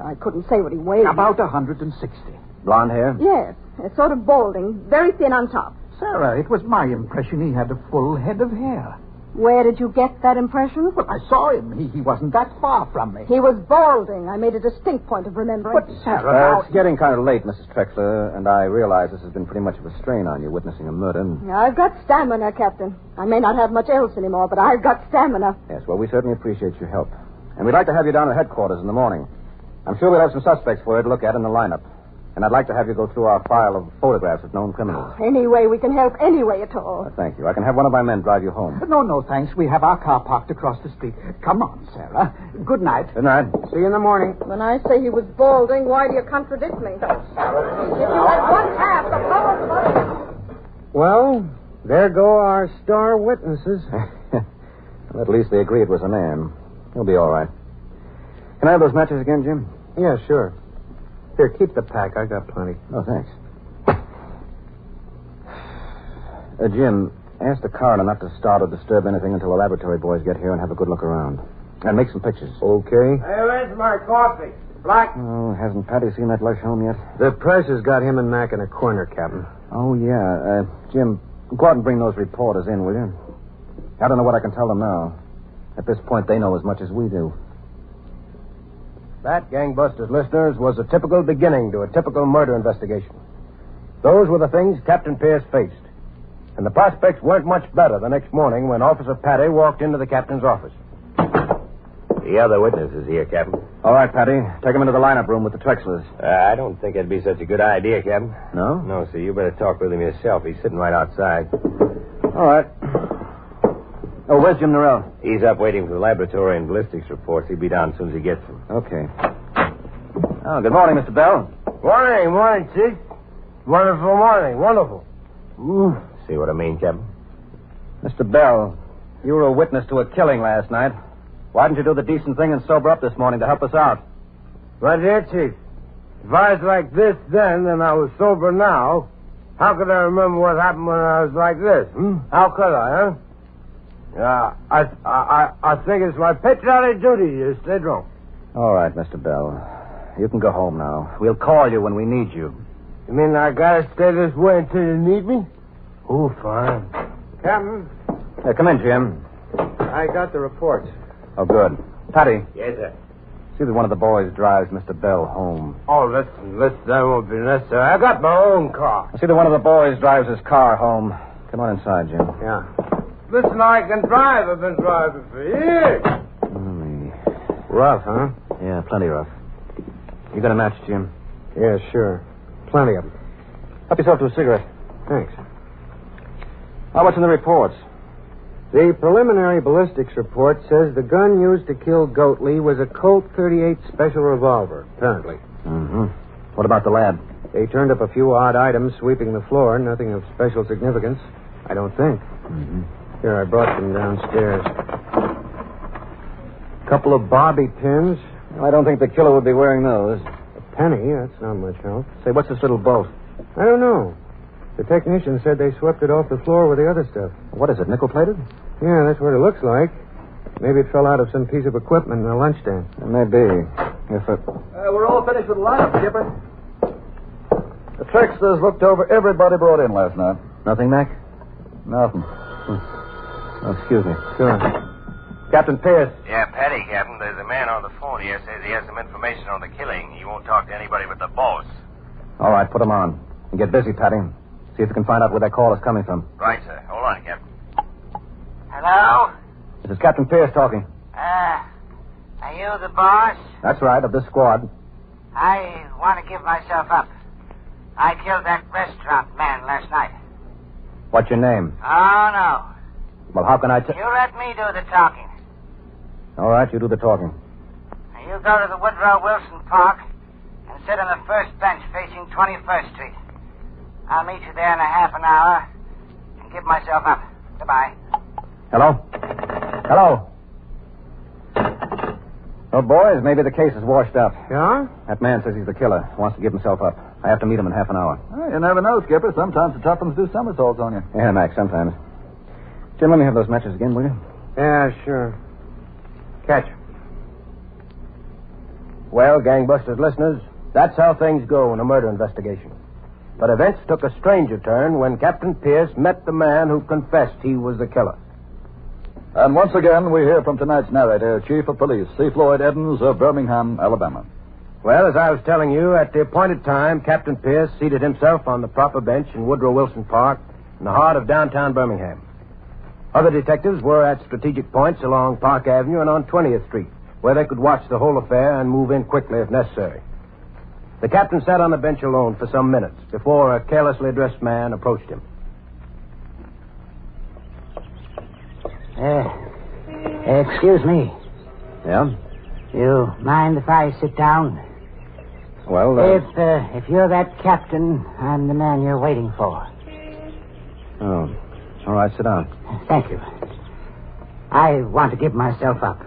I couldn't say what he weighed. About 160. Blonde hair? Yes. Sort of balding, very thin on top. Sarah, it was my impression he had a full head of hair. Where did you get that impression? Well, I saw him. He wasn't that far from me. He was balding. I made a distinct point of remembering. But, Sarah, it's getting kind of late, Mrs. Trexler, and I realize this has been pretty much of a strain on you, witnessing a murder. I've got stamina, Captain. I may not have much else anymore, but I've got stamina. Yes, well, we certainly appreciate your help. And we'd like to have you down at headquarters in the morning. I'm sure we'll have some suspects for you to look at in the lineup. And I'd like to have you go through our file of photographs of known criminals. Any way we can help, any way at all. Thank you. I can have one of my men drive you home. No, thanks. We have our car parked across the street. Come on, Sarah. Good night. Good night. See you in the morning. When I say he was balding, why do you contradict me? If you had one half the power... Well, there go our star witnesses. Well, at least they agree it was a man. He'll be all right. Can I have those matches again, Jim? Yeah, sure. Here, keep the pack. I got plenty. Oh, thanks. Jim, ask the coroner not to start or disturb anything until the laboratory boys get here and have a good look around. And make some pictures. Okay. Hey, where's my coffee? Black? Oh, hasn't Patty seen that lush home yet? The press has got him and Mac in a corner, Captain. Oh, yeah. Jim, go out and bring those reporters in, will you? I don't know what I can tell them now. At this point, they know as much as we do. That, Gangbusters listeners, was a typical beginning to a typical murder investigation. Those were the things Captain Pierce faced. And the prospects weren't much better the next morning when Officer Patty walked into the captain's office. The other witness is here, Captain. All right, Patty. Take him into the lineup room with the Trexlers. I don't think that'd be such a good idea, Captain. No? No, sir. You better talk with him yourself. He's sitting right outside. All right. Oh, where's Jim Norrell? He's up waiting for the laboratory and ballistics reports. He'll be down as soon as he gets them. Okay. Oh, good morning, Mr. Bell. Morning, Chief. Wonderful morning. Wonderful. Ooh. See what I mean, Captain? Mr. Bell, you were a witness to a killing last night. Why didn't you do the decent thing and sober up this morning to help us out? Right here, Chief. If I was like this then and I was sober now, how could I remember what happened when I was like this? How could I, huh? Yeah, I think it's my patriotic duty to stay drunk. All right, Mr. Bell. You can go home now. We'll call you when we need you. You mean I gotta stay this way until you need me? Oh, fine. Captain? Come in, Jim. I got the reports. Oh, good. Patty. Yes, sir. See that one of the boys drives Mr. Bell home. Oh, listen, that won't be necessary. I got my own car. See that one of the boys drives his car home. Come on inside, Jim. Yeah. Listen, I can drive. I've been driving for years. Rough, huh? Yeah, plenty rough. You got a match, Jim? Yeah, sure. Plenty of them. Help yourself to a cigarette. Thanks. What's in the reports? The preliminary ballistics report says the gun used to kill Goatley was a Colt .38 special revolver, apparently. Mm-hmm. What about the lab? They turned up a few odd items sweeping the floor, nothing of special significance, I don't think. Mm-hmm. Here, I brought them downstairs. A couple of bobby pins. Well, I don't think the killer would be wearing those. A penny, that's not much help. Say, what's this little bolt? I don't know. The technician said they swept it off the floor with the other stuff. What is it, nickel-plated? Yeah, that's what it looks like. Maybe it fell out of some piece of equipment in a lunch stand. Maybe. If it... we're all finished with the lineup, Skipper. The Trexlers looked over everybody brought in last night. Nothing, Mac? Nothing. Oh, excuse me. Sure. Captain Pierce. Yeah, Patty, Captain. There's a man on the phone here says he has some information on the killing. He won't talk to anybody but the boss. All right, put him on. And get busy, Patty. See if you can find out where that call is coming from. Right, sir. Hold on, Captain. Hello? This is Captain Pierce talking. Are you the boss? That's right, of this squad. I want to give myself up. I killed that restaurant man last night. What's your name? Oh, no. Well, how can I You let me do the talking. All right, you do the talking. Now, you go to the Woodrow Wilson Park and sit on the first bench facing 21st Street. I'll meet you there in a half an hour and give myself up. Goodbye. Hello? Hello? Oh, boys, maybe the case is washed up. Yeah? That man says he's the killer. Wants to give himself up. I have to meet him in half an hour. Well, you never know, Skipper. Sometimes the tough ones do somersaults on you. Yeah, Max, sometimes. Jim, let me have those matches again, will you? Yeah, sure. Catch. Well, Gangbusters listeners, that's how things go in a murder investigation. But events took a stranger turn when Captain Pierce met the man who confessed he was the killer. And once again, we hear from tonight's narrator, Chief of Police, C. Floyd Edens of Birmingham, Alabama. Well, as I was telling you, at the appointed time, Captain Pierce seated himself on the proper bench in Woodrow Wilson Park in the heart of downtown Birmingham. Other detectives were at strategic points along Park Avenue and on 20th Street, where they could watch the whole affair and move in quickly if necessary. The captain sat on the bench alone for some minutes before a carelessly dressed man approached him. Excuse me. Yeah? You mind if I sit down? Well, If you're that captain, I'm the man you're waiting for. Oh. All right, sit down. Thank you. I want to give myself up.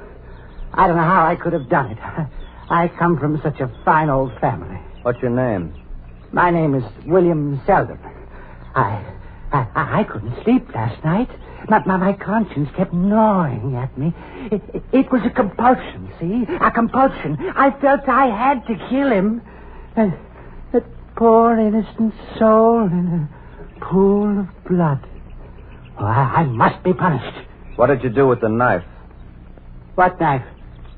I don't know how I could have done it. I come from such a fine old family. What's your name? My name is William Selden. I couldn't sleep last night. My conscience kept gnawing at me. It was a compulsion, see? A compulsion. I felt I had to kill him. That poor innocent soul in a pool of blood. Oh, I must be punished. What did you do with the knife? What knife?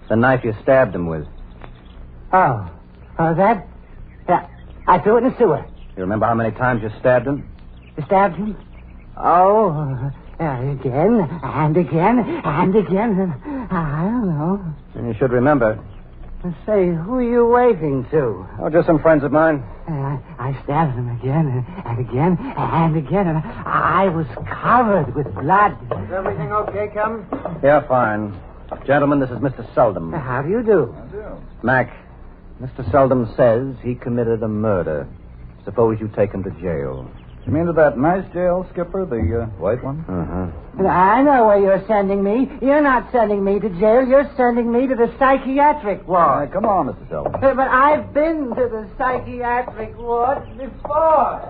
The knife you stabbed him with. Oh, that? Yeah, I threw it in the sewer. You remember how many times you stabbed him? You stabbed him? Oh, again, and again, and again. I don't know. And you should remember. Say, who are you waving to? Oh, just some friends of mine. I stabbed him again, and again, and again, and I was covered with blood. Is everything okay, Captain? Yeah, fine. Gentlemen, this is Mr. Seldom. How do you do? I do. Mac, Mr. Seldom says he committed a murder. Suppose you take him to jail. You mean to that nice jail, Skipper, the white one? Uh-huh. I know where you're sending me. You're not sending me to jail. You're sending me to the psychiatric ward. Come on, Mr. Seldom. But I've been to the psychiatric ward before.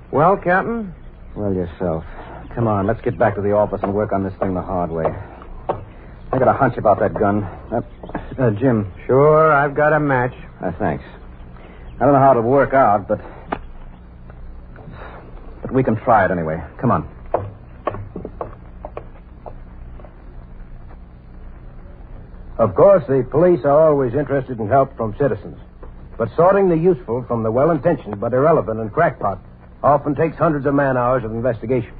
Well, Captain? Well, yourself. Come on, let's get back to the office and work on this thing the hard way. I got a hunch about that gun. Jim. Sure, I've got a match. Thanks. I don't know how it'll work out, but we can try it anyway. Come on. Of course, the police are always interested in help from citizens. But sorting the useful from the well-intentioned but irrelevant and crackpot often takes hundreds of man-hours of investigation.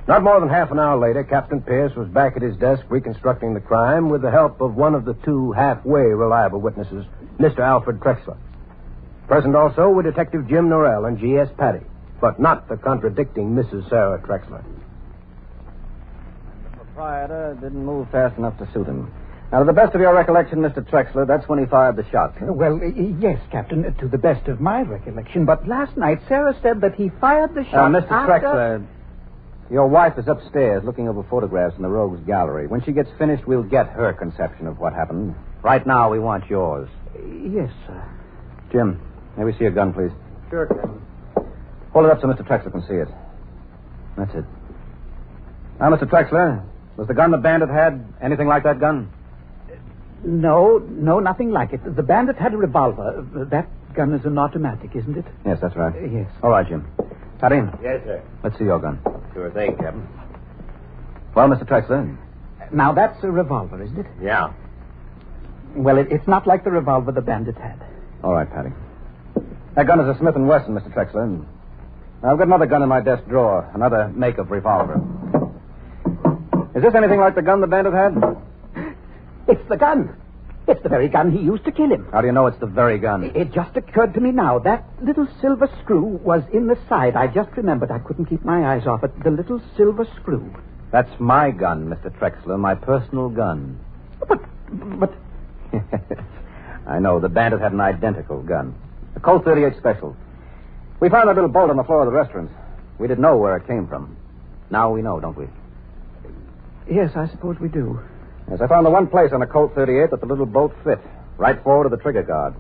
Not more than half an hour later, Captain Pierce was back at his desk reconstructing the crime with the help of one of the two halfway reliable witnesses, Mr. Alfred Trexler. Present also were Detective Jim Norrell and G.S. Patty, but not the contradicting Mrs. Sarah Trexler. The proprietor didn't move fast enough to suit him. Now, to the best of your recollection, Mr. Trexler, that's when he fired the shot. Well, yes, Captain, to the best of my recollection. But last night, Sarah said that he fired the shot Mr. Trexler, your wife is upstairs looking over photographs in the Rogues Gallery. When she gets finished, we'll get her conception of what happened. Right now, we want yours. Yes, sir. Jim, may we see your gun, please? Sure, Captain. Hold it up so Mr. Trexler can see it. That's it. Now, Mr. Trexler, was the gun the bandit had anything like that gun? No, nothing like it. The bandit had a revolver. That gun is an automatic, isn't it? Yes, that's right. Yes. All right, Jim. Patty? Yes, sir. Let's see your gun. Sure thing, Captain. Well, Mr. Trexler? Now, that's a revolver, isn't it? Yeah. Well, it's not like the revolver the bandit had. All right, Patty. That gun is a Smith & Wesson, Mr. Trexler. I've got another gun in my desk drawer, another make of revolver. Is this anything like the gun the bandit had? It's the gun. It's the very gun he used to kill him. How do you know it's the very gun? It just occurred to me now. That little silver screw was in the side. I just remembered. I couldn't keep my eyes off it. The little silver screw. That's my gun, Mr. Trexler, my personal gun. But... I know. The bandit had an identical gun. A Colt 38 Special. We found that little bolt on the floor of the restaurant. We didn't know where it came from. Now we know, don't we? Yes, I suppose we do. Yes, I found the one place on a Colt 38 that the little bolt fit. Right forward of the trigger guard.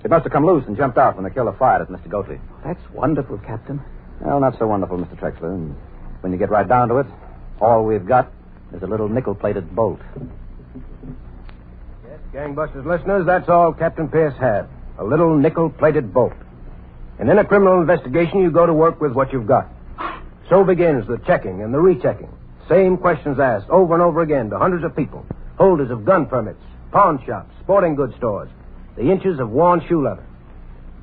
It must have come loose and jumped out when the killer fired at Mr. Goatley. That's wonderful, Captain. Well, not so wonderful, Mr. Trexler. And when you get right down to it, all we've got is a little nickel-plated bolt. Yes, Gangbusters listeners, that's all Captain Pierce had. A little nickel-plated bolt. And in a criminal investigation, you go to work with what you've got. So begins the checking and the rechecking. Same questions asked over and over again to hundreds of people. Holders of gun permits, pawn shops, sporting goods stores. The inches of worn shoe leather.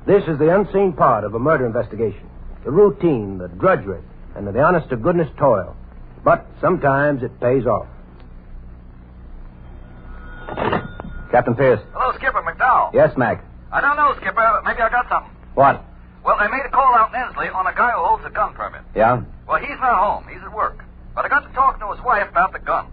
This is the unseen part of a murder investigation. The routine, the drudgery, and the honest-to-goodness toil. But sometimes it pays off. Captain Pierce. Hello, Skipper McDowell. Yes, Mac. I don't know, Skipper. Maybe I got something. What? Well, they made a call out in Inslee on a guy who holds a gun permit. Yeah? Well, he's not home. He's at work. But I got to talking to his wife about the gun.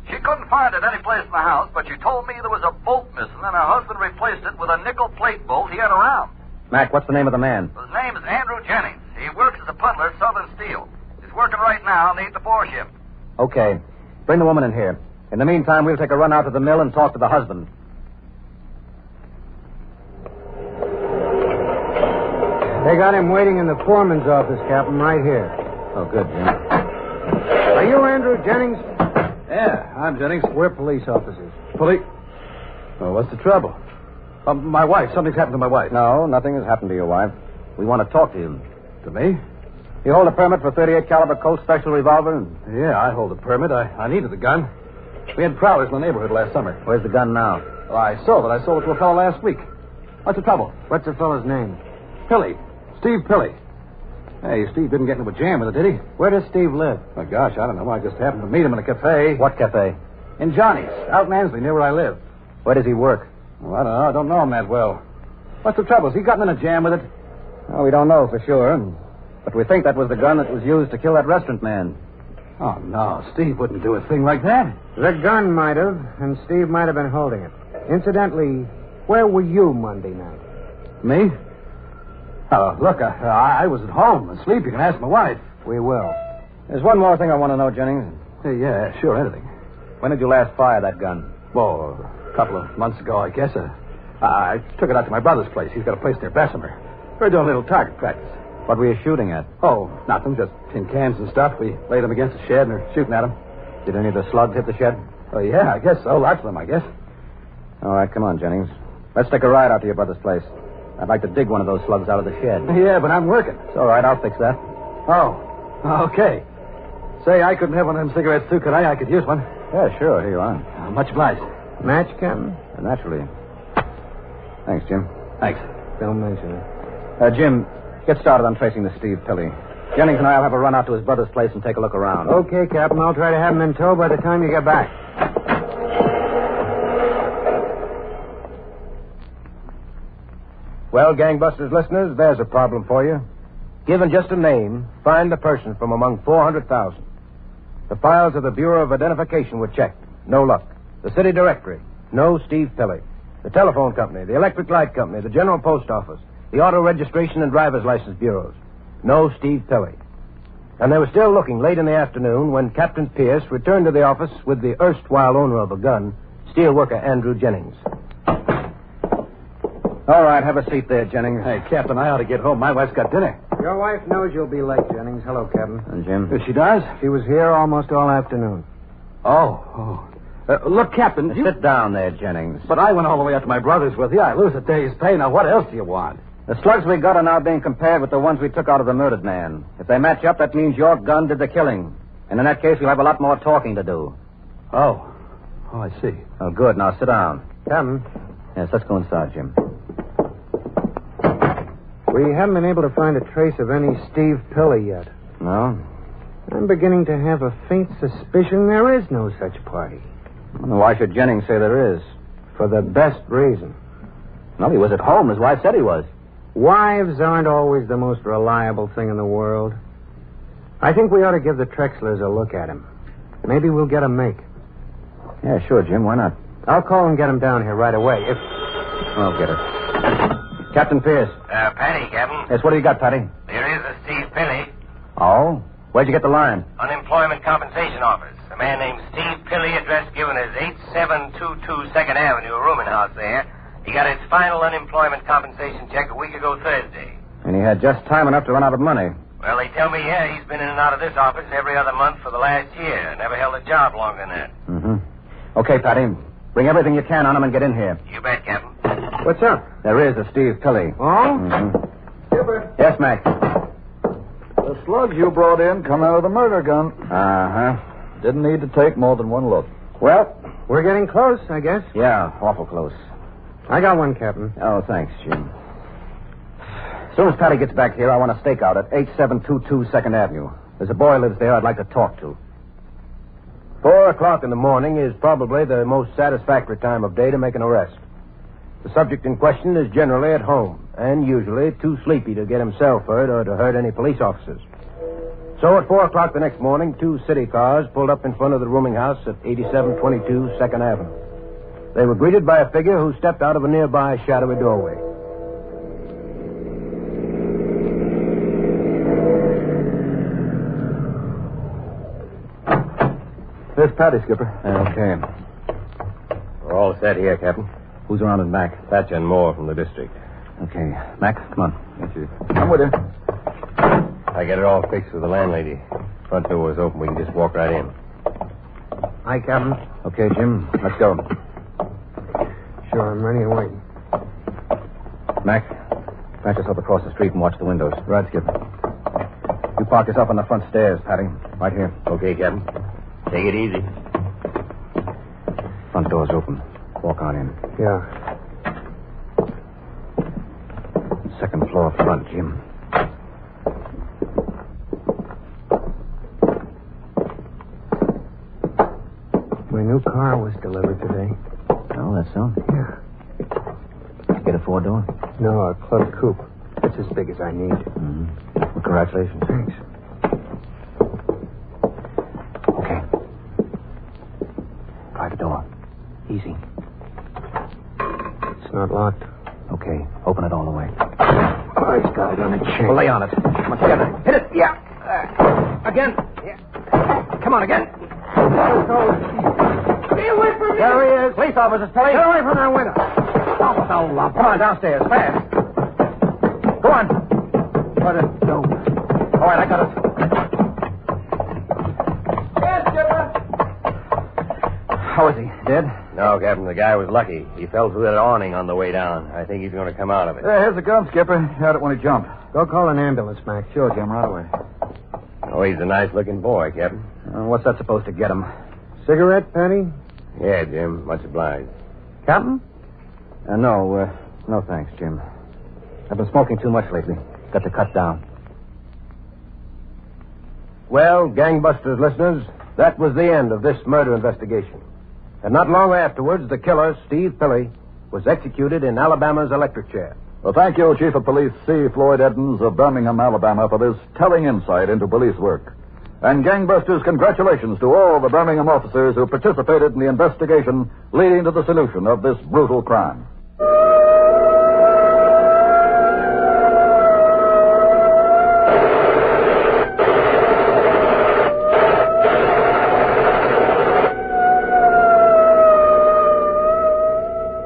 She couldn't find it any place in the house, but she told me there was a bolt missing, and her husband replaced it with a nickel plate bolt he had around. Mac, what's the name of the man? His name is Andrew Jennings. He works as a puddler at Southern Steel. He's working right now on the 8-to-4 shift. Okay. Bring the woman in here. In the meantime, we'll take a run out to the mill and talk to the husband. They got him waiting in the foreman's office, Captain, right here. Oh, good, Jim. Are you Andrew Jennings? Yeah, I'm Jennings. We're police officers. Police? Oh, what's the trouble? My wife. Something's happened to my wife. No, nothing has happened to your wife. We want to talk to you. To me? You hold a permit for 38 caliber Colt Special revolver? Yeah, I hold a permit. I needed the gun. We had prowlers in the neighborhood last summer. Where's the gun now? Well, I sold it. I sold it to a fellow last week. What's the trouble? What's the fellow's name? Pilly. Steve Pilly. Hey, Steve didn't get into a jam with it, did he? Where does Steve live? Oh, gosh, I don't know. I just happened to meet him in a cafe. What cafe? In Johnny's, out in Ansley, near where I live. Where does he work? Well, I don't know. I don't know him that well. What's the trouble? Has he gotten in a jam with it? Well, we don't know for sure. But we think that was the gun that was used to kill that restaurant man. Oh, no. Steve wouldn't do a thing like that. The gun might have, and Steve might have been holding it. Incidentally, where were you Monday night? Me? Oh, look, I was at home asleep. You can ask my wife. We will. There's one more thing I want to know, Jennings. Hey, yeah, sure, anything. When did you last fire that gun? Well, a couple of months ago, I guess. I took it out to my brother's place. He's got a place near Bessemer. We're doing a little target practice. What were you shooting at? Oh, nothing. Just tin cans and stuff. We laid them against the shed and are shooting at them. Did any of the slugs hit the shed? Oh, yeah, I guess so. Lots of them, I guess. All right, come on, Jennings. Let's take a ride out to your brother's place. I'd like to dig one of those slugs out of the shed. Yeah, but I'm working. It's all right. I'll fix that. Oh, okay. Say, I couldn't have one of them cigarettes, too, could I? I could use one. Yeah, sure. Here you are. Much obliged. Match, Captain? Naturally. Thanks, Jim. Thanks. Don't mention it. Jim, get started on tracing the Steve Pilly. Jennings and I will have a run out to his brother's place and take a look around. Okay, Captain. I'll try to have him in tow by the time you get back. Well, Gangbusters listeners, there's a problem for you. Given just a name, find the person from among 400,000. The files of the Bureau of Identification were checked. No luck. The city directory. No Steve Pilly. The telephone company, the electric light company, the general post office, the auto registration and driver's license bureaus. No Steve Pilly. And they were still looking late in the afternoon when Captain Pierce returned to the office with the erstwhile owner of a gun, steelworker Andrew Jennings. All right, have a seat there, Jennings. Hey, Captain, I ought to get home. My wife's got dinner. Your wife knows you'll be late, Jennings. Hello, Captain. And Jim? She does? She was here almost all afternoon. Oh. Look, Captain... Sit down there, Jennings. But I went all the way up to my brother's with you. I lose a day's pay. Now, what else do you want? The slugs we got are now being compared with the ones we took out of the murdered man. If they match up, that means your gun did the killing. And in that case, we'll have a lot more talking to do. Oh, I see. Oh, good. Now, sit down. Captain. Yes, let's go inside, Jim. We haven't been able to find a trace of any Steve Pilley yet. No? I'm beginning to have a faint suspicion there is no such party. Well, why should Jennings say there is? For the best reason. Well, he was at home. His wife said he was. Wives aren't always the most reliable thing in the world. I think we ought to give the Trexlers a look at him. Maybe we'll get a make. Yeah, sure, Jim. Why not? I'll call and get him down here right away. I'll get it. Captain Pierce. Patty, Captain. Yes, what do you got, Patty? There is a Steve Pilley. Oh? Where'd you get the line? Unemployment Compensation Office. A man named Steve Pilley, address given as 8722 2nd Avenue, a rooming house there. He got his final unemployment compensation check a week ago Thursday. And he had just time enough to run out of money. Well, they tell me, yeah, he's been in and out of this office every other month for the last year. Never held a job longer than that. Mm-hmm. Okay, Patty. Bring everything you can on him and get in here. You bet, Captain. What's up? There is a Steve Pilley. Oh? Mm-hmm. Skipper. Yes, Mac. The slugs you brought in come out of the murder gun. Uh-huh. Didn't need to take more than one look. Well, we're getting close, I guess. Yeah, awful close. I got one, Captain. Oh, thanks, Jim. As soon as Patty gets back here, I want a stakeout at 8722 2nd Avenue. There's a boy lives there I'd like to talk to. 4 o'clock in the morning is probably the most satisfactory time of day to make an arrest. The subject in question is generally at home, and usually too sleepy to get himself hurt or to hurt any police officers. So at 4 o'clock the next morning, 2 city cars pulled up in front of the rooming house at 8722 2nd Avenue. They were greeted by a figure who stepped out of a nearby shadowy doorway. Here's Patty, Skipper. Okay. We're all set here, Captain. Who's around in back? Thatcher and Moore from the district. Okay. Mac, come on. Yes, Chief. I'm with you. I get it all fixed with the landlady. Front door is open. We can just walk right in. Hi, Captain. Okay, Jim. Let's go. Sure, I'm ready and waiting. Mac, patch yourself across the street and watch the windows. Right, Skipper. You park yourself on the front stairs, Patty. Right here. Okay, Captain. Take it easy. Front door's open. Walk on in. Yeah. Second floor front, Jim. My new car was delivered today. Oh, that's so? Yeah. Did you get a 4-door? No, a club coupe. It's as big as I need. Mm-hmm. Well, congratulations. Thanks. Okay. Try the door. Easy. It's not locked. Okay. Open it all the way. Oh, it's got it on a chain. Well, lay on it. Come on, together. Hit it. Yeah. Again. Yeah. Come on, again. Stay away from me! There he is. Police officers, Pilley. Get away from that window. Oh, so long. Come on, downstairs. Fast. Go on. What a dope. All right, I got it. Yes, Skipper. How is he? Dead? No, Captain. The guy was lucky. He fell through that awning on the way down. I think he's going to come out of it. Here's the gun, Skipper. He had it when he jumped. Go call an ambulance, Mac. Sure, Jim. Right away. Oh, he's a nice-looking boy, Captain. What's that supposed to get him? Cigarette, Patty? Yeah, Jim. Much obliged. Captain? No, thanks, Jim. I've been smoking too much lately. Got to cut down. Well, Gangbusters listeners, that was the end of this murder investigation. And not long afterwards, the killer, Steve Pilley, was executed in Alabama's electric chair. Well, thank you, Chief of Police C. Floyd Edmonds of Birmingham, Alabama, for this telling insight into police work. And Gangbusters, congratulations to all the Birmingham officers who participated in the investigation leading to the solution of this brutal crime.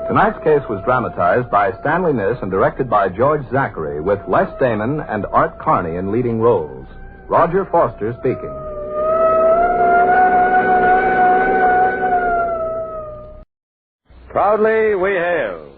Tonight's case was dramatized by Stanley Niss and directed by George Zachary, with Les Damon and Art Carney in leading roles. Roger Foster speaking. Proudly we hail.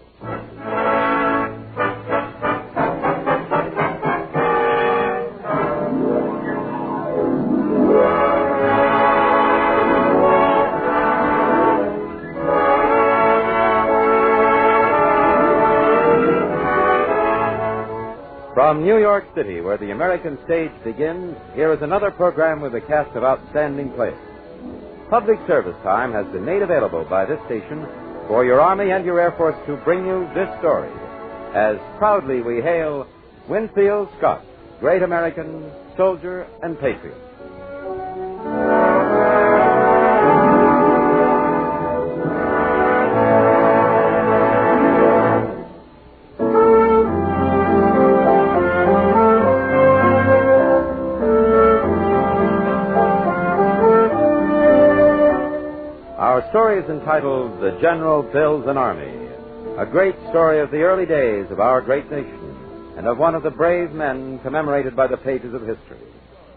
From New York City, where the American stage begins, here is another program with a cast of outstanding players. Public service time has been made available by this station for your Army and your Air Force to bring you this story, as proudly we hail Winfield Scott, great American soldier and patriot. Our story is entitled The General Builds an Army, a great story of the early days of our great nation and of one of the brave men commemorated by the pages of history.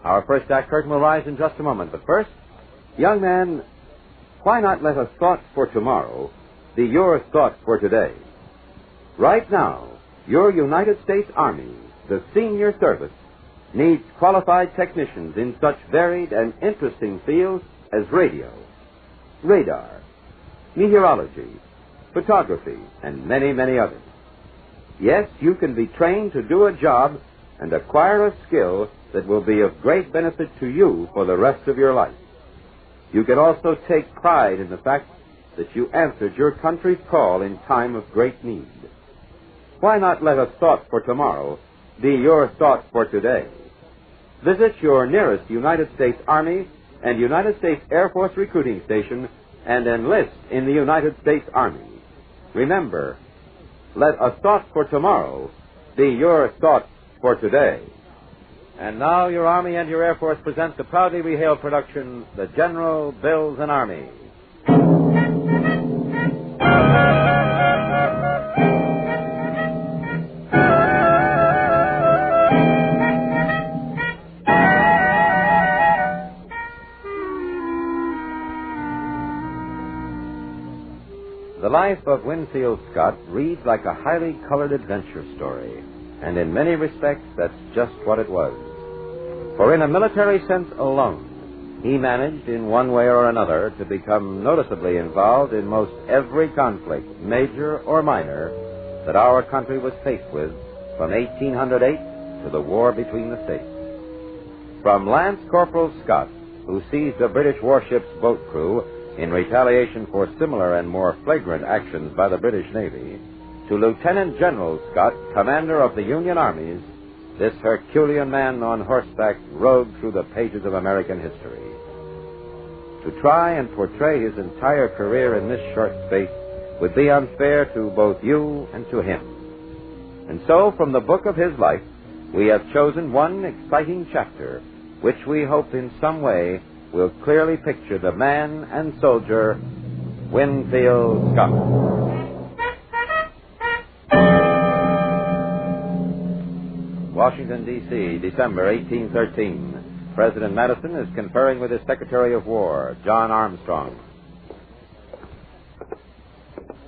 Our first act curtain will rise in just a moment, but first, young man, why not let a thought for tomorrow be your thought for today? Right now, your United States Army, the senior service, needs qualified technicians in such varied and interesting fields as radio, radar, meteorology, photography, and many, many others. Yes, you can be trained to do a job and acquire a skill that will be of great benefit to you for the rest of your life. You can also take pride in the fact that you answered your country's call in time of great need. Why not let a thought for tomorrow be your thought for today? Visit your nearest United States Army and United States Air Force recruiting station and enlist in the United States Army. Remember, let a thought for tomorrow be your thought for today. And now your Army and your Air Force present the proudly we hail production, The General Builds an Army. The life of Winfield Scott reads like a highly colored adventure story, and in many respects, that's just what it was. For in a military sense alone, he managed in one way or another to become noticeably involved in most every conflict, major or minor, that our country was faced with from 1808 to the war between the states. From Lance Corporal Scott, who seized a British warship's boat crew in retaliation for similar and more flagrant actions by the British Navy, to Lieutenant General Scott, commander of the Union armies, this Herculean man on horseback rode through the pages of American history. To try and portray his entire career in this short space would be unfair to both you and to him. And so, from the book of his life, we have chosen one exciting chapter, which we hope in some way will clearly picture the man and soldier, Winfield Scott. Washington, D.C., December 1813. President Madison is conferring with his Secretary of War, John Armstrong.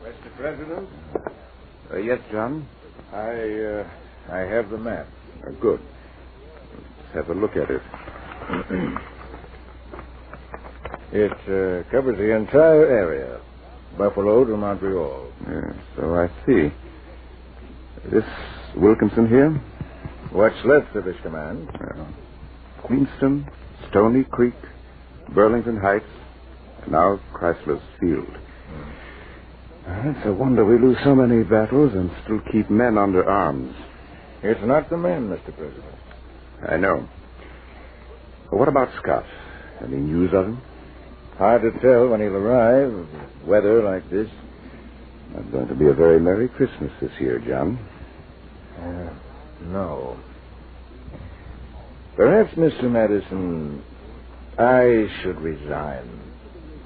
Mr. President? Yes, John? I have the map. Good. Let's have a look at it. It covers the entire area, Buffalo to Montreal. Yes, so I see. This Wilkinson here? What's left of his command? Queenston, Stony Creek, Burlington Heights, and now Chrysler's Field. It's a wonder we lose so many battles and still keep men under arms. It's not the men, Mr. President. I know. But what about Scott? Any news of him? Hard to tell when he'll arrive. Weather like this. Not going to be a very Merry Christmas this year, John. No. Perhaps, Mr. Madison, I should resign.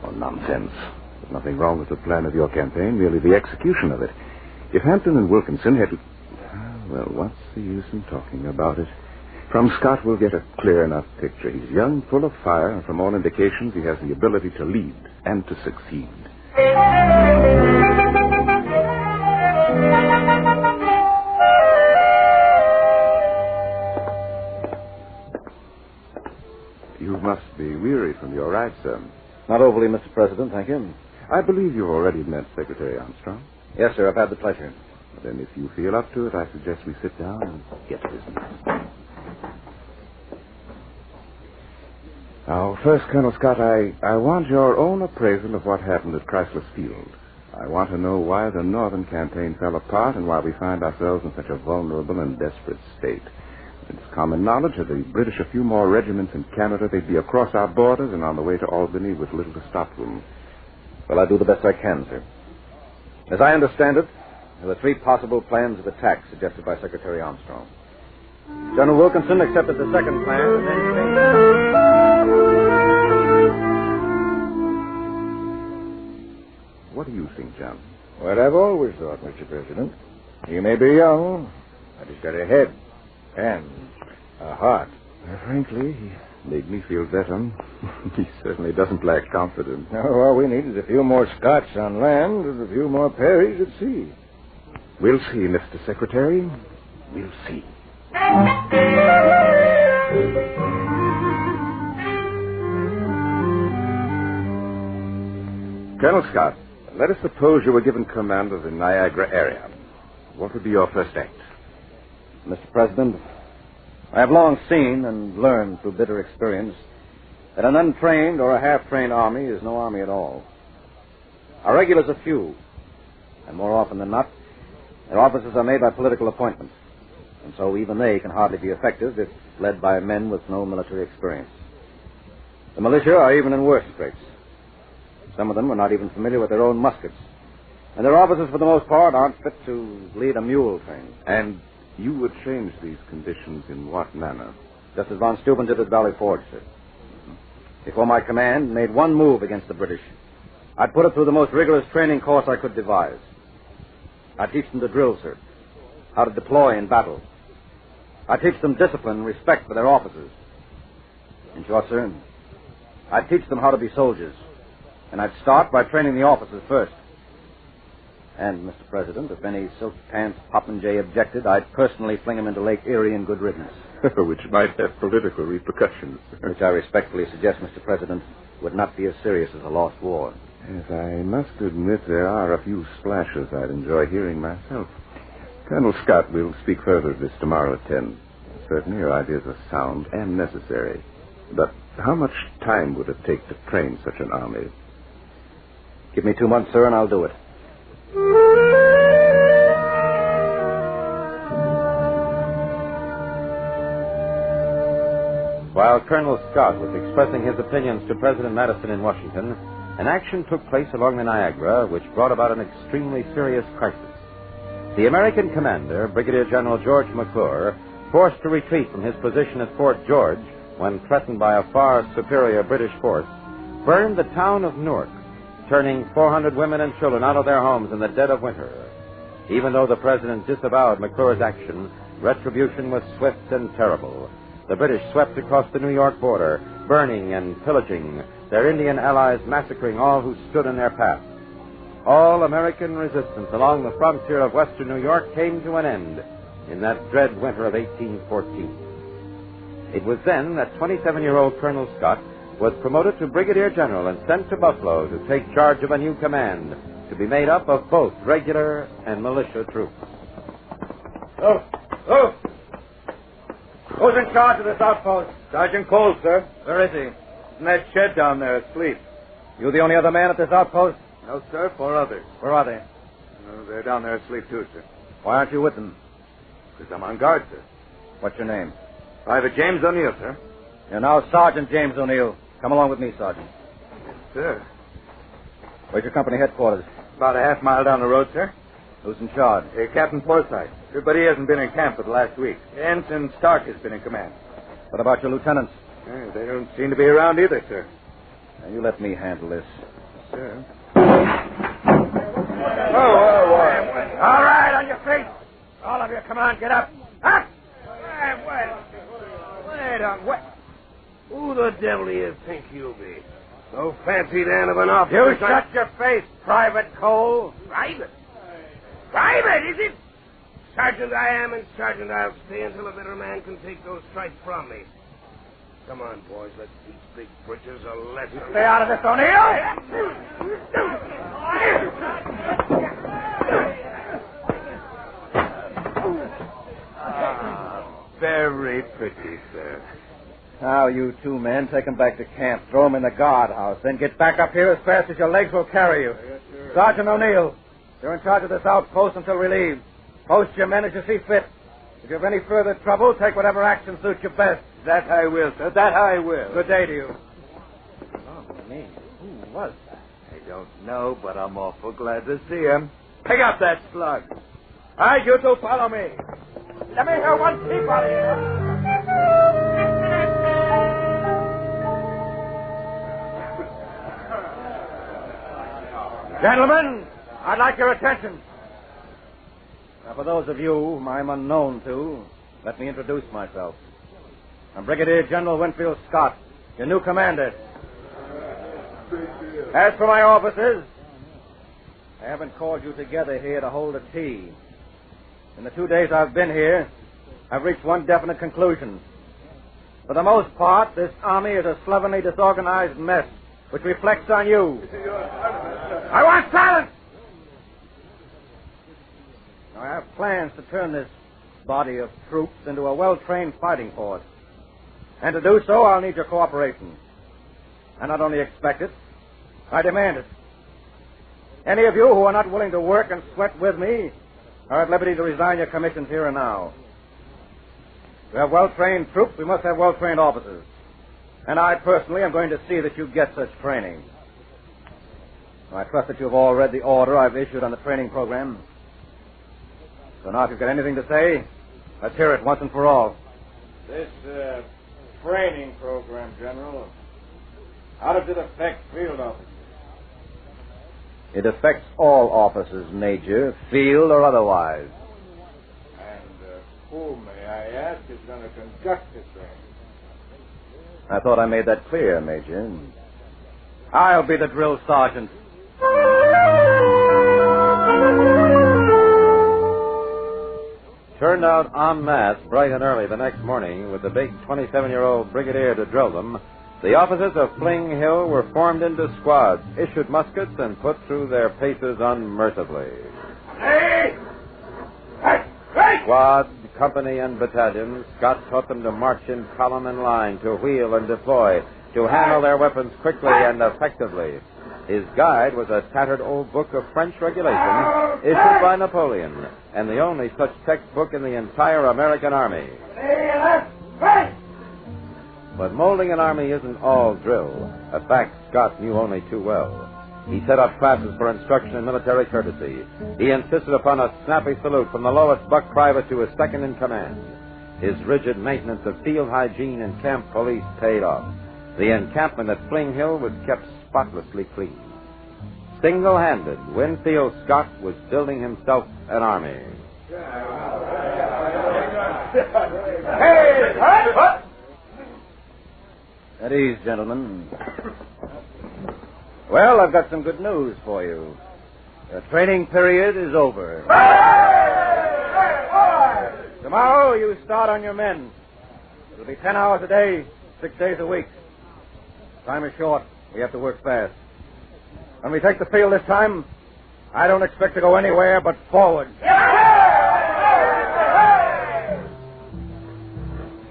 Oh, nonsense. There's nothing wrong with the plan of your campaign, merely the execution of it. If Hampton and Wilkinson had to... Well, what's the use in talking about it? From Scott, we'll get a clear enough picture. He's young, full of fire, and from all indications, he has the ability to lead and to succeed. You must be weary from your ride, sir. Not overly, Mr. President, thank you. I believe you've already met Secretary Armstrong. Yes, sir, I've had the pleasure. Then if you feel up to it, I suggest we sit down and get to business. Now, first, Colonel Scott, I want your own appraisal of what happened at Chrysler's Field. I want to know why the Northern campaign fell apart and why we find ourselves in such a vulnerable and desperate state. It's common knowledge that the British a few more regiments in Canada, they'd be across our borders and on the way to Albany with little to stop them. Well, I'll do the best I can, sir. As I understand it, there were 3 possible plans of attack suggested by Secretary Armstrong. General Wilkinson accepted the second plan and then changed. What do you think, John? What I've always thought, Mr. President. He may be young, but he's got a head and a heart. Frankly, he made me feel better. He certainly doesn't lack confidence. No, all we need is a few more Scots on land and a few more Perrys at sea. We'll see, Mr. Secretary. We'll see. Colonel Scott, let us suppose you were given command of the Niagara area. What would be your first act? Mr. President, I have long seen and learned through bitter experience that an untrained or a half-trained army is no army at all. Our regulars are few, and more often than not, their officers are made by political appointments, and so even they can hardly be effective if led by men with no military experience. The militia are even in worse straits. Some of them are not even familiar with their own muskets, and their officers, for the most part, aren't fit to lead a mule train. And you would change these conditions in what manner? Just as von Steuben did at Valley Forge, sir. Before my command made one move against the British, I'd put it through the most rigorous training course I could devise. I'd teach them to drill, sir, how to deploy in battle. I'd teach them discipline and respect for their officers. In short, sir, I'd teach them how to be soldiers. And I'd start by training the officers first. And, Mr. President, if any silk-pants popinjay objected, I'd personally fling him into Lake Erie in good riddance. Which might have political repercussions. Which I respectfully suggest, Mr. President, would not be as serious as a lost war. Yes, I must admit there are a few splashes I'd enjoy hearing myself. Colonel Scott, we'll speak further of this tomorrow at 10. Certainly your ideas are sound and necessary. But how much time would it take to train such an army? Give me 2 months, sir, and I'll do it. While Colonel Scott was expressing his opinions to President Madison in Washington, an action took place along the Niagara which brought about an extremely serious crisis. The American commander, Brigadier General George McClure, forced to retreat from his position at Fort George when threatened by a far superior British force, burned the town of Newark, turning 400 women and children out of their homes in the dead of winter. Even though the president disavowed McClure's action, retribution was swift and terrible. The British swept across the New York border, burning and pillaging, their Indian allies massacring all who stood in their path. All American resistance along the frontier of western New York came to an end in that dread winter of 1814. It was then that 27-year-old Colonel Scott was promoted to Brigadier General and sent to Buffalo to take charge of a new command to be made up of both regular and militia troops. Oh! Who's in charge of this outpost? Sergeant Cole, sir. Where is he? In that shed down there asleep. You the only other man at this outpost? No, sir. 4 others. Where are they? They're down there asleep, too, sir. Why aren't you with them? Because I'm on guard, sir. What's your name? Private James O'Neill, sir. You're now Sergeant James O'Neill. Come along with me, Sergeant. Yes, sir. Where's your company headquarters? About a half mile down the road, sir. Who's in charge? Captain Forsyth. But he hasn't been in camp for the last week. Ensign Stark has been in command. What about your lieutenants? They don't seem to be around either, sir. Now, you let me handle this. Yes, sir. Whoa. All right, on your feet. All of you, come on, get up. Up! Wait a minute. Who the devil do you think you be? So fancied hand of an officer. You shut your face, Private Cole. Private? Private, is it? Sergeant I am, and Sergeant I'll stay until a better man can take those stripes from me. Come on, boys, let's teach big britches a lesson. Stay out of this, O'Neill! Very pretty, sir. Now, you two men, take him back to camp. Throw him in the guardhouse. Then get back up here as fast as your legs will carry you. Yes, sir. Sergeant O'Neill, you're in charge of this outpost until relieved. Post your men as you see fit. If you have any further trouble, take whatever action suits you best. That I will, sir. That I will. Good day to you. Oh, me. Who was that? I don't know, but I'm awful glad to see him. Pick up that slug. All right, you two follow me. Let me hear one peep out of here. Gentlemen, I'd like your attention. Now, for those of you whom I'm unknown to, let me introduce myself. I'm Brigadier General Winfield Scott, your new commander. As for my officers, I haven't called you together here to hold a tea. In the 2 days I've been here, I've reached one definite conclusion. For the most part, this army is a slovenly, disorganized mess, which reflects on you. I want silence! Now, I have plans to turn this body of troops into a well-trained fighting force. And to do so, I'll need your cooperation. I not only expect it, I demand it. Any of you who are not willing to work and sweat with me are at liberty to resign your commissions here and now. To have well-trained troops, we must have well-trained officers. And I personally am going to see that you get such training. I trust that you've all read the order I've issued on the training program. So now, if you've got anything to say, let's hear it once and for all. This training program, General, how does it affect field officers? It affects all officers, Major, field or otherwise. And who, may I ask, is going to conduct the training? I thought I made that clear, Major. I'll be the drill sergeant. Turned out en masse bright and early the next morning with the big 27-year-old brigadier to drill them, the officers of Fling Hill were formed into squads, issued muskets, and put through their paces unmercifully. Squad, company, and battalion, Scott taught them to march in column and line, to wheel and deploy, to handle their weapons quickly and effectively. His guide was a tattered old book of French regulation issued by Napoleon, and the only such textbook in the entire American army. But molding an army isn't all drill, a fact Scott knew only too well. He set up classes for instruction in military courtesy. He insisted upon a snappy salute from the lowest buck private to his second in command. His rigid maintenance of field hygiene and camp police paid off. The encampment at Fling Hill was kept spotlessly clean. Single-handed, Winfield Scott was building himself an army. At ease, gentlemen. Well, I've got some good news for you. The training period is over. Tomorrow, you start on your men. It'll be 10 hours a day, 6 days a week. Time is short. We have to work fast. When we take the field this time, I don't expect to go anywhere but forward.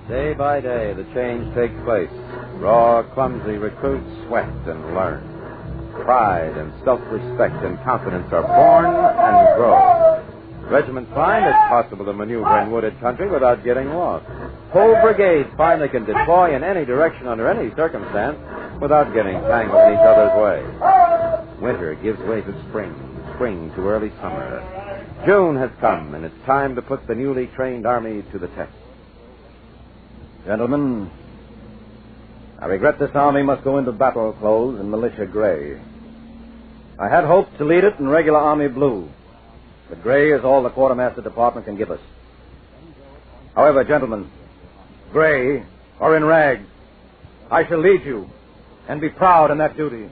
Day by day, the change takes place. Raw, clumsy recruits sweat and learn. Pride and self-respect and confidence are born and grow. Regiments find it's possible to maneuver in wooded country without getting lost. Whole brigades find they can deploy in any direction under any circumstance without getting tangled in each other's way. Winter gives way to spring, spring to early summer. June has come, and it's time to put the newly trained army to the test. Gentlemen, I regret this army must go into battle clothes and militia gray. I had hoped to lead it in regular army blue, but gray is all the quartermaster department can give us. However, gentlemen, gray or in rags, I shall lead you and be proud in that duty.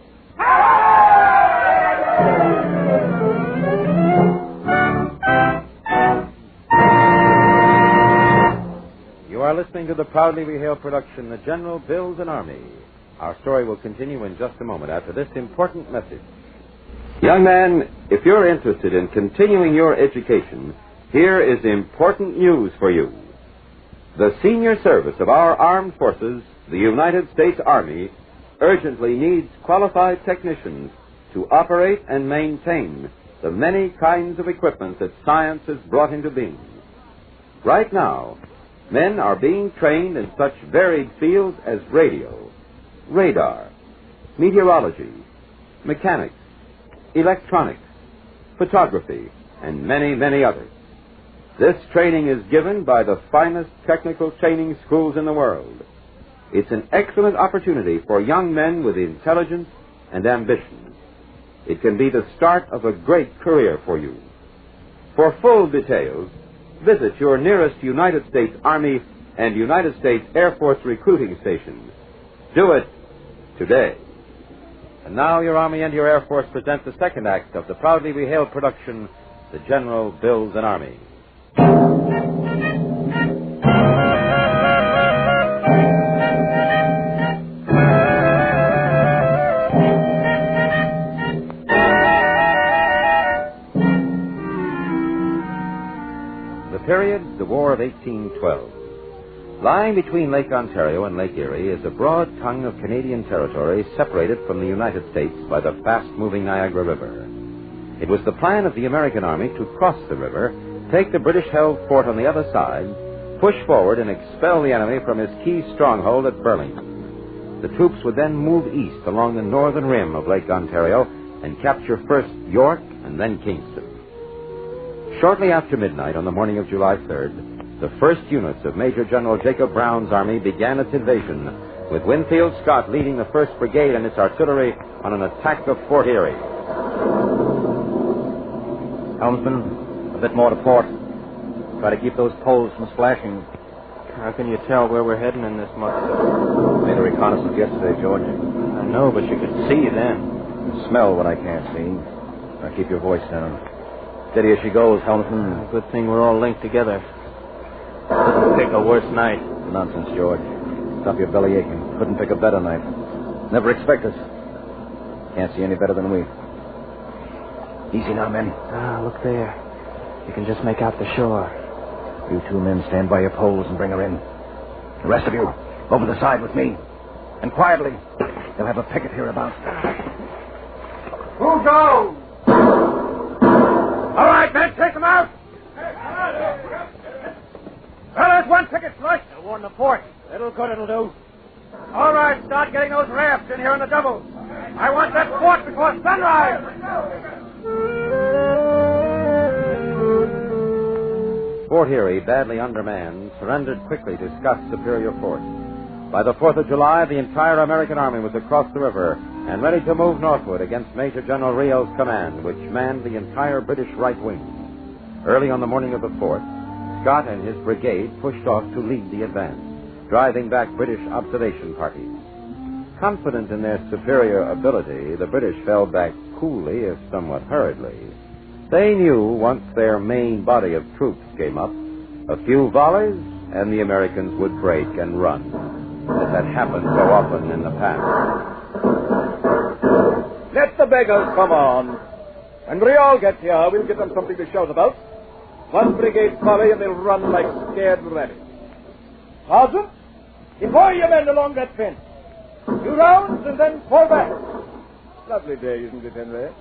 You are listening to the proudly we hail production, The General Builds an Army. Our story will continue in just a moment after this important message. Young man, if you're interested in continuing your education, here is important news for you. The senior service of our armed forces, the United States Army, urgently needs qualified technicians to operate and maintain the many kinds of equipment that science has brought into being. Right now, men are being trained in such varied fields as radio, radar, meteorology, mechanics, electronics, photography, and many, many others. This training is given by the finest technical training schools in the world. It's an excellent opportunity for young men with intelligence and ambition. It can be the start of a great career for you. For full details, visit your nearest United States Army and United States Air Force recruiting station. Do it today. And now your Army and your Air Force present the second act of the proudly rehailed production, The General Builds an Army. Period, the War of 1812. Lying between Lake Ontario and Lake Erie is a broad tongue of Canadian territory separated from the United States by the fast-moving Niagara River. It was the plan of the American Army to cross the river, take the British-held fort on the other side, push forward and expel the enemy from his key stronghold at Burlington. The troops would then move east along the northern rim of Lake Ontario and capture first York and then Kingston. Shortly after midnight on the morning of July 3rd, the first units of Major General Jacob Brown's army began its invasion, with Winfield Scott leading the 1st Brigade and its artillery on an attack of Fort Erie. Helmsman, a bit more to port. Try to keep those poles from splashing. How can you tell where we're heading in this mud? Made a reconnaissance yesterday, George. I know, but you could see then. You smell what I can't see. Now keep your voice down. Steady as she goes, Helmsman. Good thing we're all linked together. Couldn't pick a worse night. Nonsense, George. Stop your belly aching. Couldn't pick a better night. Never expect us. Can't see any better than we. Easy now, men. Look there. You can just make out the shore. You two men stand by your poles and bring her in. The rest of you, over the side with me. And quietly. They'll have a picket hereabouts. Who goes? All right, men, take them out. Well, there's one picket flush. They'll warn the fort. Little good it'll do. All right, start getting those rafts in here in the double. I want that fort before sunrise. Fort Erie, badly undermanned, surrendered quickly to Scott's superior force. By the 4th of July, the entire American army was across the river and ready to move northward against Major General Riel's command, which manned the entire British right wing. Early on the morning of the 4th, Scott and his brigade pushed off to lead the advance, driving back British observation parties. Confident in their superior ability, the British fell back coolly, if somewhat hurriedly. They knew once their main body of troops came up, a few volleys, and the Americans would break and run, as had happened so often in the past. Let the beggars come on. When we all get here, we'll give them something to shout about. One brigade volley and they'll run like scared rabbits. Sergeant, deploy your men along that fence. 2 rounds and then fall back. Lovely day, isn't it, Henry?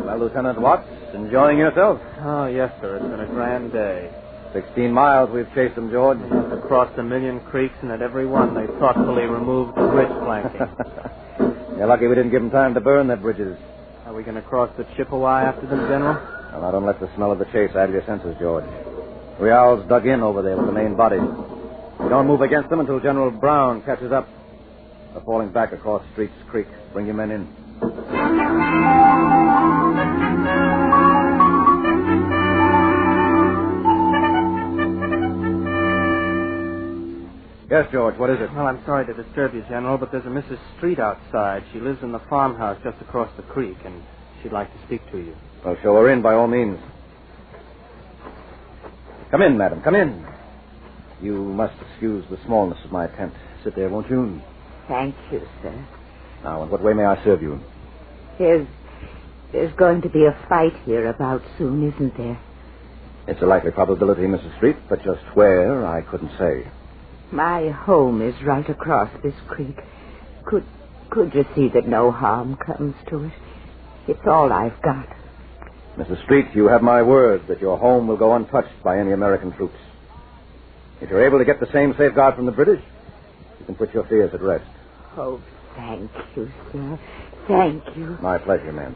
Well, Lieutenant Watts, enjoying yourself? Oh, yes, sir. It's been a grand day. 16 miles we've chased them, George. Across 1,000,000 creeks, and at every one they thoughtfully removed the bridge planking. You're lucky we didn't give them time to burn their bridges. Are we going to cross the Chippewa after them, General? Well, now don't let the smell of the chase add to your senses, George. Rial's dug in over there with the main body. We don't move against them until General Brown catches up. They're falling back across Streets Creek. Bring your men in. Yes, George, what is it? Well, I'm sorry to disturb you, General, but there's a Mrs. Street outside. She lives in the farmhouse just across the creek, and she'd like to speak to you. Well, show her in, by all means. Come in, madam, come in. You must excuse the smallness of my tent. Sit there, won't you? Thank you, sir. Now, in what way may I serve you? There's going to be a fight here about soon, isn't there? It's a likely probability, Mrs. Street, but just where, I couldn't say. My home is right across this creek. Could you see that no harm comes to it? It's all I've got. Mrs. Street, you have my word that your home will go untouched by any American troops. If you're able to get the same safeguard from the British, you can put your fears at rest. Oh, thank you, sir. Thank you. My pleasure, ma'am.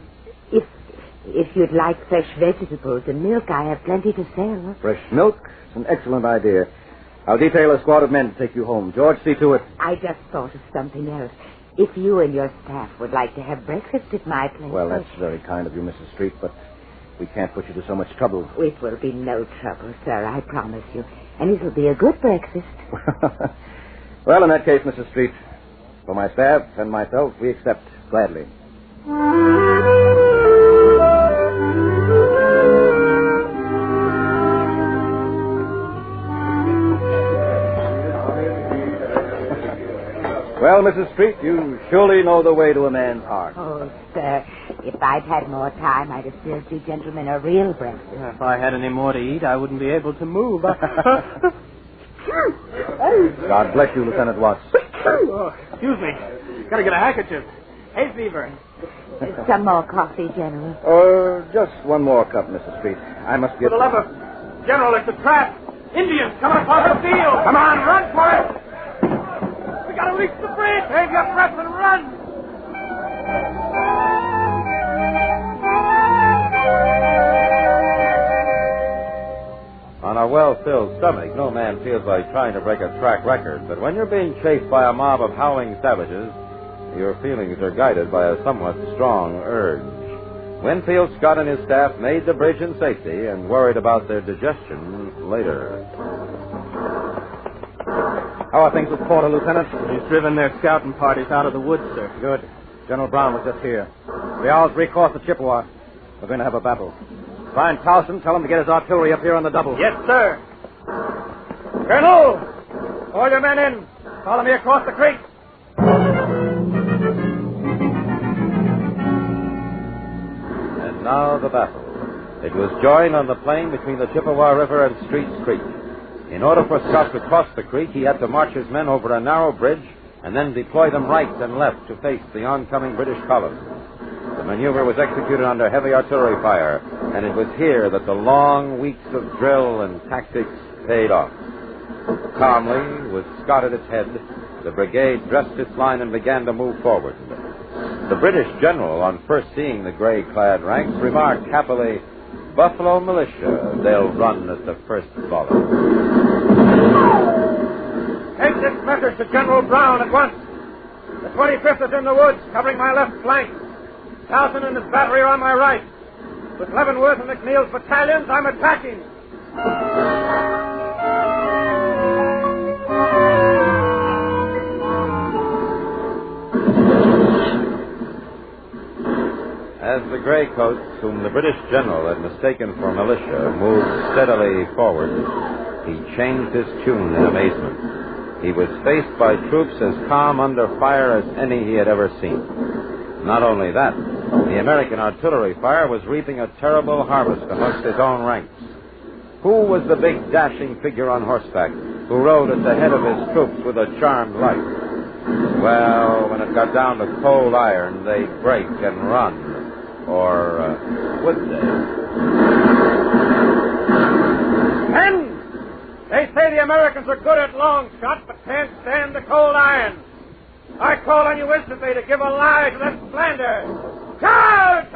If you'd like fresh vegetables and milk, I have plenty to sell. Fresh milk? It's an excellent idea. I'll detail a squad of men to take you home. George, see to it. I just thought of something else. If you and your staff would like to have breakfast at my place... Well, that's very kind of you, Mrs. Street, but we can't put you to so much trouble. It will be no trouble, sir, I promise you. And it'll be a good breakfast. Well, in that case, Mrs. Street, for my staff and myself, we accept gladly. Well, Mrs. Street, you surely know the way to a man's heart. Oh, sir, if I'd had more time, I'd have served you gentlemen a real breakfast. If I had any more to eat, I wouldn't be able to move. God bless you, Lieutenant Watts. Oh, excuse me. Gotta get a handkerchief. Hay fever. Some more coffee, General. Just one more cup, Mrs. Street. I must get... For the love of... General, it's a trap. Indians coming across the field. Come on, run for it. We gotta reach the bridge. Save your breath and run. On a well-filled stomach, no man feels like trying to break a track record. But when you're being chased by a mob of howling savages, your feelings are guided by a somewhat strong urge. Winfield, Scott, and his staff made the bridge in safety and worried about their digestion later. How are things with Porter, Lieutenant? He's driven their scouting parties out of the woods, sir. Good. General Brown was just here. Rial's recrossed the Chippewa. We're going to have a battle. Find Towson, tell him to get his artillery up here on the double. Yes, sir. Colonel, all your men in. Follow me across the creek. And now the battle. It was joined on the plain between the Chippewa River and Street's Creek. In order for Scott to cross the creek, he had to march his men over a narrow bridge and then deploy them right and left to face the oncoming British column. The maneuver was executed under heavy artillery fire, and it was here that the long weeks of drill and tactics paid off. Calmly, with Scott at its head, the brigade dressed its line and began to move forward. The British general, on first seeing the gray-clad ranks, remarked happily, "Buffalo militia, they'll run at the first volley." Take this message to General Brown at once. The 25th is in the woods, covering my left flank. Towson and his battery are on my right. With Leavenworth and McNeil's battalions, I'm attacking. As the graycoats, whom the British general had mistaken for militia, moved steadily forward, he changed his tune in amazement. He was faced by troops as calm under fire as any he had ever seen. Not only that, the American artillery fire was reaping a terrible harvest amongst his own ranks. Who was the big dashing figure on horseback who rode at the head of his troops with a charmed life? Well, when it got down to cold iron, they'd break and run. Or would they? Men! They say the Americans are good at long shot, but can't stand the cold iron. I call on you instantly to give a lie to that slander. Charge!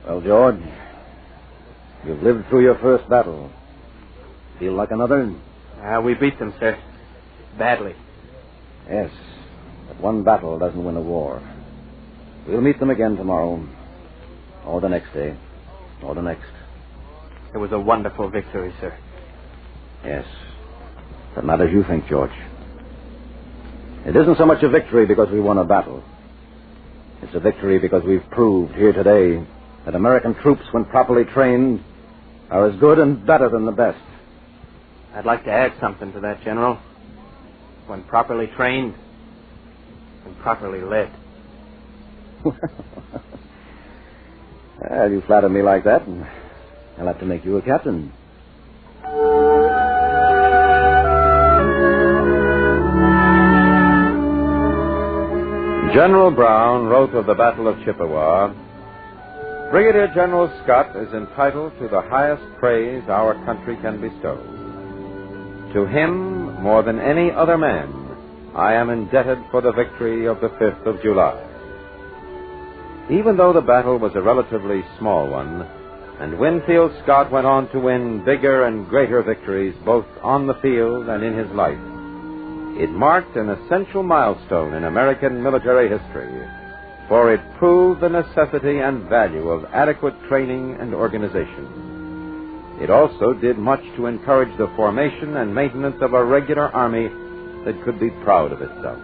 Well, George, you've lived through your first battle. Feel like another? We beat them, sir. Badly. Yes, but one battle doesn't win a war. We'll meet them again tomorrow, or the next day, or the next. It was a wonderful victory, sir. Yes, but not as you think, George. It isn't so much a victory because we won a battle. It's a victory because we've proved here today that American troops, when properly trained, are as good and better than the best. I'd like to add something to that, General. When properly trained and properly led. Well, you flatter me like that, and I'll have to make you a captain. General Brown wrote of the Battle of Chippewa, Brigadier General Scott is entitled to the highest praise our country can bestow. To him, more than any other man, I am indebted for the victory of the 5th of July. Even though the battle was a relatively small one, and Winfield Scott went on to win bigger and greater victories both on the field and in his life, it marked an essential milestone in American military history, for it proved the necessity and value of adequate training and organization. It also did much to encourage the formation and maintenance of a regular army that could be proud of itself.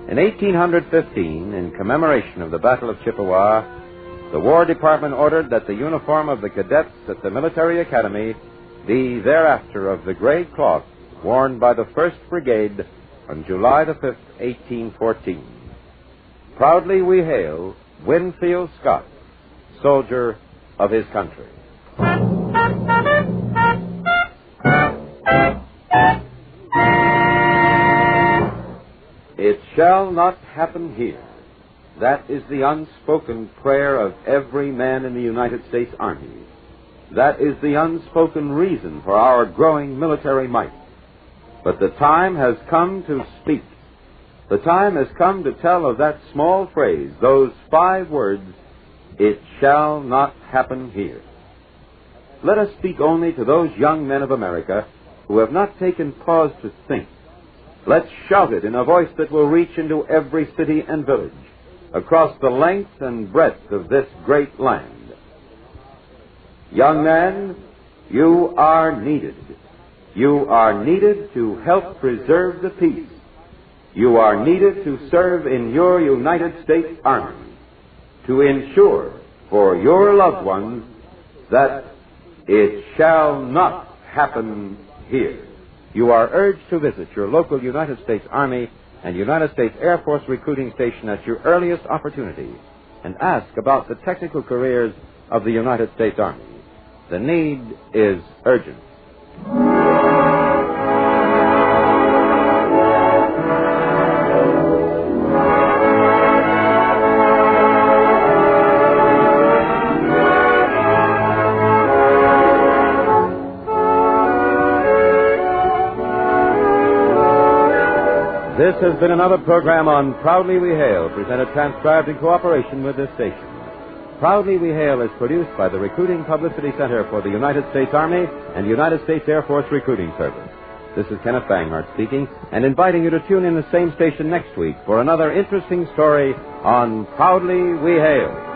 In 1815, in commemoration of the Battle of Chippewa, the War Department ordered that the uniform of the cadets at the Military Academy be thereafter of the gray cloth worn by the 1st Brigade on July the 5th, 1814. Proudly we hail Winfield Scott, soldier of his country. It shall not happen here. That is the unspoken prayer of every man in the United States Army. That is the unspoken reason for our growing military might. But the time has come to speak. The time has come to tell of that small phrase, those 5 words, it shall not happen here. Let us speak only to those young men of America who have not taken pause to think. Let's shout it in a voice that will reach into every city and village, across the length and breadth of this great land. Young man, you are needed. You are needed to help preserve the peace. You are needed to serve in your United States Army, to ensure for your loved ones that it shall not happen here. You are urged to visit your local United States Army and United States Air Force recruiting station at your earliest opportunity and ask about the technical careers of the United States Army. The need is urgent. This has been another program on Proudly We Hail, presented transcribed in cooperation with this station. Proudly We Hail is produced by the Recruiting Publicity Center for the United States Army and United States Air Force Recruiting Service. This is Kenneth Banghart speaking and inviting you to tune in the same station next week for another interesting story on Proudly We Hail.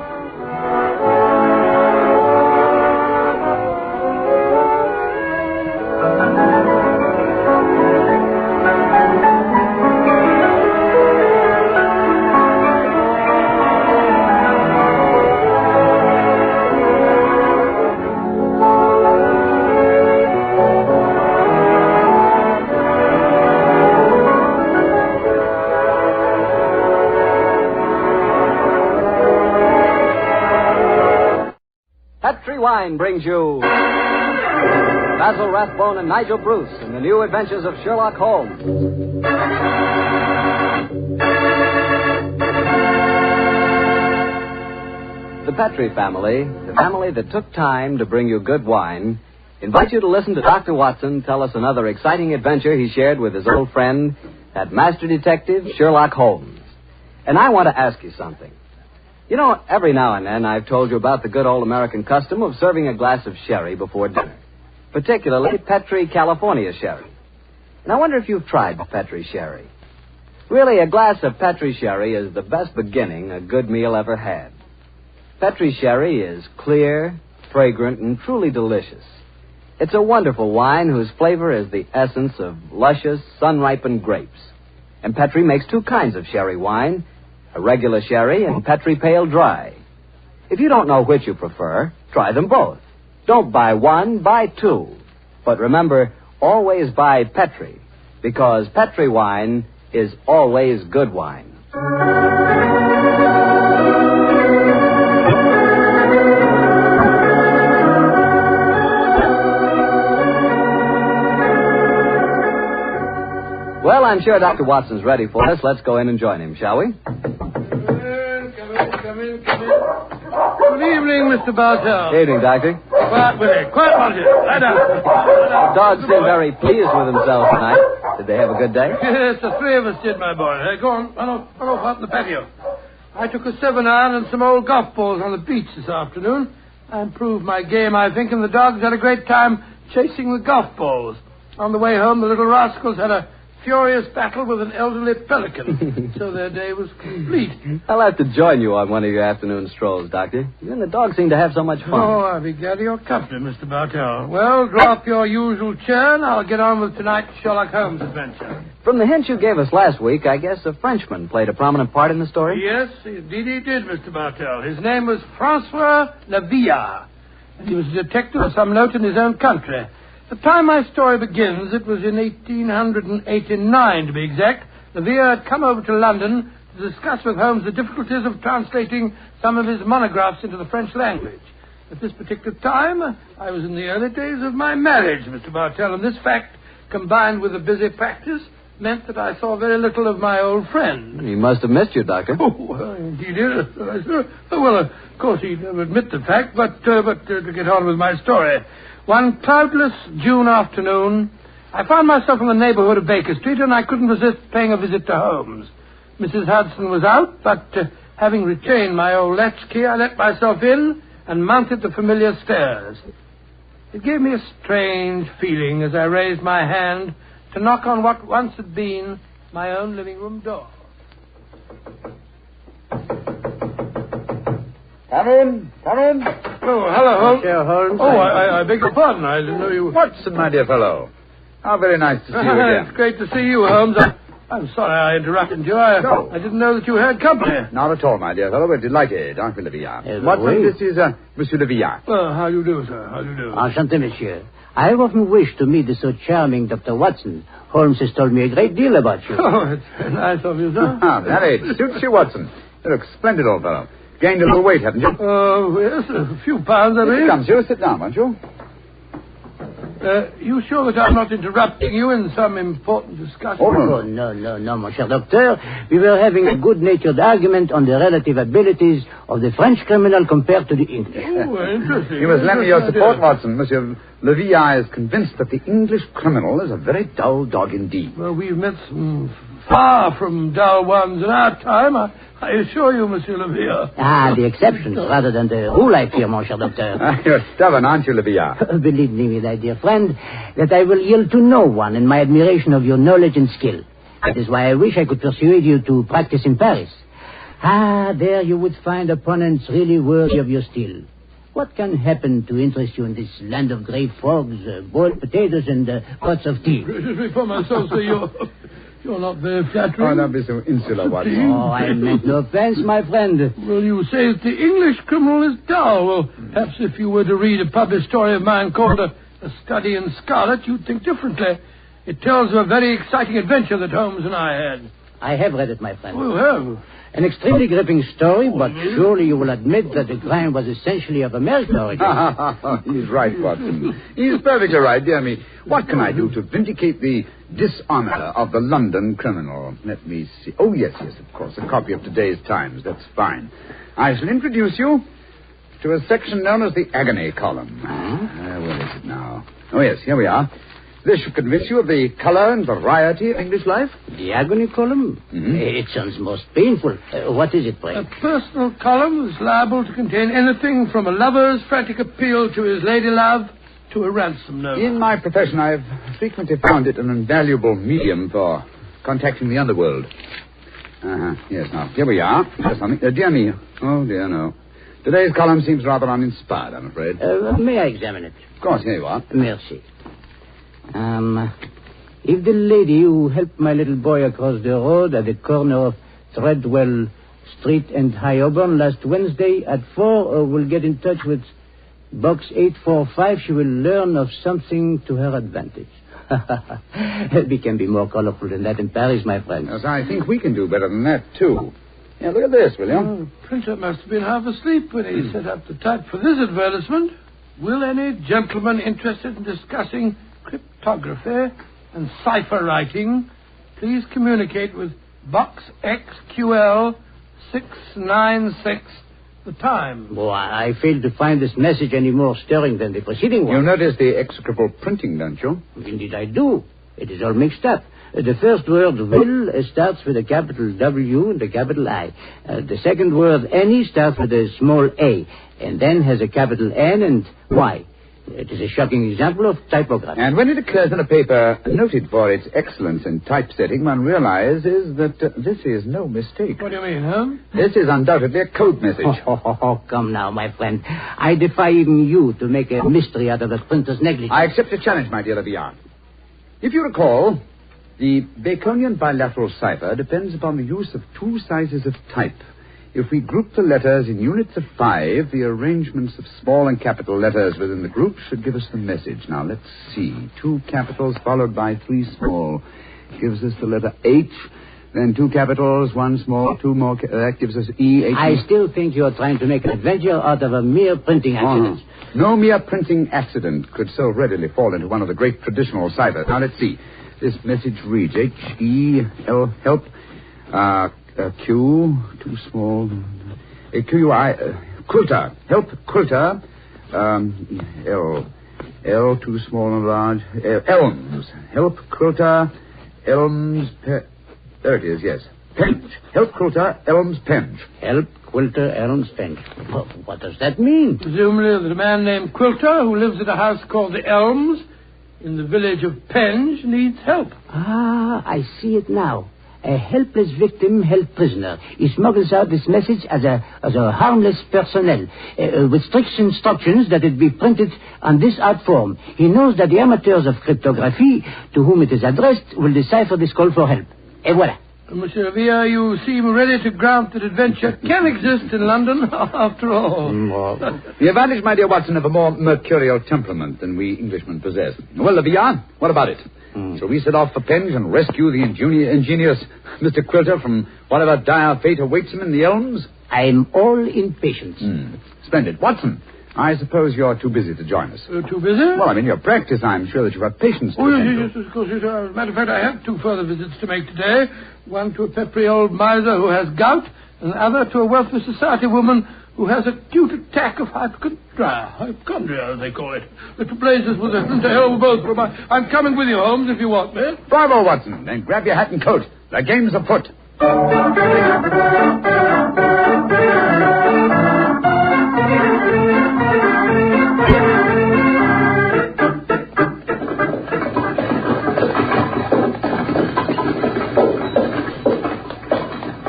Wine brings you Basil Rathbone and Nigel Bruce in the new adventures of Sherlock Holmes. The Petrie family, the family that took time to bring you good wine, invite you to listen to Dr. Watson tell us another exciting adventure he shared with his old friend, that master detective, Sherlock Holmes. And I want to ask you something. You know, every now and then I've told you about the good old American custom of serving a glass of sherry before dinner, particularly Petrie California sherry. And I wonder if you've tried Petrie sherry. Really, a glass of Petrie sherry is the best beginning a good meal ever had. Petrie sherry is clear, fragrant, and truly delicious. It's a wonderful wine whose flavor is the essence of luscious, sun-ripened grapes. And Petrie makes 2 kinds of sherry wine, a regular sherry, and Petri Pale Dry. If you don't know which you prefer, try them both. Don't buy one, buy two. But remember, always buy Petri, because Petri wine is always good wine. Well, I'm sure Dr. Watson's ready for us. Let's go in and join him, shall we? Come in. Good evening, Mr. Bartell. Good evening, Doctor. Quiet, Willie. Quiet, Willie. Lie down. The dogs seem very pleased with themselves tonight. Did they have a good day? Yes, the three of us did, my boy. Hey, go on. Run off out in the patio. I took a 7-iron and some old golf balls on the beach this afternoon. I improved my game, I think, and the dogs had a great time chasing the golf balls. On the way home, the little rascals had a furious battle with an elderly pelican, so their day was complete. I'll have to join you on one of your afternoon strolls, Doctor. You and the dogs seem to have so much fun. Oh, I'll be glad of your company, Mr. Bartell. Well, draw up your usual chair, and I'll get on with tonight's Sherlock Holmes adventure. From the hint you gave us last week, I guess a Frenchman played a prominent part in the story? Yes, indeed he did, Mr. Bartell. His name was Francois Lavillard, and he was a detective of some note in his own country. The time my story begins, it was in 1889, to be exact. Lavillard had come over to London to discuss with Holmes the difficulties of translating some of his monographs into the French language. At this particular time, I was in the early days of my marriage, Mr. Bartell, and this fact, combined with a busy practice, meant that I saw very little of my old friend. He must have missed you, Doctor. Oh, well, indeed, yes. Well, of course, he'd never admit the fact, but to get on with my story. One cloudless June afternoon, I found myself in the neighborhood of Baker Street, and I couldn't resist paying a visit to Holmes. Mrs. Hudson was out, but having retained my old latchkey, I let myself in and mounted the familiar stairs. It gave me a strange feeling as I raised my hand to knock on what once had been my own living room door. Come in. Oh, hello, Holmes. Monsieur Holmes. Oh, I beg your pardon. I didn't know you... Watson, my dear fellow. How very nice to see you again. It's great to see you, Holmes. I'm sorry I interrupted you. I didn't know that you had company. Not at all, my dear fellow. We're delighted, aren't we, Lavillard? Watson, this is Monsieur Lavillard. How do you do, sir? How do you do? Enchanté, monsieur. I have often wished to meet the so charming Dr. Watson. Holmes has told me a great deal about you. Oh, it's very nice of you, sir. That suits you, Watson. You look splendid, old fellow. Gained a little weight, haven't you? Oh, yes, a few pounds, I mean. Come, you sit down, won't you? You sure that I'm not interrupting you in some important discussion? Oh, no, mon cher docteur. We were having a good-natured argument on the relative abilities of the French criminal compared to the English. Oh, interesting. You must lend me your support, Watson. Monsieur Lavillard is convinced that the English criminal is a very dull dog indeed. Well, we've met some far from dull ones in our time, I assure you, Monsieur Lavillard. The exceptions rather than the rule, I fear, mon cher docteur. You're stubborn, aren't you, Lavillard? Believe me, my dear friend, that I will yield to no one in my admiration of your knowledge and skill. That is why I wish I could persuade you to practice in Paris. There you would find opponents really worthy of your steel. What can happen to interest you in this land of grey fogs, boiled potatoes, and pots of tea? For myself, sir, you're not very flattering. Oh, don't be so insular, Watson. Oh, I meant no offense, my friend. Well, you say that the English criminal is dull. Well, perhaps if you were to read a published story of mine called A Study in Scarlet, you'd think differently. It tells of a very exciting adventure that Holmes and I had. I have read it, my friend. Oh, you have? An extremely gripping story, but surely you will admit that the crime was essentially of American origin. He's right, Watson. He's perfectly right, dear me. What can I do to vindicate the dishonor of the London criminal? Let me see. Oh, yes, of course. A copy of today's Times. That's fine. I shall introduce you to a section known as the agony column. Where is it now? Oh, yes, here we are. This should convince you of the color and variety of English life. The agony column? Mm-hmm. It sounds most painful. What is it, pray? A personal column is liable to contain anything from a lover's frantic appeal to his lady love to a ransom note. In my profession, I've frequently found it an invaluable medium for contacting the underworld. Yes, now, here we are. There's something. Dear me. Oh, dear, no. Today's column seems rather uninspired, I'm afraid. May I examine it? Of course, here you are. Merci. If the lady who helped my little boy across the road at the corner of Treadwell Street and High Auburn last Wednesday at 4. Will get in touch with Box 845. She will learn of something to her advantage. We can be more colorful than that in Paris, my friend. Yes, I think we can do better than that, too. Yeah, look at this, will you? The printer must have been half asleep when he set up the type for this advertisement. Will any gentleman interested in discussing cryptography and cipher writing please communicate with Box XQL 696, The Times? Oh, I fail to find this message any more stirring than the preceding one. You notice the execrable printing, don't you? Indeed I do. It is all mixed up. The first word, will, starts with a capital W and a capital I. The second word, any, starts with a small a, and then has a capital N and Y. It is a shocking example of typography. And when it occurs in a paper noted for its excellence in typesetting, one realizes that this is no mistake. What do you mean, huh? This is undoubtedly a code message. Oh, come now, my friend. I defy even you to make a mystery out of the printer's negligence. I accept the challenge, my dear Levian. If you recall, the Baconian bilateral cipher depends upon the use of two sizes of type. If we group the letters in units of 5, the arrangements of small and capital letters within the group should give us the message. Now, let's see. 2 capitals followed by 3 small gives us the letter H. Then 2 capitals, 1 small, 2 more. That gives us E. H. I still think you're trying to make an adventure out of a mere printing accident. No mere printing accident could so readily fall into one of the great traditional ciphers. Now, let's see. This message reads H-E-L, help, Q, too small, Q-U-I, quilter, help, quilter, L, too small and large, elms, help, quilter, elms, there it is, yes, penge, help, quilter, elms, penge. Help, quilter, elms, penge. What does that mean? Presumably that a man named Quilter, who lives at a house called the Elms, in the village of Penge, needs help. Ah, I see it now. A helpless victim held prisoner. He smuggles out this message as a harmless personnel, with strict instructions that it be printed on this art form. He knows that the amateurs of cryptography, to whom it is addressed, will decipher this call for help. Et voilà. Monsieur Villa, you seem ready to grant that adventure can exist in London, after all. The advantage, my dear Watson, of a more mercurial temperament than we Englishmen possess. Well, Levian, what about it? Shall we set off for Penge and rescue the ingenious Mr. Quilter from whatever dire fate awaits him in the elms? I'm all impatience. Splendid. Watson, I suppose you're too busy to join us. Too busy? Well, in your practice, I'm sure that you have patience to attend to. Yes, of course. As a matter of fact, I have 2 further visits to make today. One to a peppery old miser who has gout, and the other to a wealthy society woman who has acute attack of hypochondria, as they call it. Little blazes with them to hell with both of them. I'm coming with you, Holmes, if you want me. Bravo, Watson. Then grab your hat and coat. The game's afoot.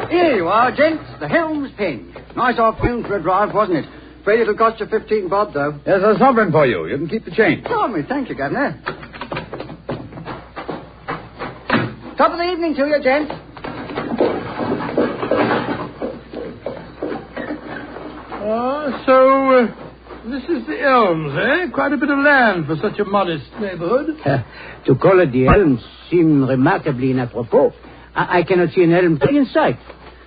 Here you are, gents. The Helms Penge. Nice afternoon for a drive, wasn't it? Afraid it'll cost you 15 bob, though. There's a sovereign for you. You can keep the change. Oh, me, thank you, Governor. Top of the evening to you, gents. So, this is the Elms, eh? Quite a bit of land for such a modest neighborhood. To call it the Elms seems remarkably inappropriate. I cannot see an elm tree in sight.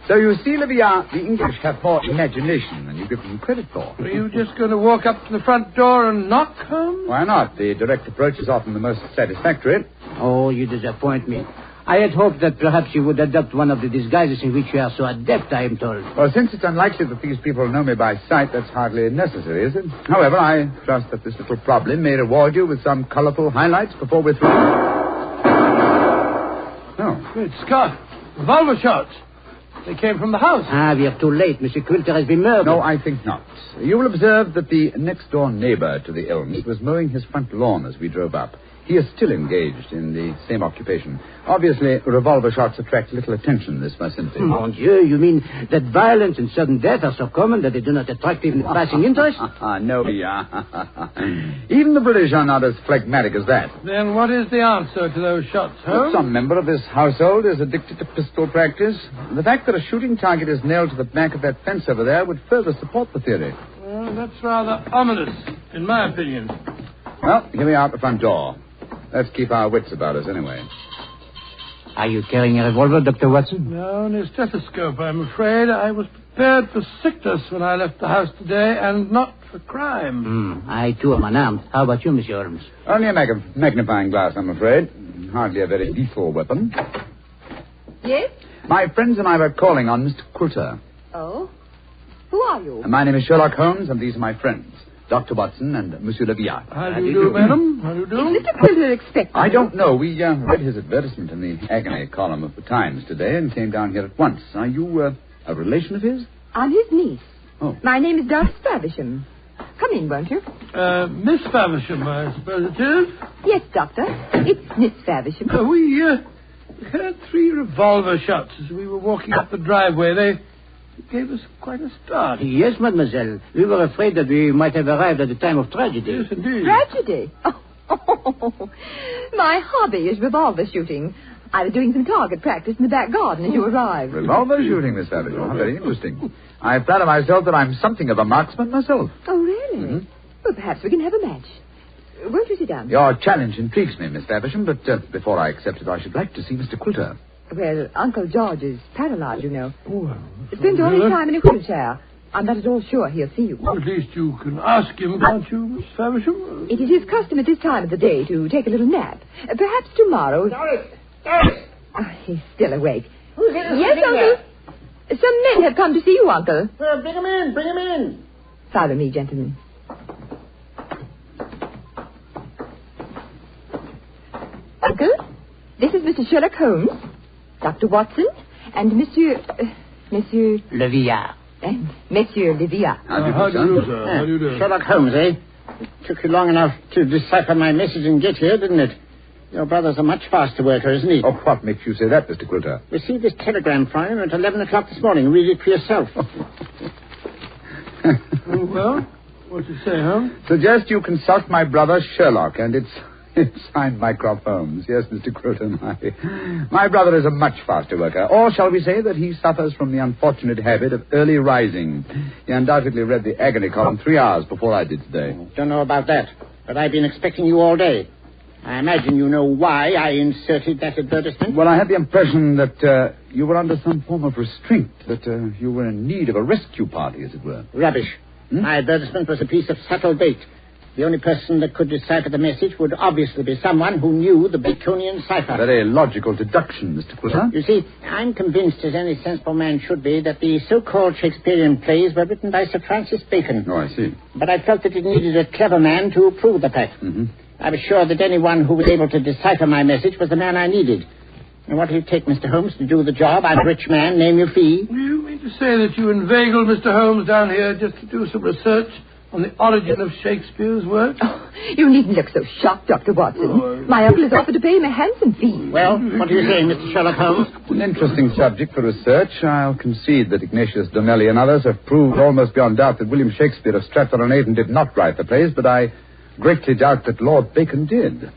So you see, Levian, the English have more imagination than you give them credit for. Are you just going to walk up to the front door and knock, Holmes? Why not? The direct approach is often the most satisfactory. Oh, you disappoint me. I had hoped that perhaps you would adopt one of the disguises in which you are so adept, I am told. Well, since it's unlikely that these people know me by sight, that's hardly necessary, is it? However, I trust that this little problem may reward you with some colorful highlights before we're through. No. Great Scott. Revolver shots. They came from the house. We are too late. Monsieur Quilter has been murdered. No, I think not. You will observe that the next-door neighbor to the Elms was mowing his front lawn as we drove up. He is still engaged in the same occupation. Obviously, revolver shots attract little attention in this vicinity. Mon Dieu, you mean that violence and sudden death are so common that they do not attract even passing interest? No, even the British are not as phlegmatic as that. Then what is the answer to those shots, Holmes? Some member of this household is addicted to pistol practice. The fact that a shooting target is nailed to the back of that fence over there would further support the theory. Well, that's rather ominous, in my opinion. Well, here we are at the front door. Let's keep our wits about us anyway. Are you carrying a revolver, Dr. Watson? No, and a stethoscope, I'm afraid. I was prepared for sickness when I left the house today, and not for crime. I, too, am unarmed. How about you, Monsieur Holmes? Only a magnifying glass, I'm afraid. Hardly a very lethal weapon. Yes? My friends and I were calling on Mr. Quilter. Oh? Who are you? My name is Sherlock Holmes, and these are my friends, Dr. Watson and Monsieur Leviat. How do you do, madam? How do you do? Is Mr. Quilter expecting? I don't know. We read his advertisement in the agony column of the Times today and came down here at once. Are you a relation of his? I'm his niece. Oh. My name is Doris Faversham. Come in, won't you? Miss Faversham, I suppose it is? Yes, Doctor. It's Miss Faversham. We heard 3 revolver shots as we were walking up the driveway. They gave us quite a start. Yes, mademoiselle. We were afraid that we might have arrived at the time of tragedy. Yes, indeed. Tragedy? Oh. My hobby is revolver shooting. I was doing some target practice in the back garden as you arrived. Revolver shooting, Miss Faversham. How very interesting. I flatter myself that I'm something of a marksman myself. Oh, really? Mm-hmm. Well, perhaps we can have a match. Won't you sit down? Your challenge intrigues me, Miss Faversham, but before I accept it, I should like to see Mr. Quilter. Well, Uncle George is paralyzed, you know. Spend all his time in a wheelchair. I'm not at all sure he'll see you. Well, at least you can ask him, can't you, Miss Faversham? It is his custom at this time of the day to take a little nap. Perhaps tomorrow... Doris! He's still awake. Who's here? Yes, Uncle. Some men have come to see you, Uncle. Well, bring him in. Bring him in. Follow me, gentlemen. Uncle, this is Mr. Sherlock Holmes, Dr. Watson, and Monsieur Leviat. And Monsieur Leviat. How do you do, sir? How do you do? Sherlock Holmes, eh? It took you long enough to decipher my message and get here, didn't it? Your brother's a much faster worker, isn't he? Oh, what makes you say that, Mr. Quilter? Received this telegram from him at 11 o'clock this morning. Read it for yourself. Oh, well, what do you say, Holmes? Suggest you consult my brother Sherlock, and it's signed Mycroft Holmes. Yes, Mr. Quilter, my brother is a much faster worker. Or shall we say that he suffers from the unfortunate habit of early rising. He undoubtedly read the agony column 3 hours before I did today. Don't know about that, but I've been expecting you all day. I imagine you know why I inserted that advertisement. Well, I had the impression that you were under some form of restraint, that you were in need of a rescue party, as it were. Rubbish. My advertisement was a piece of subtle bait. The only person that could decipher the message would obviously be someone who knew the Baconian Cipher. Very logical deduction, Mr. Quilter. You see, I'm convinced, as any sensible man should be, that the so-called Shakespearean plays were written by Sir Francis Bacon. Oh, I see. But I felt that it needed a clever man to prove the fact. Mm-hmm. I was sure that anyone who was able to decipher my message was the man I needed. And what did it take, Mr. Holmes, to do the job? I'm a rich man. Name your fee. You mean to say that you inveigled Mr. Holmes down here just to do some research on the origin of Shakespeare's work? Oh, you needn't look so shocked, Dr. Watson. My uncle has offered to pay him a handsome fee. Well, what do you say, Mr. Sherlock Holmes? An interesting subject for research. I'll concede that Ignatius Donnelly and others have proved almost beyond doubt that William Shakespeare of Stratford-on-Avon did not write the plays, but I greatly doubt that Lord Bacon did.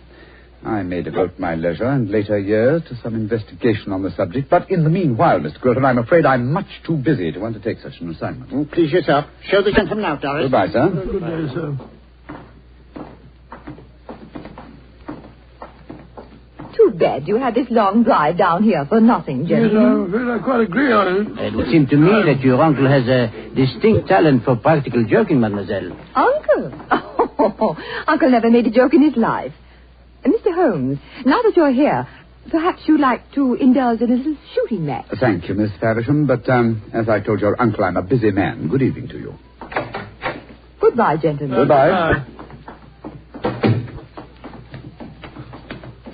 I may devote my leisure and later years to some investigation on the subject, but in the meanwhile, Mr. Quilter, I'm afraid I'm much too busy to undertake such an assignment. Please yourself. Show the gentleman out, Doris. Goodbye, sir. Good day, sir. Too bad you had this long drive down here for nothing, Yes, gentlemen. I'm afraid I quite agree on it. It would seem to me that your uncle has a distinct talent for practical joking, mademoiselle. Uncle? Oh, Uncle never made a joke in his life. Mr. Holmes, now that you're here, perhaps you'd like to indulge in a little shooting match. Thank you, Miss Faversham, but as I told your uncle, I'm a busy man. Good evening to you. Goodbye, gentlemen. Goodbye.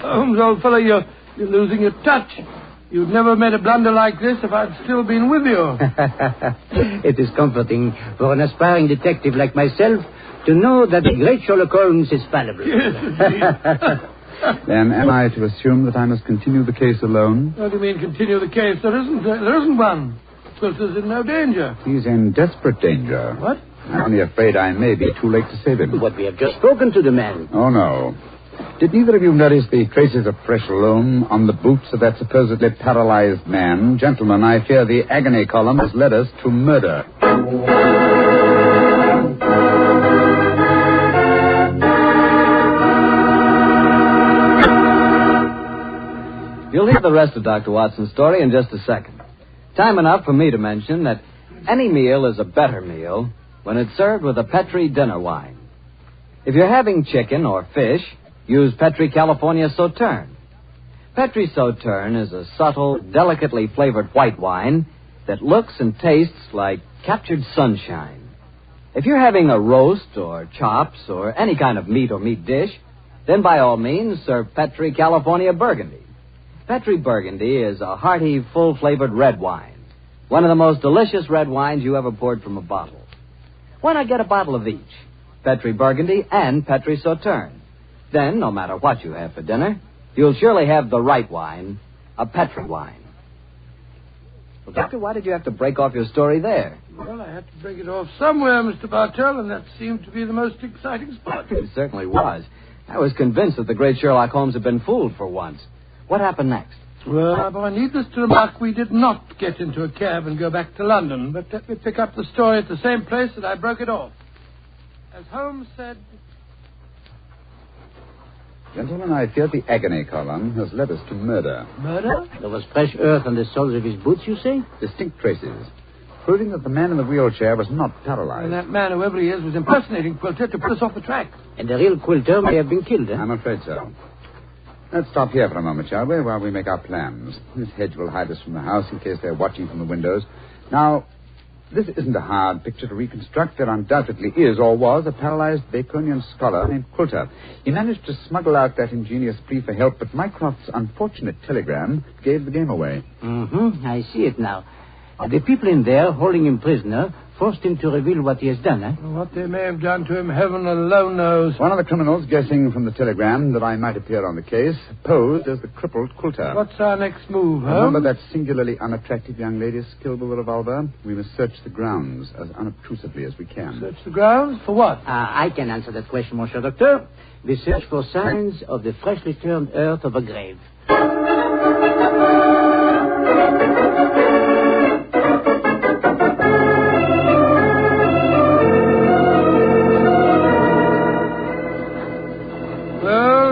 Holmes, old fellow, you're losing your touch. You'd never made a blunder like this if I'd still been with you. It is comforting for an aspiring detective like myself to know that the great Sherlock Holmes is fallible. Yes, indeed. Then am I to assume that I must continue the case alone? What do you mean, continue the case? There isn't one. Quilter's in no danger. He's in desperate danger. What? I'm only afraid I may be too late to save him. But we have just spoken to the man. Oh, no. Did neither of you notice the traces of fresh loam on the boots of that supposedly paralyzed man? Gentlemen, I fear the agony column has led us to murder. You'll hear the rest of Dr. Watson's story in just a second. Time enough for me to mention that any meal is a better meal when it's served with a Petri dinner wine. If you're having chicken or fish, use Petri California Sauterne. Petri Sauterne is a subtle, delicately flavored white wine that looks and tastes like captured sunshine. If you're having a roast or chops or any kind of meat or meat dish, then by all means serve Petri California Burgundy. Petri Burgundy is a hearty, full-flavored red wine. One of the most delicious red wines you ever poured from a bottle. Why not get a bottle of each? Petri Burgundy and Petri Sauterne. Then, no matter what you have for dinner, you'll surely have the right wine, a Petri wine. Well, Doctor, why did you have to break off your story there? Well, I had to break it off somewhere, Mr. Bartell, and that seemed to be the most exciting spot. It certainly was. I was convinced that the great Sherlock Holmes had been fooled for once. What happened next? Well, I need this to remark we did not get into a cab and go back to London, but let me pick up the story at the same place that I broke it off. As Holmes said... Gentlemen, I fear the agony column has led us to murder. Murder? There was fresh earth on the soles of his boots, you say? Distinct traces, proving that the man in the wheelchair was not paralyzed. And that man, whoever he is, was impersonating Quilter to put us off the track. And the real Quilter may have been killed, eh? I'm afraid so. Let's stop here for a moment, shall we, while we make our plans. This hedge will hide us from the house in case they're watching from the windows. Now, this isn't a hard picture to reconstruct. There undoubtedly is, or was, a paralyzed Baconian scholar named Quilter. He managed to smuggle out that ingenious plea for help, but Mycroft's unfortunate telegram gave the game away. Mm-hmm. I see it now. The people in there, holding him prisoner, forced him to reveal what he has done, eh? What they may have done to him, heaven alone knows. One of the criminals, guessing from the telegram that I might appear on the case, posed as the crippled Quilter. What's our next move, Holmes? Remember that singularly unattractive young lady skilled with a revolver? We must search the grounds as unobtrusively as we can. Search the grounds? For what? I can answer that question, Monsieur Docteur. We search for signs of the freshly turned earth of a grave.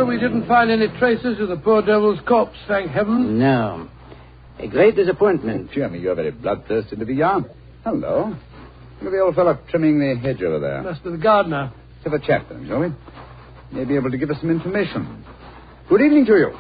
We didn't find any traces of the poor devil's corpse, thank heaven. No. A great disappointment. Jeremy, you're very bloodthirsty to be young. Hello. Look at the old fellow trimming the hedge over there. Must be the gardener. Let's have a chat then, shall we? May be able to give us some information. Good evening to you.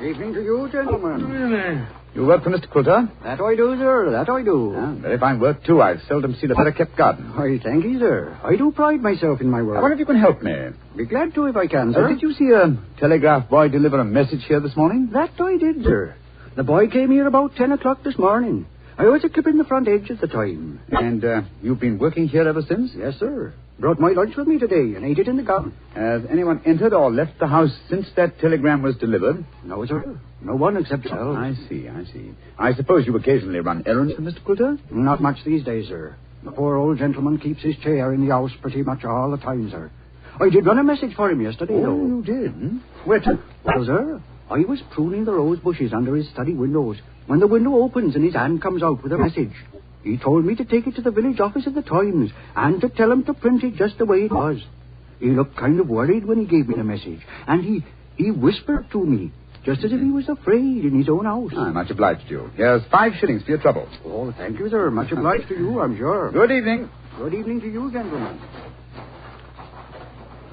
Evening to you, gentlemen. Really? You work for Mr. Quilter? That I do, sir. That I do. Very fine work, too. I've seldom seen a better kept garden. I thank you, sir. I do pride myself in my work. I wonder if you can help me. Be glad to if I can, sir. Did you see a telegraph boy deliver a message here this morning? That I did, sir. The boy came here about 10 o'clock this morning. I was a clipping the front edge at the time. And you've been working here ever since? Yes, sir. Brought my lunch with me today and ate it in the garden. Has anyone entered or left the house since that telegram was delivered? No, sir. No one except yourself. I see. I suppose you occasionally run errands for Mr. Quilter? Not much these days, sir. The poor old gentleman keeps his chair in the house pretty much all the time, sir. I did run a message for him yesterday, though. Oh, you did? Hmm? Where to? Well, sir, I was pruning the rose bushes under his study windows when the window opens and his hand comes out with a message. He told me to take it to the village office of the Times and to tell him to print it just the way it was. He looked kind of worried when he gave me the message, and he whispered to me, just as if he was afraid in his own house. Much obliged to you. Here's 5 shillings for your trouble. Oh, thank you, sir. Much obliged to you, I'm sure. Good evening. Good evening to you, gentlemen.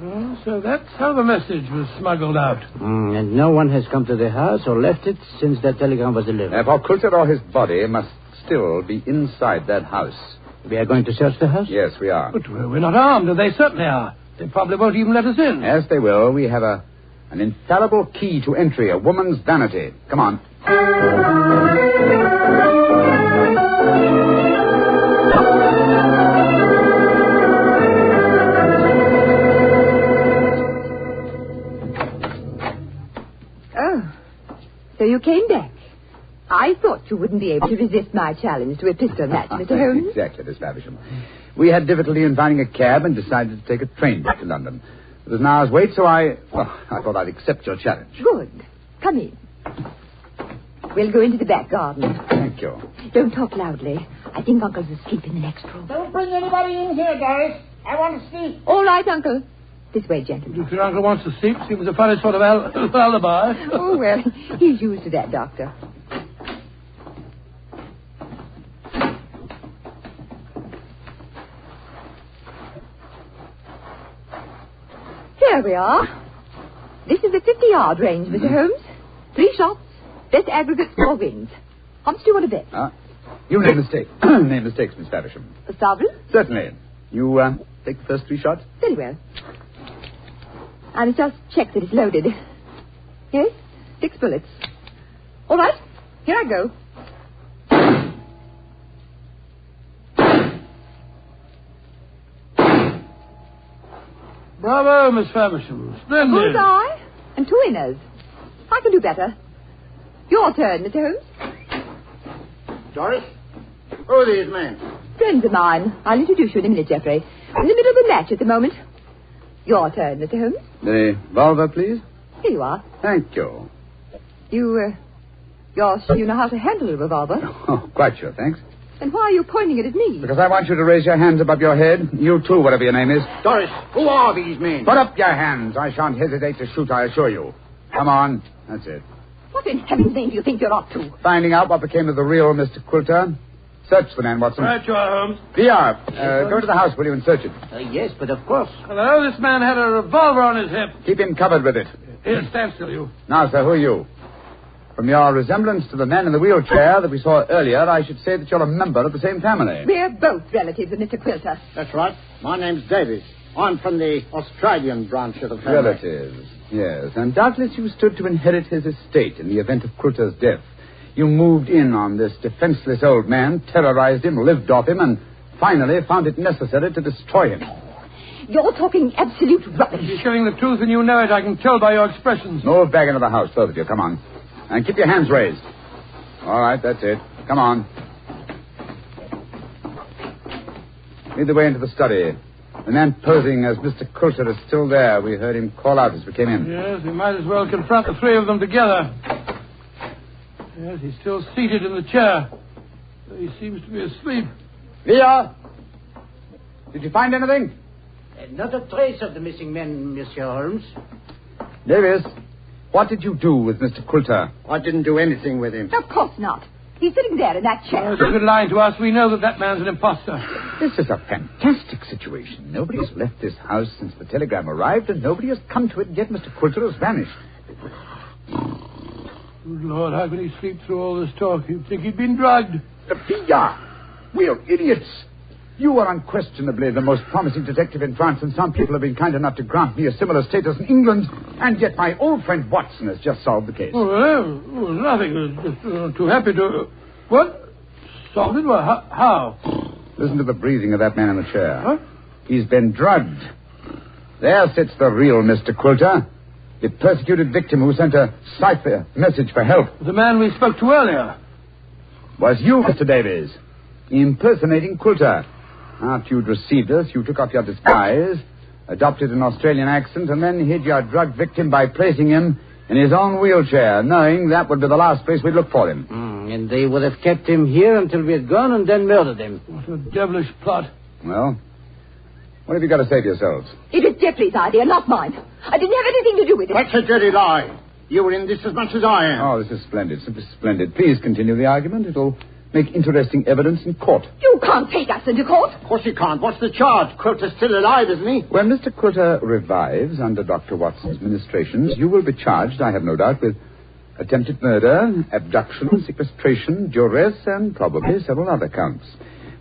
Oh, so that's how the message was smuggled out. And no one has come to the house or left it since that telegram was delivered. Therefore, Quilter or his body must still be inside that house. We are going to search the house? Yes, we are. But we're not armed, and they certainly are. They probably won't even let us in. Yes, they will. We have an infallible key to entry, a woman's vanity. Come on. Oh, so you came back. I thought you wouldn't be able to resist my challenge to a pistol match, Mr. Holmes. Exactly, Miss Faversham. We had difficulty in finding a cab and decided to take a train back to London. There was an hour's wait, so I thought I'd accept your challenge. Good. Come in. We'll go into the back garden. Thank you. Don't talk loudly. I think Uncle's asleep in the next room. Don't bring anybody in here, Doris. I want to sleep. All right, Uncle. This way, gentlemen. If your uncle wants to sleep, seems a funny sort of alibi. Oh, well, he's used to that, Doctor. Here we are. This is the 50-yard range, Mr. Holmes. 3 shots. Best aggregate 4 wins. How much do you want to bet? You made a mistake. Made mistakes, Miss Faversham. A sovereign? Certainly. You take the first 3 shots? Very well. I must just check that it's loaded. Yes, 6 bullets. All right, here I go. Bravo, Miss Faversham. Splendid. Bullseye and 2 winners. I can do better. Your turn, Mr. Holmes. Doris, who are these men? Friends of mine. I'll introduce you in a minute, Geoffrey. In the middle of a match at the moment. Your turn, Mr. Holmes. The revolver, please. Here you are. Thank you. You know how to handle a revolver. Oh, quite sure, thanks. Then why are you pointing it at me? Because I want you to raise your hands above your head. You too, whatever your name is. Doris, who are these men? Put up your hands. I shan't hesitate to shoot, I assure you. Come on. That's it. What in heaven's name do you think you're up to? Finding out what became of the real Mr. Quilter. Search the man, Watson. Right you are, Holmes. VR, go to the house, will you, and search it. Yes, but of course. Hello, this man had a revolver on his hip. Keep him covered with it. Here, stand still, you. Now, sir, who are you? From your resemblance to the man in the wheelchair that we saw earlier, I should say that you're a member of the same family. We're both relatives of Mr. Quilter. That's right. My name's Davies. I'm from the Australian branch of the family. Relatives, yes. And doubtless you stood to inherit his estate in the event of Quilter's death. You moved in on this defenseless old man, terrorized him, lived off him, and finally found it necessary to destroy him. You're talking absolute rubbish. You're telling the truth and you know it. I can tell by your expressions. Move back into the house, both of you. Come on. And keep your hands raised. All right, that's it. Come on. Lead the way into the study. The man posing as Mr. Quilter is still there. We heard him call out as we came in. Yes, we might as well confront the 3 of them together. Yes, he's still seated in the chair. He seems to be asleep. Via! Did you find anything? Not a trace of the missing men, Monsieur Holmes. Davis, what did you do with Mr. Quilter? I didn't do anything with him. Of course not. He's sitting there in that chair. If you're lying to us, we know that man's an imposter. This is a fantastic situation. Nobody's left this house since the telegram arrived, and nobody has come to it, yet Mr. Quilter has vanished. Good Lord, how could he sleep through all this talk? You'd think he'd been drugged. Villa! We're idiots. You are unquestionably the most promising detective in France, and some people have been kind enough to grant me a similar status in England, and yet my old friend Watson has just solved the case. Nothing. Just too happy to... What? Solved it? Well, how? Listen to the breathing of that man in the chair. Huh? He's been drugged. There sits the real Mr. Quilter, the persecuted victim who sent a cipher message for help. The man we spoke to earlier. Was you, Mr. Davies, impersonating Quilter. After you'd received us, you took off your disguise, adopted an Australian accent, and then hid your drug victim by placing him in his own wheelchair, knowing that would be the last place we'd look for him. And they would have kept him here until we had gone and then murdered him. What a devilish plot. Well, what have you got to say for yourselves? It was Jeffrey's idea, not mine. I didn't have anything to do with it. That's a dirty lie. You were in this as much as I am. Oh, this is splendid, simply splendid. Please continue the argument. It'll make interesting evidence in court. You can't take us into court. Of course you can't. What's the charge? Quilter's still alive, isn't he? When Mr. Quilter revives under Dr. Watson's ministrations, you will be charged, I have no doubt, with attempted murder, abduction, sequestration, duress, and probably several other counts.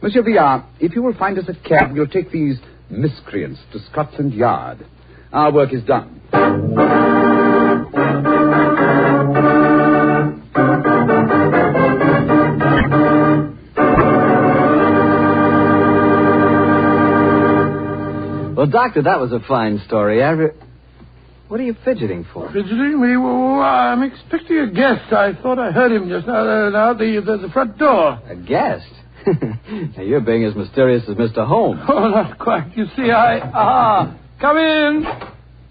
Monsieur Villard, if you will find us a cab, we'll take these miscreants to Scotland Yard. Our work is done. Well, Doctor, that was a fine story. What are you fidgeting for? Fidgeting me? Well, I'm expecting a guest. I thought I heard him just now, the front door. A guest? Now, you're being as mysterious as Mr. Holmes. Oh, not quite. You see, come in.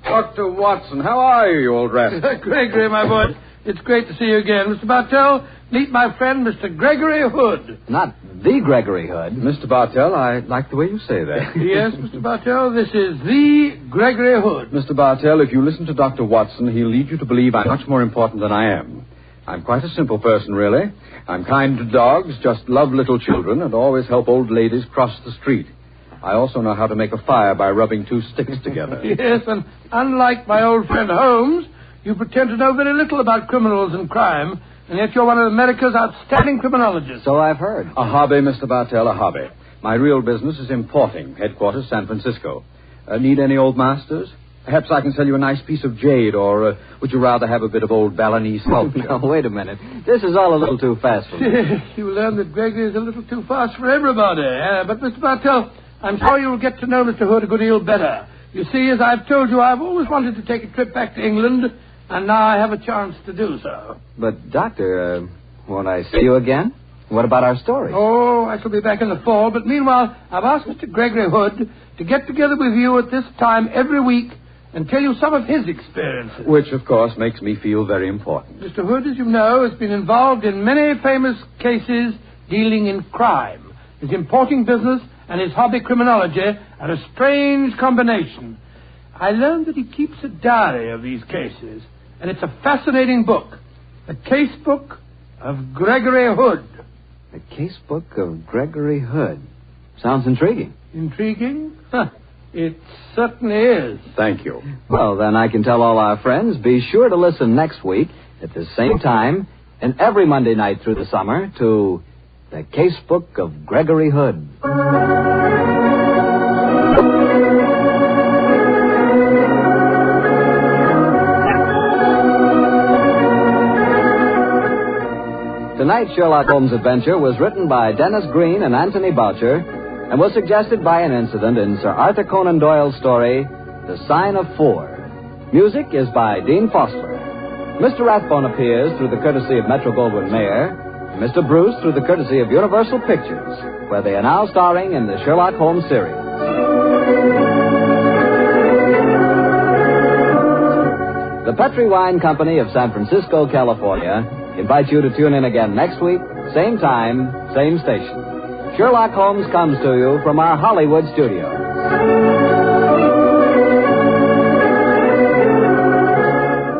Dr. Watson, how are you old rascal? Gregory, my boy. It's great to see you again. Mr. Bartell, meet my friend, Mr. Gregory Hood. Not the Gregory Hood. Mr. Bartell, I like the way you say that. Yes, Mr. Bartell, this is the Gregory Hood. Mr. Bartell, if you listen to Dr. Watson, he'll lead you to believe I'm much more important than I am. I'm quite a simple person, really. I'm kind to dogs, just love little children, and always help old ladies cross the street. I also know how to make a fire by rubbing two sticks together. Yes, and unlike my old friend Holmes, you pretend to know very little about criminals and crime, and yet you're one of America's outstanding criminologists. So I've heard. A hobby, Mr. Bartell, a hobby. My real business is importing, headquarters San Francisco. Need any old masters? Perhaps I can sell you a nice piece of jade, or would you rather have a bit of old Balinese sculpture? Now, wait a minute. This is all a little too fast for me. You learn that Gregory is a little too fast for everybody. But, Mr. Bartell, I'm sure you'll get to know Mr. Hood a good deal better. You see, as I've told you, I've always wanted to take a trip back to England, and now I have a chance to do so. But, Doctor, won't I see you again? What about our story? Oh, I shall be back in the fall, but meanwhile, I've asked Mr. Gregory Hood to get together with you at this time every week and tell you some of his experiences. Which, of course, makes me feel very important. Mr. Hood, as you know, has been involved in many famous cases dealing in crime. His importing business and his hobby criminology are a strange combination. I learned that he keeps a diary of these cases, and it's a fascinating book. The Case Book of Gregory Hood. The Case Book of Gregory Hood. Sounds intriguing. Intriguing? Huh. It certainly is. Thank you. Well, then I can tell all our friends, be sure to listen next week at the same time and every Monday night through the summer to The Case Book of Gregory Hood. Tonight's Sherlock Holmes adventure was written by Dennis Green and Anthony Boucher and was suggested by an incident in Sir Arthur Conan Doyle's story, The Sign of Four. Music is by Dean Fossler. Mr. Rathbone appears through the courtesy of Metro-Goldwyn-Mayer, and Mr. Bruce through the courtesy of Universal Pictures, where they are now starring in the Sherlock Holmes series. The Petri Wine Company of San Francisco, California, invites you to tune in again next week, same time, same station. Sherlock Holmes comes to you from our Hollywood studio.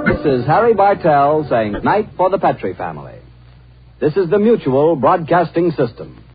This is Harry Bartell saying good night for the Petri family. This is the Mutual Broadcasting System.